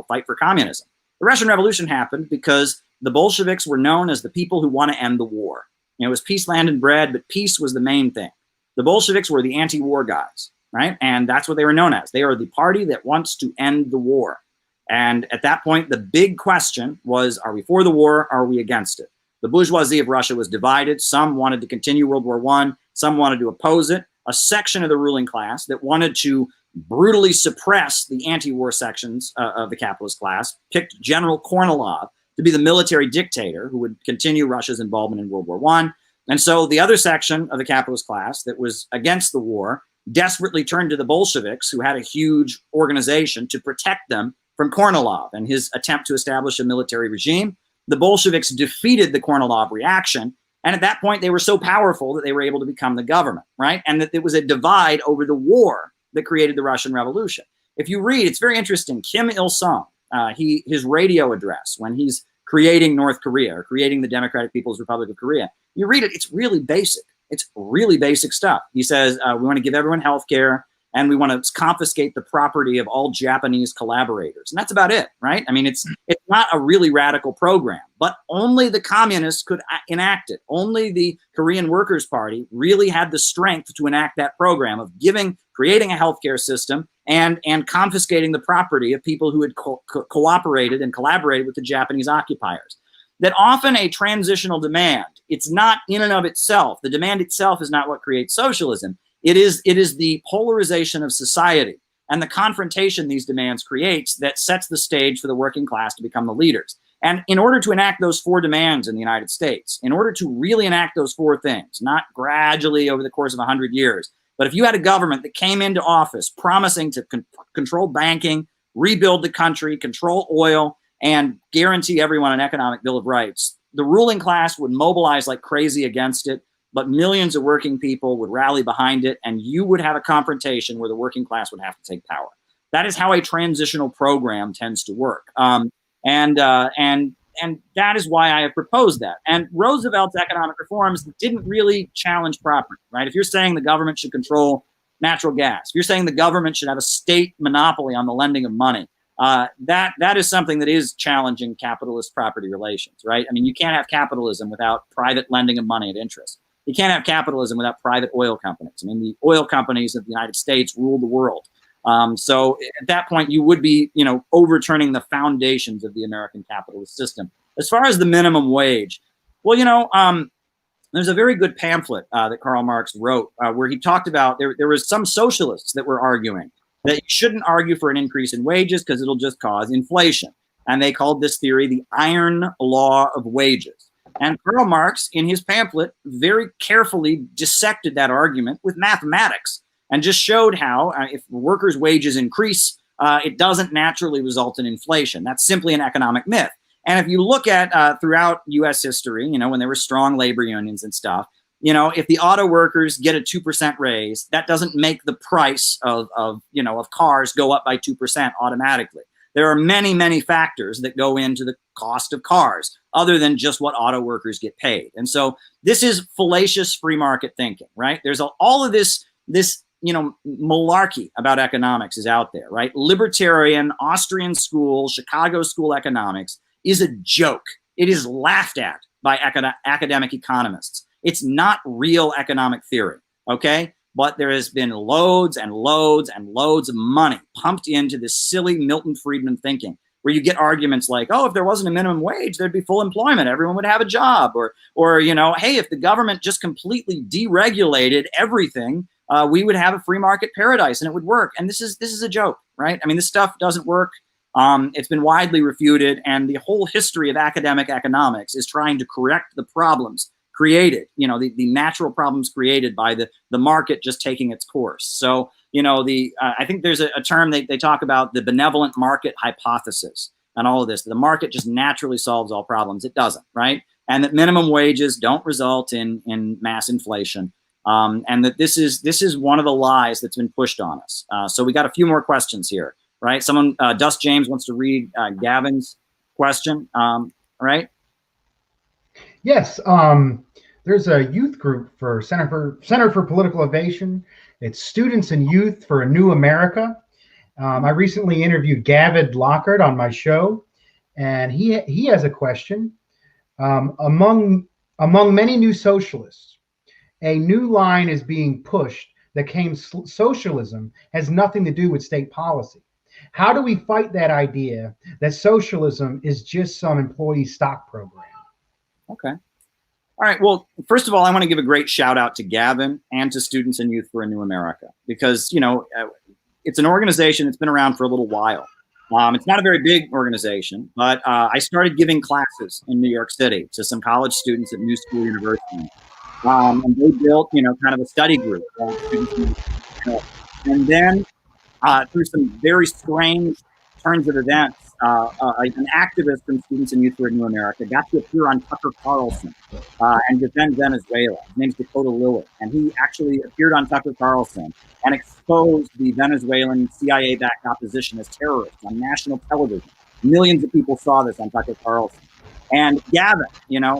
fight for communism. The Russian Revolution happened because the Bolsheviks were known as the people who want to end the war. It was peace, land, and bread, but peace was the main thing. The Bolsheviks were the anti-war guys, right? And that's what they were known as. They are the party that wants to end the war. And at that point, the big question was, are we for the war? Or are we against it? The bourgeoisie of Russia was divided. Some wanted to continue World War I. Some wanted to oppose it. A section of the ruling class that wanted to brutally suppress the anti-war sections of the capitalist class picked General Kornilov to be the military dictator who would continue Russia's involvement in World War I. And so the other section of the capitalist class that was against the war desperately turned to the Bolsheviks, who had a huge organization to protect them from Kornilov and his attempt to establish a military regime. The Bolsheviks defeated the Kornilov reaction. And at that point, they were so powerful that they were able to become the government, right? And that there was a divide over the war that created the Russian Revolution. If you read, it's very interesting. Kim Il-sung, his radio address when he's creating North Korea or creating the Democratic People's Republic of Korea, you read it, it's really basic. It's really basic stuff. He says, we want to give everyone health care, and we want to confiscate the property of all Japanese collaborators. And that's about it, right? I mean, it's not a really radical program, but only the communists could enact it. Only the Korean Workers' Party really had the strength to enact that program of creating a healthcare system and confiscating the property of people who had cooperated and collaborated with the Japanese occupiers. That often a transitional demand, it's not in and of itself. The demand itself is not what creates socialism. It is the polarization of society and the confrontation these demands creates that sets the stage for the working class to become the leaders. And in order to enact those four demands in the United States, in order to really enact those four things, not gradually over the course of 100 years, but if you had a government that came into office promising to control banking, rebuild the country, control oil, and guarantee everyone an economic Bill of Rights, the ruling class would mobilize like crazy against it, but millions of working people would rally behind it, and you would have a confrontation where the working class would have to take power. That is how a transitional program tends to work. And that is why I have proposed that. And Roosevelt's economic reforms didn't really challenge property, right? If you're saying the government should control natural gas, if you're saying the government should have a state monopoly on the lending of money, that is something that is challenging capitalist property relations, right? I mean, you can't have capitalism without private lending of money at interest. You can't have capitalism without private oil companies. I mean, the oil companies of the United States rule the world. So at that point, you would be, overturning the foundations of the American capitalist system. As far as the minimum wage, well, there's a very good pamphlet that Karl Marx wrote where he talked about there was some socialists that were arguing that you shouldn't argue for an increase in wages because it'll just cause inflation. And they called this theory the iron law of wages. And Karl Marx, in his pamphlet, very carefully dissected that argument with mathematics and just showed how if workers' wages increase, it doesn't naturally result in inflation. That's simply an economic myth. And if you look at throughout U.S. history, when there were strong labor unions and stuff, if the auto workers get a 2% raise, that doesn't make the price of cars go up by 2% automatically. There are many, many factors that go into the cost of cars other than just what auto workers get paid. And so this is fallacious free market thinking, right? There's all of this malarkey about economics is out there, right? Libertarian, Austrian school, Chicago school economics is a joke. It is laughed at by academic economists. It's not real economic theory, okay? But there has been loads and loads and loads of money pumped into this silly Milton Friedman thinking, where you get arguments like, oh, if there wasn't a minimum wage, there'd be full employment. Everyone would have a job. Or hey, if the government just completely deregulated everything, we would have a free market paradise and it would work. And this is a joke, right? I mean, this stuff doesn't work. It's been widely refuted, and the whole history of academic economics is trying to correct the problems created, the natural problems created by the market just taking its course. So, I think there's a term they talk about, the benevolent market hypothesis and all of this. The market just naturally solves all problems. It doesn't, right? And that minimum wages don't result in mass inflation. And that this is one of the lies that's been pushed on us. So we got a few more questions here, right? Someone, Dust James wants to read Gavin's question, right? Yes. There's a youth group for Center for Political Innovation. It's Students and Youth for a New America. I recently interviewed Gavin Lockhart on my show, and he has a question. Among many new socialists, a new line is being pushed that claims socialism has nothing to do with state policy. How do we fight that idea that socialism is just some employee stock program? Okay. All right. Well, first of all, I want to give a great shout out to Gavin and to Students and Youth for a New America, because, it's an organization that's been around for a little while. It's not a very big organization, but I started giving classes in New York City to some college students at New School University. And they built, kind of a study group. And then through some very strange turns of events, an activist from Students and Youth for a New America got to appear on Tucker Carlson and defend Venezuela. His name's Dakota Lillard. And he actually appeared on Tucker Carlson and exposed the Venezuelan CIA-backed opposition as terrorists on national television. Millions of people saw this on Tucker Carlson. And Gavin,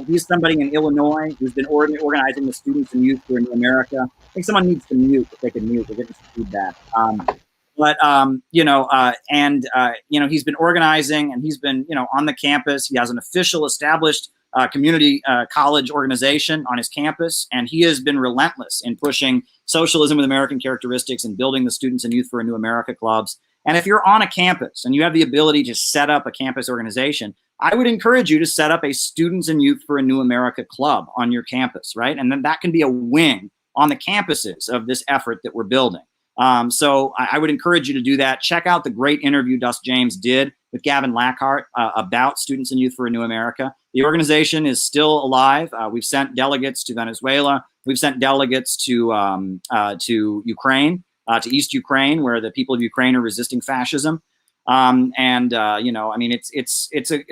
he's somebody in Illinois who's been organizing the Students and Youth for a New America. I think someone needs to mute, if they can mute. We're getting some feedback. He's been organizing, and he's been, on the campus. He has an official established community college organization on his campus, and he has been relentless in pushing socialism with American characteristics and building the Students and Youth for a New America clubs. And if you're on a campus and you have the ability to set up a campus organization, I would encourage you to set up a Students and Youth for a New America club on your campus, right? And then that can be a wing on the campuses of this effort that we're building. So I would encourage you to do that. Check out the great interview Dust James did with Gavin Lockhart about Students and Youth for a New America. The organization is still alive. We've sent delegates to Venezuela. We've sent delegates to Ukraine, to East Ukraine, where the people of Ukraine are resisting fascism. It's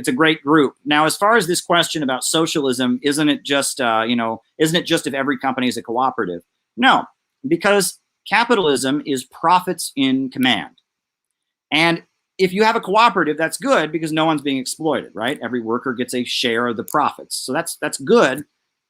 a great group. Now, as far as this question about socialism, isn't it just if every company is a cooperative? No, because capitalism is profits in command. And if you have a cooperative, that's good because no one's being exploited, right? Every worker gets a share of the profits. So that's good,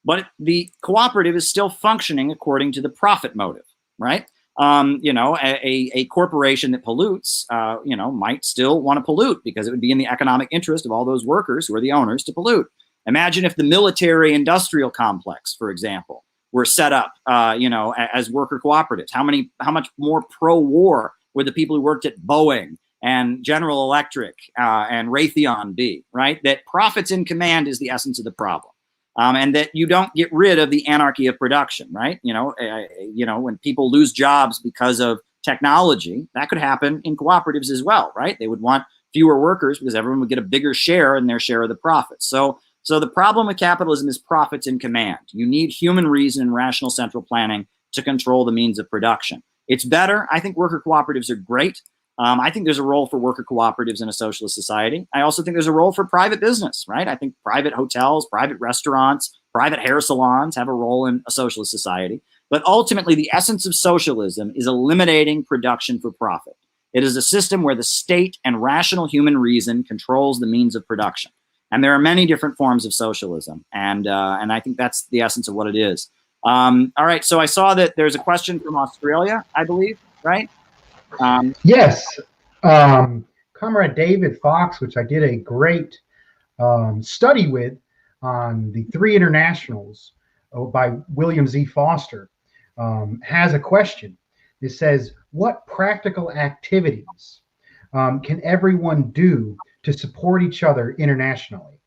but the cooperative is still functioning according to the profit motive, right? A corporation that pollutes, might still want to pollute because it would be in the economic interest of all those workers who are the owners to pollute. Imagine if the military industrial complex, for example, were set up, as worker cooperatives. How much more pro-war would the people who worked at Boeing and General Electric and Raytheon be, right? That profits in command is the essence of the problem. And that you don't get rid of the anarchy of production, right? When people lose jobs because of technology, that could happen in cooperatives as well, right? They would want fewer workers because everyone would get a bigger share in their share of the profits. So the problem with capitalism is profits in command. You need human reason and rational central planning to control the means of production. It's better. I think worker cooperatives are great. I think there's a role for worker cooperatives in a socialist society. I also think there's a role for private business, right? I think private hotels, private restaurants, private hair salons have a role in a socialist society. But ultimately, the essence of socialism is eliminating production for profit. It is a system where the state and rational human reason controls the means of production. And there are many different forms of socialism. And I think that's the essence of what it is. All right. So I saw that there's a question from Australia, I believe, right? Yes. Comrade David Fox, which I did a great study with on the Three Internationals by William Z. Foster, has a question. It says, what practical activities can everyone do to support each other internationally?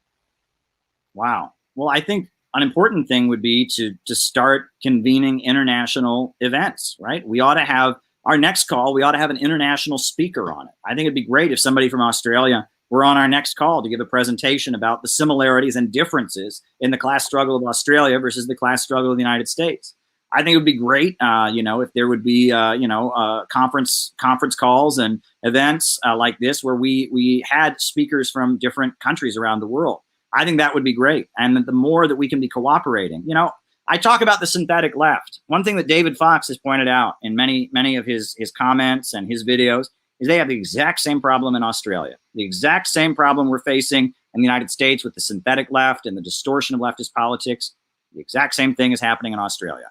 Wow. Well, I think an important thing would be to start convening international events, right? We ought to have our next call, we ought to have an international speaker on it. I think it'd be great if somebody from Australia were on our next call to give a presentation about the similarities and differences in the class struggle of Australia versus the class struggle of the United States. I think it would be great, if there would be, conference calls and events like this where we had speakers from different countries around the world. I think that would be great. And the more that we can be cooperating, I talk about the synthetic left. One thing that David Fox has pointed out in many of his comments and his videos is they have the exact same problem in Australia, the exact same problem we're facing in the United States with the synthetic left and the distortion of leftist politics. The exact same thing is happening in Australia.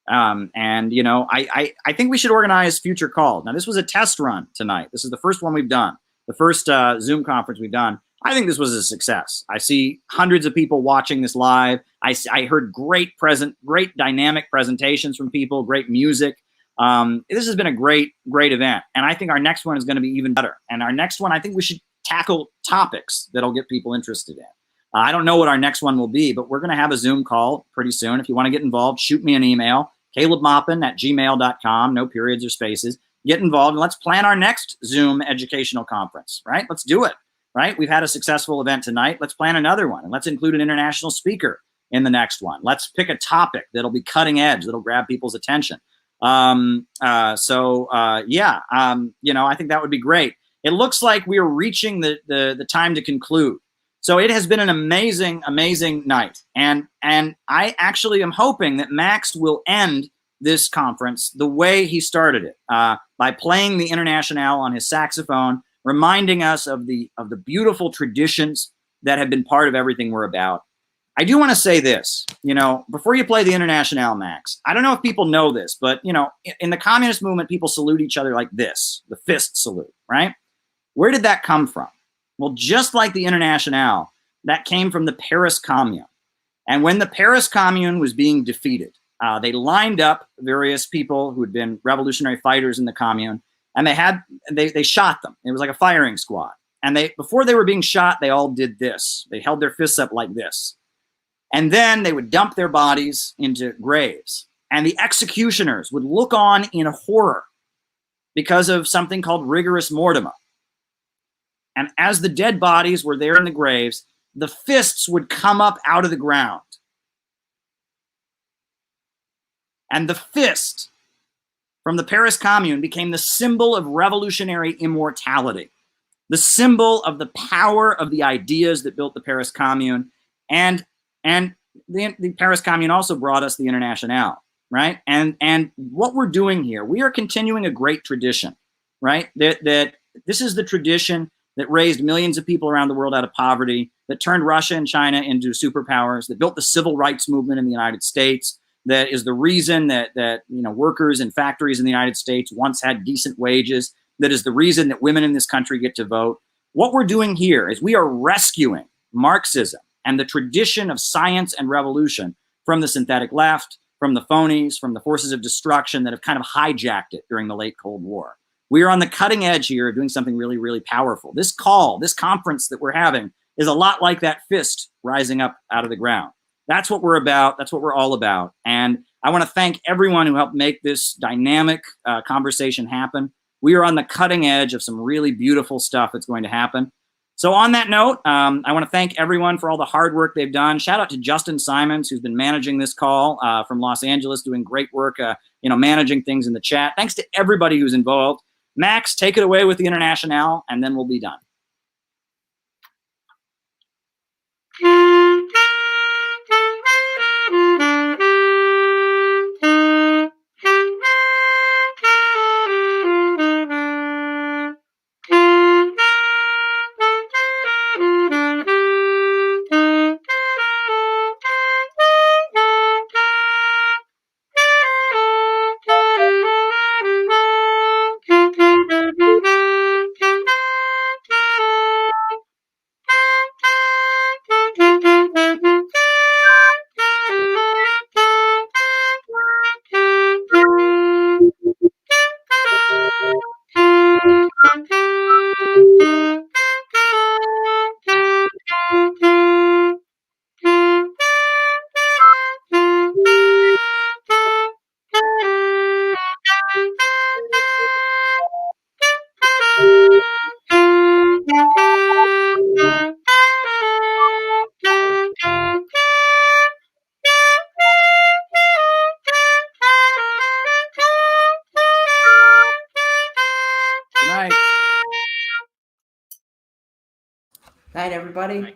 I think we should organize future calls. Now, this was a test run tonight. This is the first one we've done, the first Zoom conference we've done. I think this was a success. I see hundreds of people watching this live. I heard great dynamic presentations from people, great music. This has been a great event. And I think our next one is going to be even better. And our next one, I think we should tackle topics that'll get people interested in. I don't know what our next one will be, but we're going to have a Zoom call pretty soon. If you want to get involved, shoot me an email, calebmaupin@gmail.com, no periods or spaces. Get involved and let's plan our next Zoom educational conference, right? Let's do it, right? We've had a successful event tonight. Let's plan another one and let's include an international speaker in the next one. Let's pick a topic that'll be cutting edge, that'll grab people's attention. I think that would be great. It looks like we are reaching the time to conclude. So it has been an amazing night. And I actually am hoping that Max will end this conference the way he started it, by playing the Internationale on his saxophone, reminding us of the beautiful traditions that have been part of everything we're about. I do want to say this, before you play the Internationale, Max, I don't know if people know this, but, in the communist movement, people salute each other like this, the fist salute, right? Where did that come from? Well, just like the Internationale, that came from the Paris Commune. And when the Paris Commune was being defeated, they lined up various people who had been revolutionary fighters in the Commune, and they shot them. It was like a firing squad. And before they were being shot, they all did this. They held their fists up like this. And then they would dump their bodies into graves. And the executioners would look on in horror because of something called rigorous mortem. And as the dead bodies were there in the graves, the fists would come up out of the ground. And the fist from the Paris Commune became the symbol of revolutionary immortality, the symbol of the power of the ideas that built the Paris Commune. And the Paris Commune also brought us the Internationale, right? And what we're doing here, we are continuing a great tradition, right? That this is the tradition that raised millions of people around the world out of poverty, that turned Russia and China into superpowers, that built the civil rights movement in the United States, that is the reason that workers in factories in the United States once had decent wages, that is the reason that women in this country get to vote. What we're doing here is we are rescuing Marxism and the tradition of science and revolution from the synthetic left, from the phonies, from the forces of destruction that have kind of hijacked it during the late Cold War. We are on the cutting edge here doing something really, really powerful. This conference that we're having is a lot like that fist rising up out of the ground. That's what we're about. That's what we're all about. And I want to thank everyone who helped make this dynamic conversation happen. We are on the cutting edge of some really beautiful stuff that's going to happen. So on that note, I want to thank everyone for all the hard work they've done. Shout out to Justin Simons, who's been managing this call from Los Angeles, doing great work, managing things in the chat. Thanks to everybody who's involved. Max, take it away with the Internationale, and then we'll be done. night, everybody.